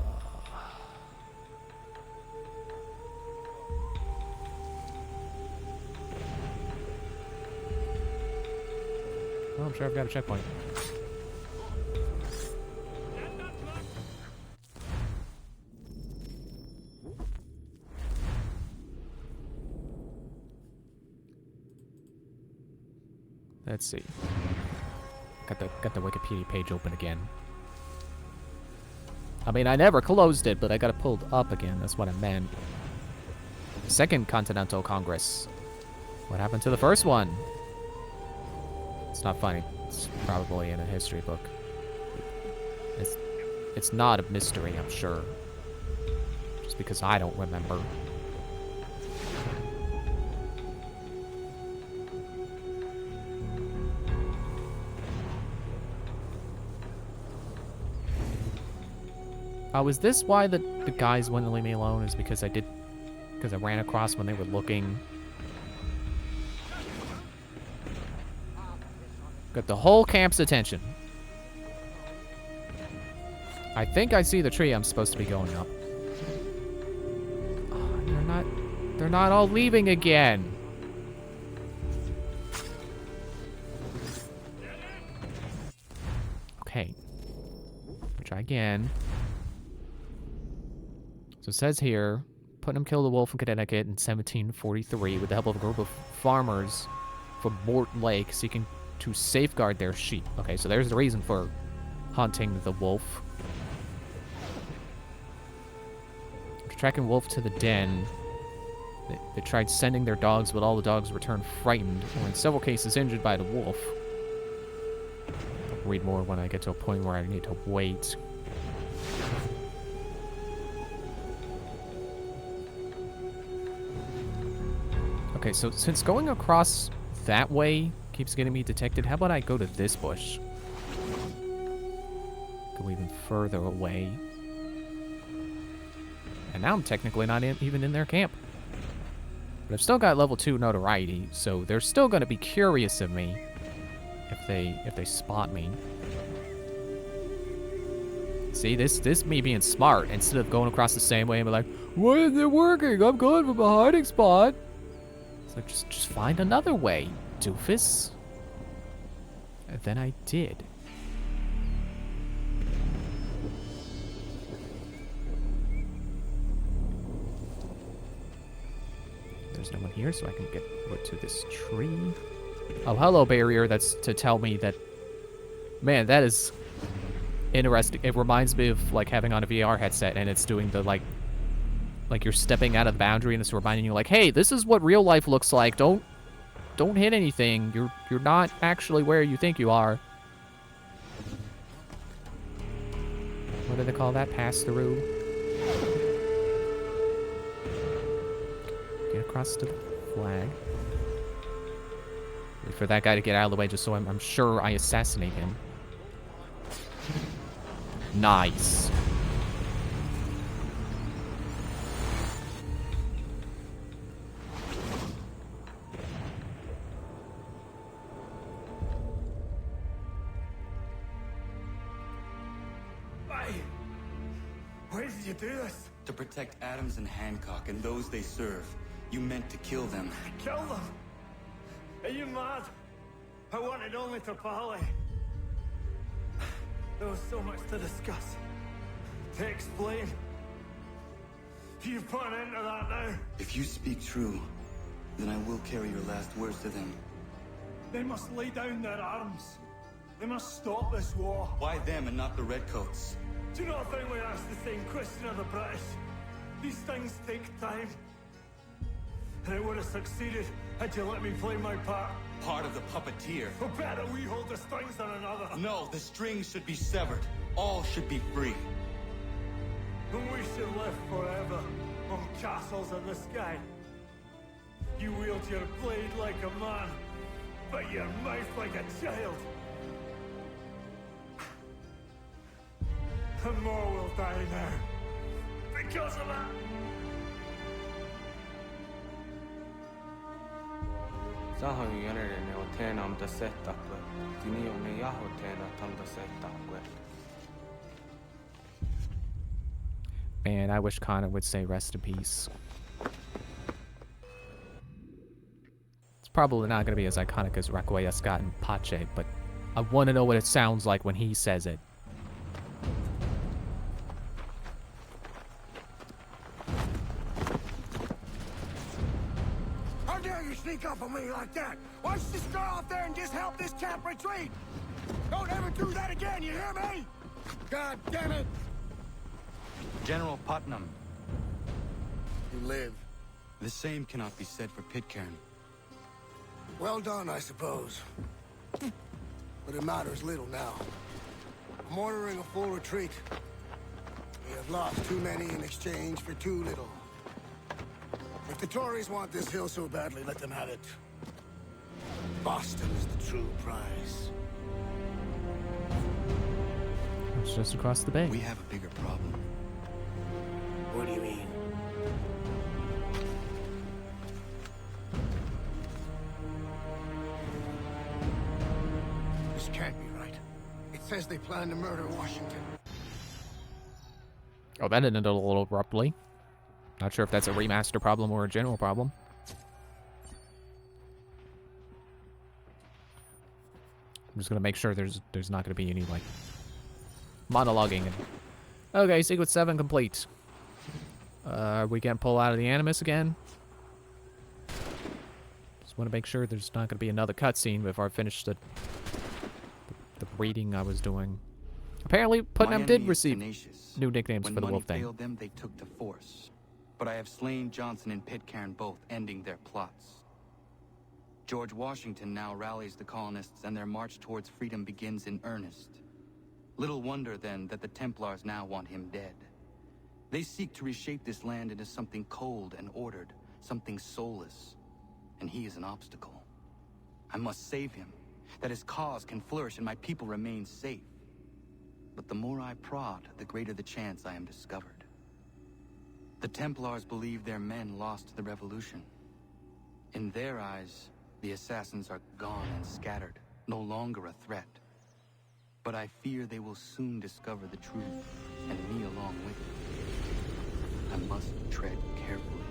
I'm sure I've got a checkpoint. Let's see. Got the Wikipedia page open again. I mean, I never closed it, but I got it pulled up again. That's what I meant. Second Continental Congress. What happened to the first one? It's not funny. It's probably in a history book. It's not a mystery, I'm sure. Just because I don't remember. Oh, is this why the guys wouldn't leave me alone? Is because I ran across when they were looking. Got the whole camp's attention. I think I see the tree I'm supposed to be going up. Oh, they're not all leaving again. Okay. Try again. So it says here, Putnam killed a wolf in Connecticut in 1743 with the help of a group of farmers from Morton Lake seeking to safeguard their sheep. Okay, so there's the reason for hunting the wolf. After tracking wolf to the den, they tried sending their dogs, but all the dogs returned frightened, or in several cases injured by the wolf. I'll read more when I get to a point where I need to wait. Okay, so since going across that way keeps getting me detected, how about I go to this bush? Go even further away. And now I'm technically not even in their camp. But I've still got level 2 notoriety, so they're still going to be curious of me if they spot me. See, this me being smart instead of going across the same way and be like, why isn't it working? I'm going from a hiding spot. So just find another way, doofus. And then I did. There's no one here, so I can get over to this tree. Oh, hello, barrier. That's to tell me that... Man, that is interesting. It reminds me of, like, having on a VR headset, and it's doing the, like you're stepping out of the boundary, and it's reminding you, like, hey, this is what real life looks like. Don't hit anything. You're not actually where you think you are. What do they call that? Pass through. Get across to the flag. Wait for that guy to get out of the way, just so I'm sure I assassinate him. Nice. Why did you do this? To protect Adams and Hancock and those they serve, you meant to kill them. Kill them? Are you mad? I wanted only to parley. There was so much to discuss, to explain. You put an end to that now. If you speak true, then I will carry your last words to them. They must lay down their arms. They must stop this war. Why them and not the Redcoats? Do you not think we asked the same question of the British? These things take time. And it would have succeeded had you let me play my part. Part of the puppeteer. Or better, we hold the strings on another. No, the strings should be severed. All should be free. And we should live forever on castles in the sky. You wield your blade like a man, but your mouth like a child. And more will die now. Because of that. Sahoin järjeni on teenam da setakwe. Tini on ne jaho teena tam da setakwe. Man, I wish Connor would say rest in peace. It's probably not going to be as iconic as Requiescat Scott and Pache, but I want to know what it sounds like when he says it. How dare you sneak up on me like that? Why don't you just go out there and just help this camp retreat? Don't ever do that again, you hear me? God damn it! General Putnam. You live. The same cannot be said for Pitcairn. Well done, I suppose. But it matters little now. I'm ordering a full retreat. We have lost too many in exchange for too little. If the Tories want this hill so badly, let them have it. Boston is the true prize. It's just across the bay. We have a bigger problem. What do you mean? This can't be right. It says they plan to murder Washington. Oh, that ended a little abruptly. Not sure if that's a remaster problem or a general problem. I'm just gonna make sure there's not gonna be any like monologuing. Okay, sequence 7 complete. We can pull out of the Animus again. Just want to make sure there's not gonna be another cutscene before I finish the reading I was doing. Apparently, Putnam did receive new nicknames for the Wolf When thing. money failed them, they took to force. But I have slain Johnson and Pitcairn both, ending their plots. George Washington now rallies the colonists, and their march towards freedom begins in earnest. Little wonder, then, that the Templars now want him dead. They seek to reshape this land into something cold and ordered, something soulless. And he is an obstacle. I must save him, that his cause can flourish and my people remain safe. But the more I prod, the greater the chance I am discovered. The Templars believe their men lost the revolution. In their eyes, the assassins are gone and scattered, no longer a threat. But I fear they will soon discover the truth, and me along with it. I must tread carefully.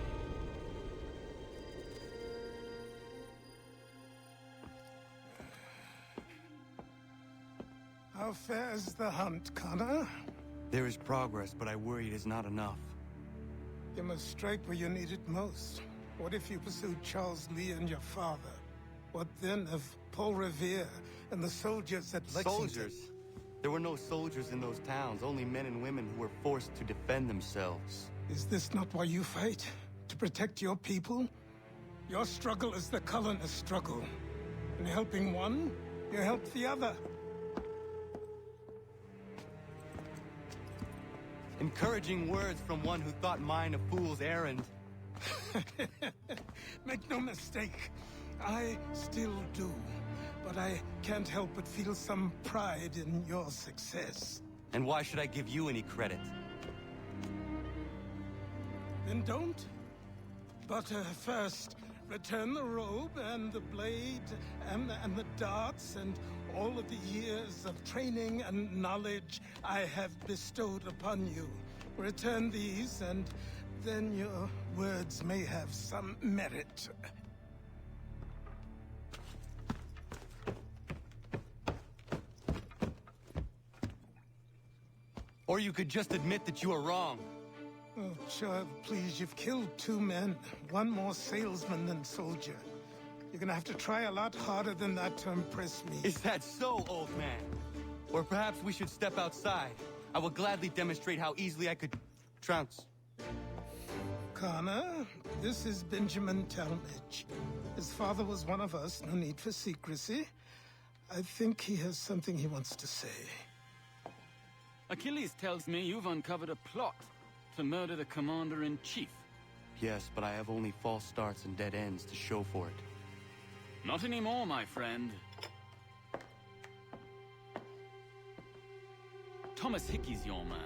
How fares the hunt, Connor? There is progress, but I worry it is not enough. You must strike where you need it most. What if you pursued Charles Lee and your father? What then of Paul Revere and the soldiers at Lexington? Soldiers? There were no soldiers in those towns, only men and women who were forced to defend themselves. Is this not why you fight? To protect your people? Your struggle is the colonists' struggle. In helping one, you help the other. Encouraging words from one who thought mine a fool's errand. Make no mistake, I still do. But I can't help but feel some pride in your success. And why should I give you any credit? Then don't. But first, return the robe and the blade and the darts and all of the years of training and knowledge I have bestowed upon you. Return these, and then your words may have some merit. Or you could just admit that you are wrong. Oh, child, please, you've killed 2 men. One more salesman than soldier. You're gonna have to try a lot harder than that to impress me. Is that so, old man? Or perhaps we should step outside. I will gladly demonstrate how easily I could trounce. Connor, this is Benjamin Talmadge. His father was one of us, no need for secrecy. I think he has something he wants to say. Achilles tells me you've uncovered a plot to murder the commander-in-chief. Yes, but I have only false starts and dead ends to show for it. Not anymore, my friend. Thomas Hickey's your man,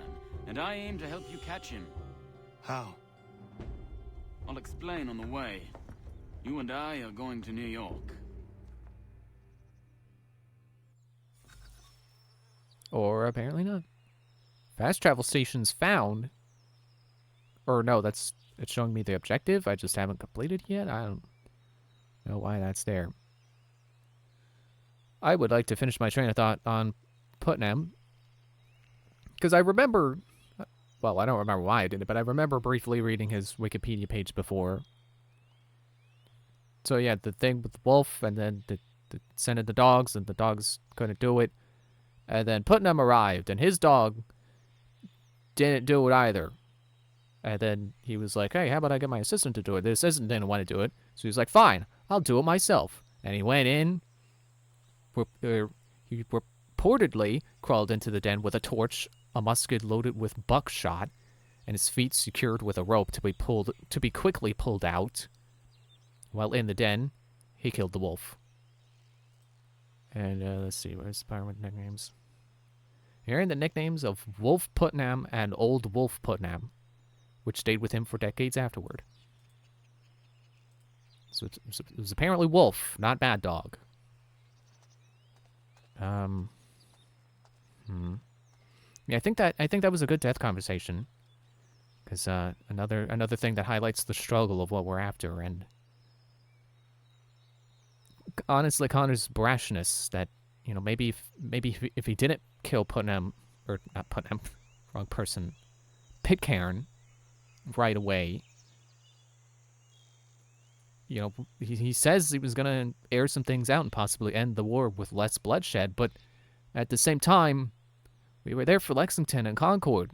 and I aim to help you catch him. How? I'll explain on the way. You and I are going to New York. Or apparently not. Fast travel stations found. Or no, it's showing me the objective. I just haven't completed yet. I don't know why that's there. I would like to finish my train of thought on Putnam. Because I remember, well, I don't remember why I did it, but I remember briefly reading his Wikipedia page before. So yeah, the thing with the wolf, and then the sending the dogs, and the dogs couldn't do it. And then Putnam arrived, and his dog didn't do it either. And then he was like, hey, how about I get my assistant to do it? The assistant didn't want to do it. So he was like, fine, I'll do it myself. And he went in. He reportedly crawled into the den with a torch, a musket loaded with buckshot, and his feet secured with a rope to be quickly pulled out. While in the den, he killed the wolf. And let's see, where's the part with nicknames? Here are the nicknames of Wolf Putnam and Old Wolf Putnam, which stayed with him for decades afterward. So it was apparently Wolf, not Bad Dog. Yeah, I think that was a good death conversation, because another thing that highlights the struggle of what we're after, and honestly, Connor's brashness. That, you know, maybe if he didn't kill Putnam, or not Putnam, wrong person, Pitcairn, right away. You know, he says he was gonna air some things out and possibly end the war with less bloodshed, but at the same time, we were there for Lexington and Concord.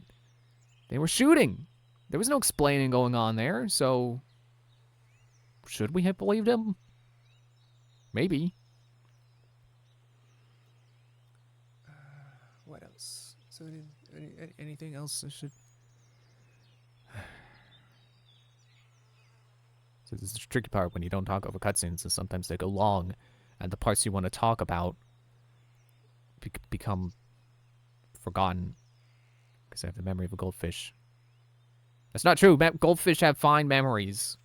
They were shooting. There was no explaining going on there, so should we have believed him? Maybe. What else? So anything else I should... So this is the tricky part when you don't talk over cutscenes, is sometimes they go long, and the parts you want to talk about become forgotten, because I have the memory of a goldfish. That's not true. Goldfish have fine memories.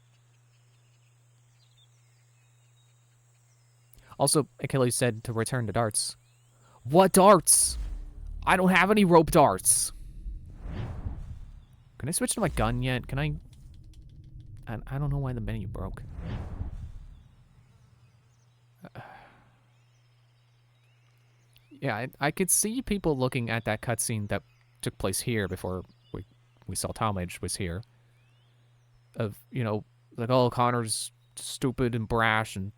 Also, Achilles said to return to darts. What darts? I don't have any rope darts. Can I switch to my gun yet? Can I don't know why the menu broke. Yeah, I could see people looking at that cutscene that took place here before we saw Talmadge was here. Of, you know, like, oh, Connor's stupid and brash and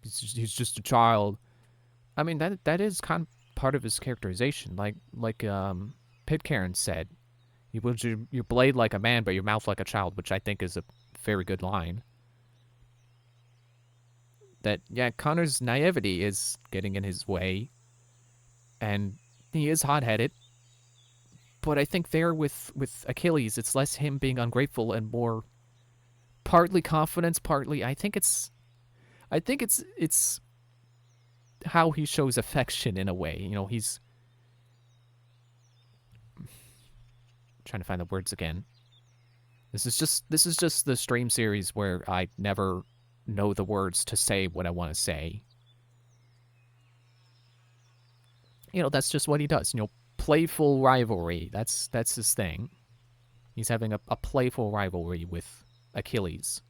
he's just a child. I mean, that is kind of part of his characterization. Like Pitcairn said, you wield your blade like a man, but your mouth like a child, which I think is a very good line. That, yeah, Connor's naivety is getting in his way, and he is hot-headed, but I think there with Achilles, it's less him being ungrateful and more partly confidence, partly, I think it's how he shows affection in a way. You know, Trying to find the words again. This is just the stream series where I never know the words to say what I want to say. You know, that's just what he does. You know, playful rivalry. That's his thing. He's having a playful rivalry with Achilles.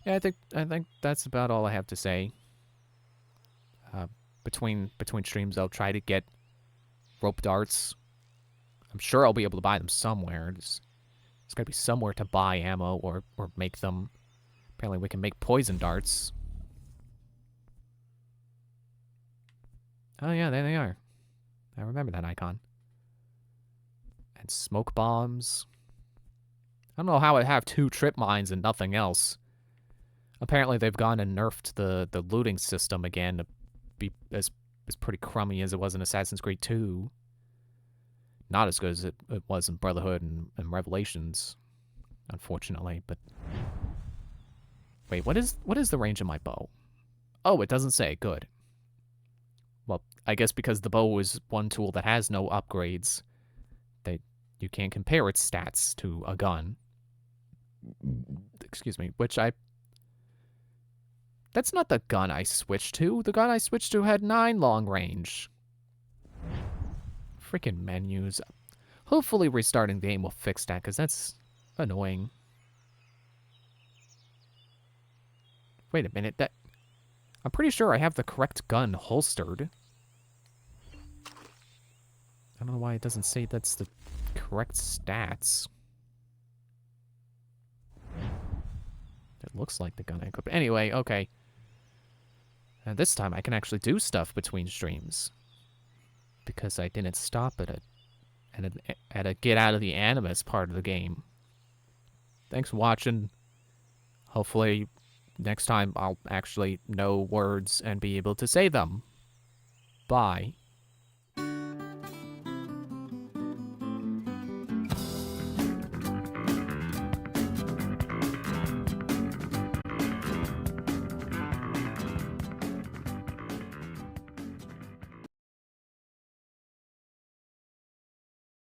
Yeah, I think that's about all I have to say. Between streams, I'll try to get rope darts. I'm sure I'll be able to buy them somewhere. There's got to be somewhere to buy ammo or make them. Apparently, we can make poison darts. Oh yeah, there they are. I remember that icon. And smoke bombs. I don't know how I have 2 trip mines and nothing else. Apparently, they've gone and nerfed the looting system again to be as pretty crummy as it was in Assassin's Creed 2. Not as good as it was in Brotherhood and Revelations, unfortunately. But wait, what is the range of my bow? Oh, it doesn't say. Good. Well, I guess because the bow is one tool that has no upgrades, you can't compare its stats to a gun. Excuse me, that's not the gun I switched to. The gun I switched to had 9 long range. Freaking menus. Hopefully restarting the game will fix that, because that's annoying. Wait a minute, I'm pretty sure I have the correct gun holstered. I don't know why it doesn't say that's the correct stats. It looks like the gun I equipped. Anyway, okay. And this time I can actually do stuff between streams. Because I didn't stop at a get out of the animus part of the game. Thanks for watching. Hopefully next time I'll actually know words and be able to say them. Bye.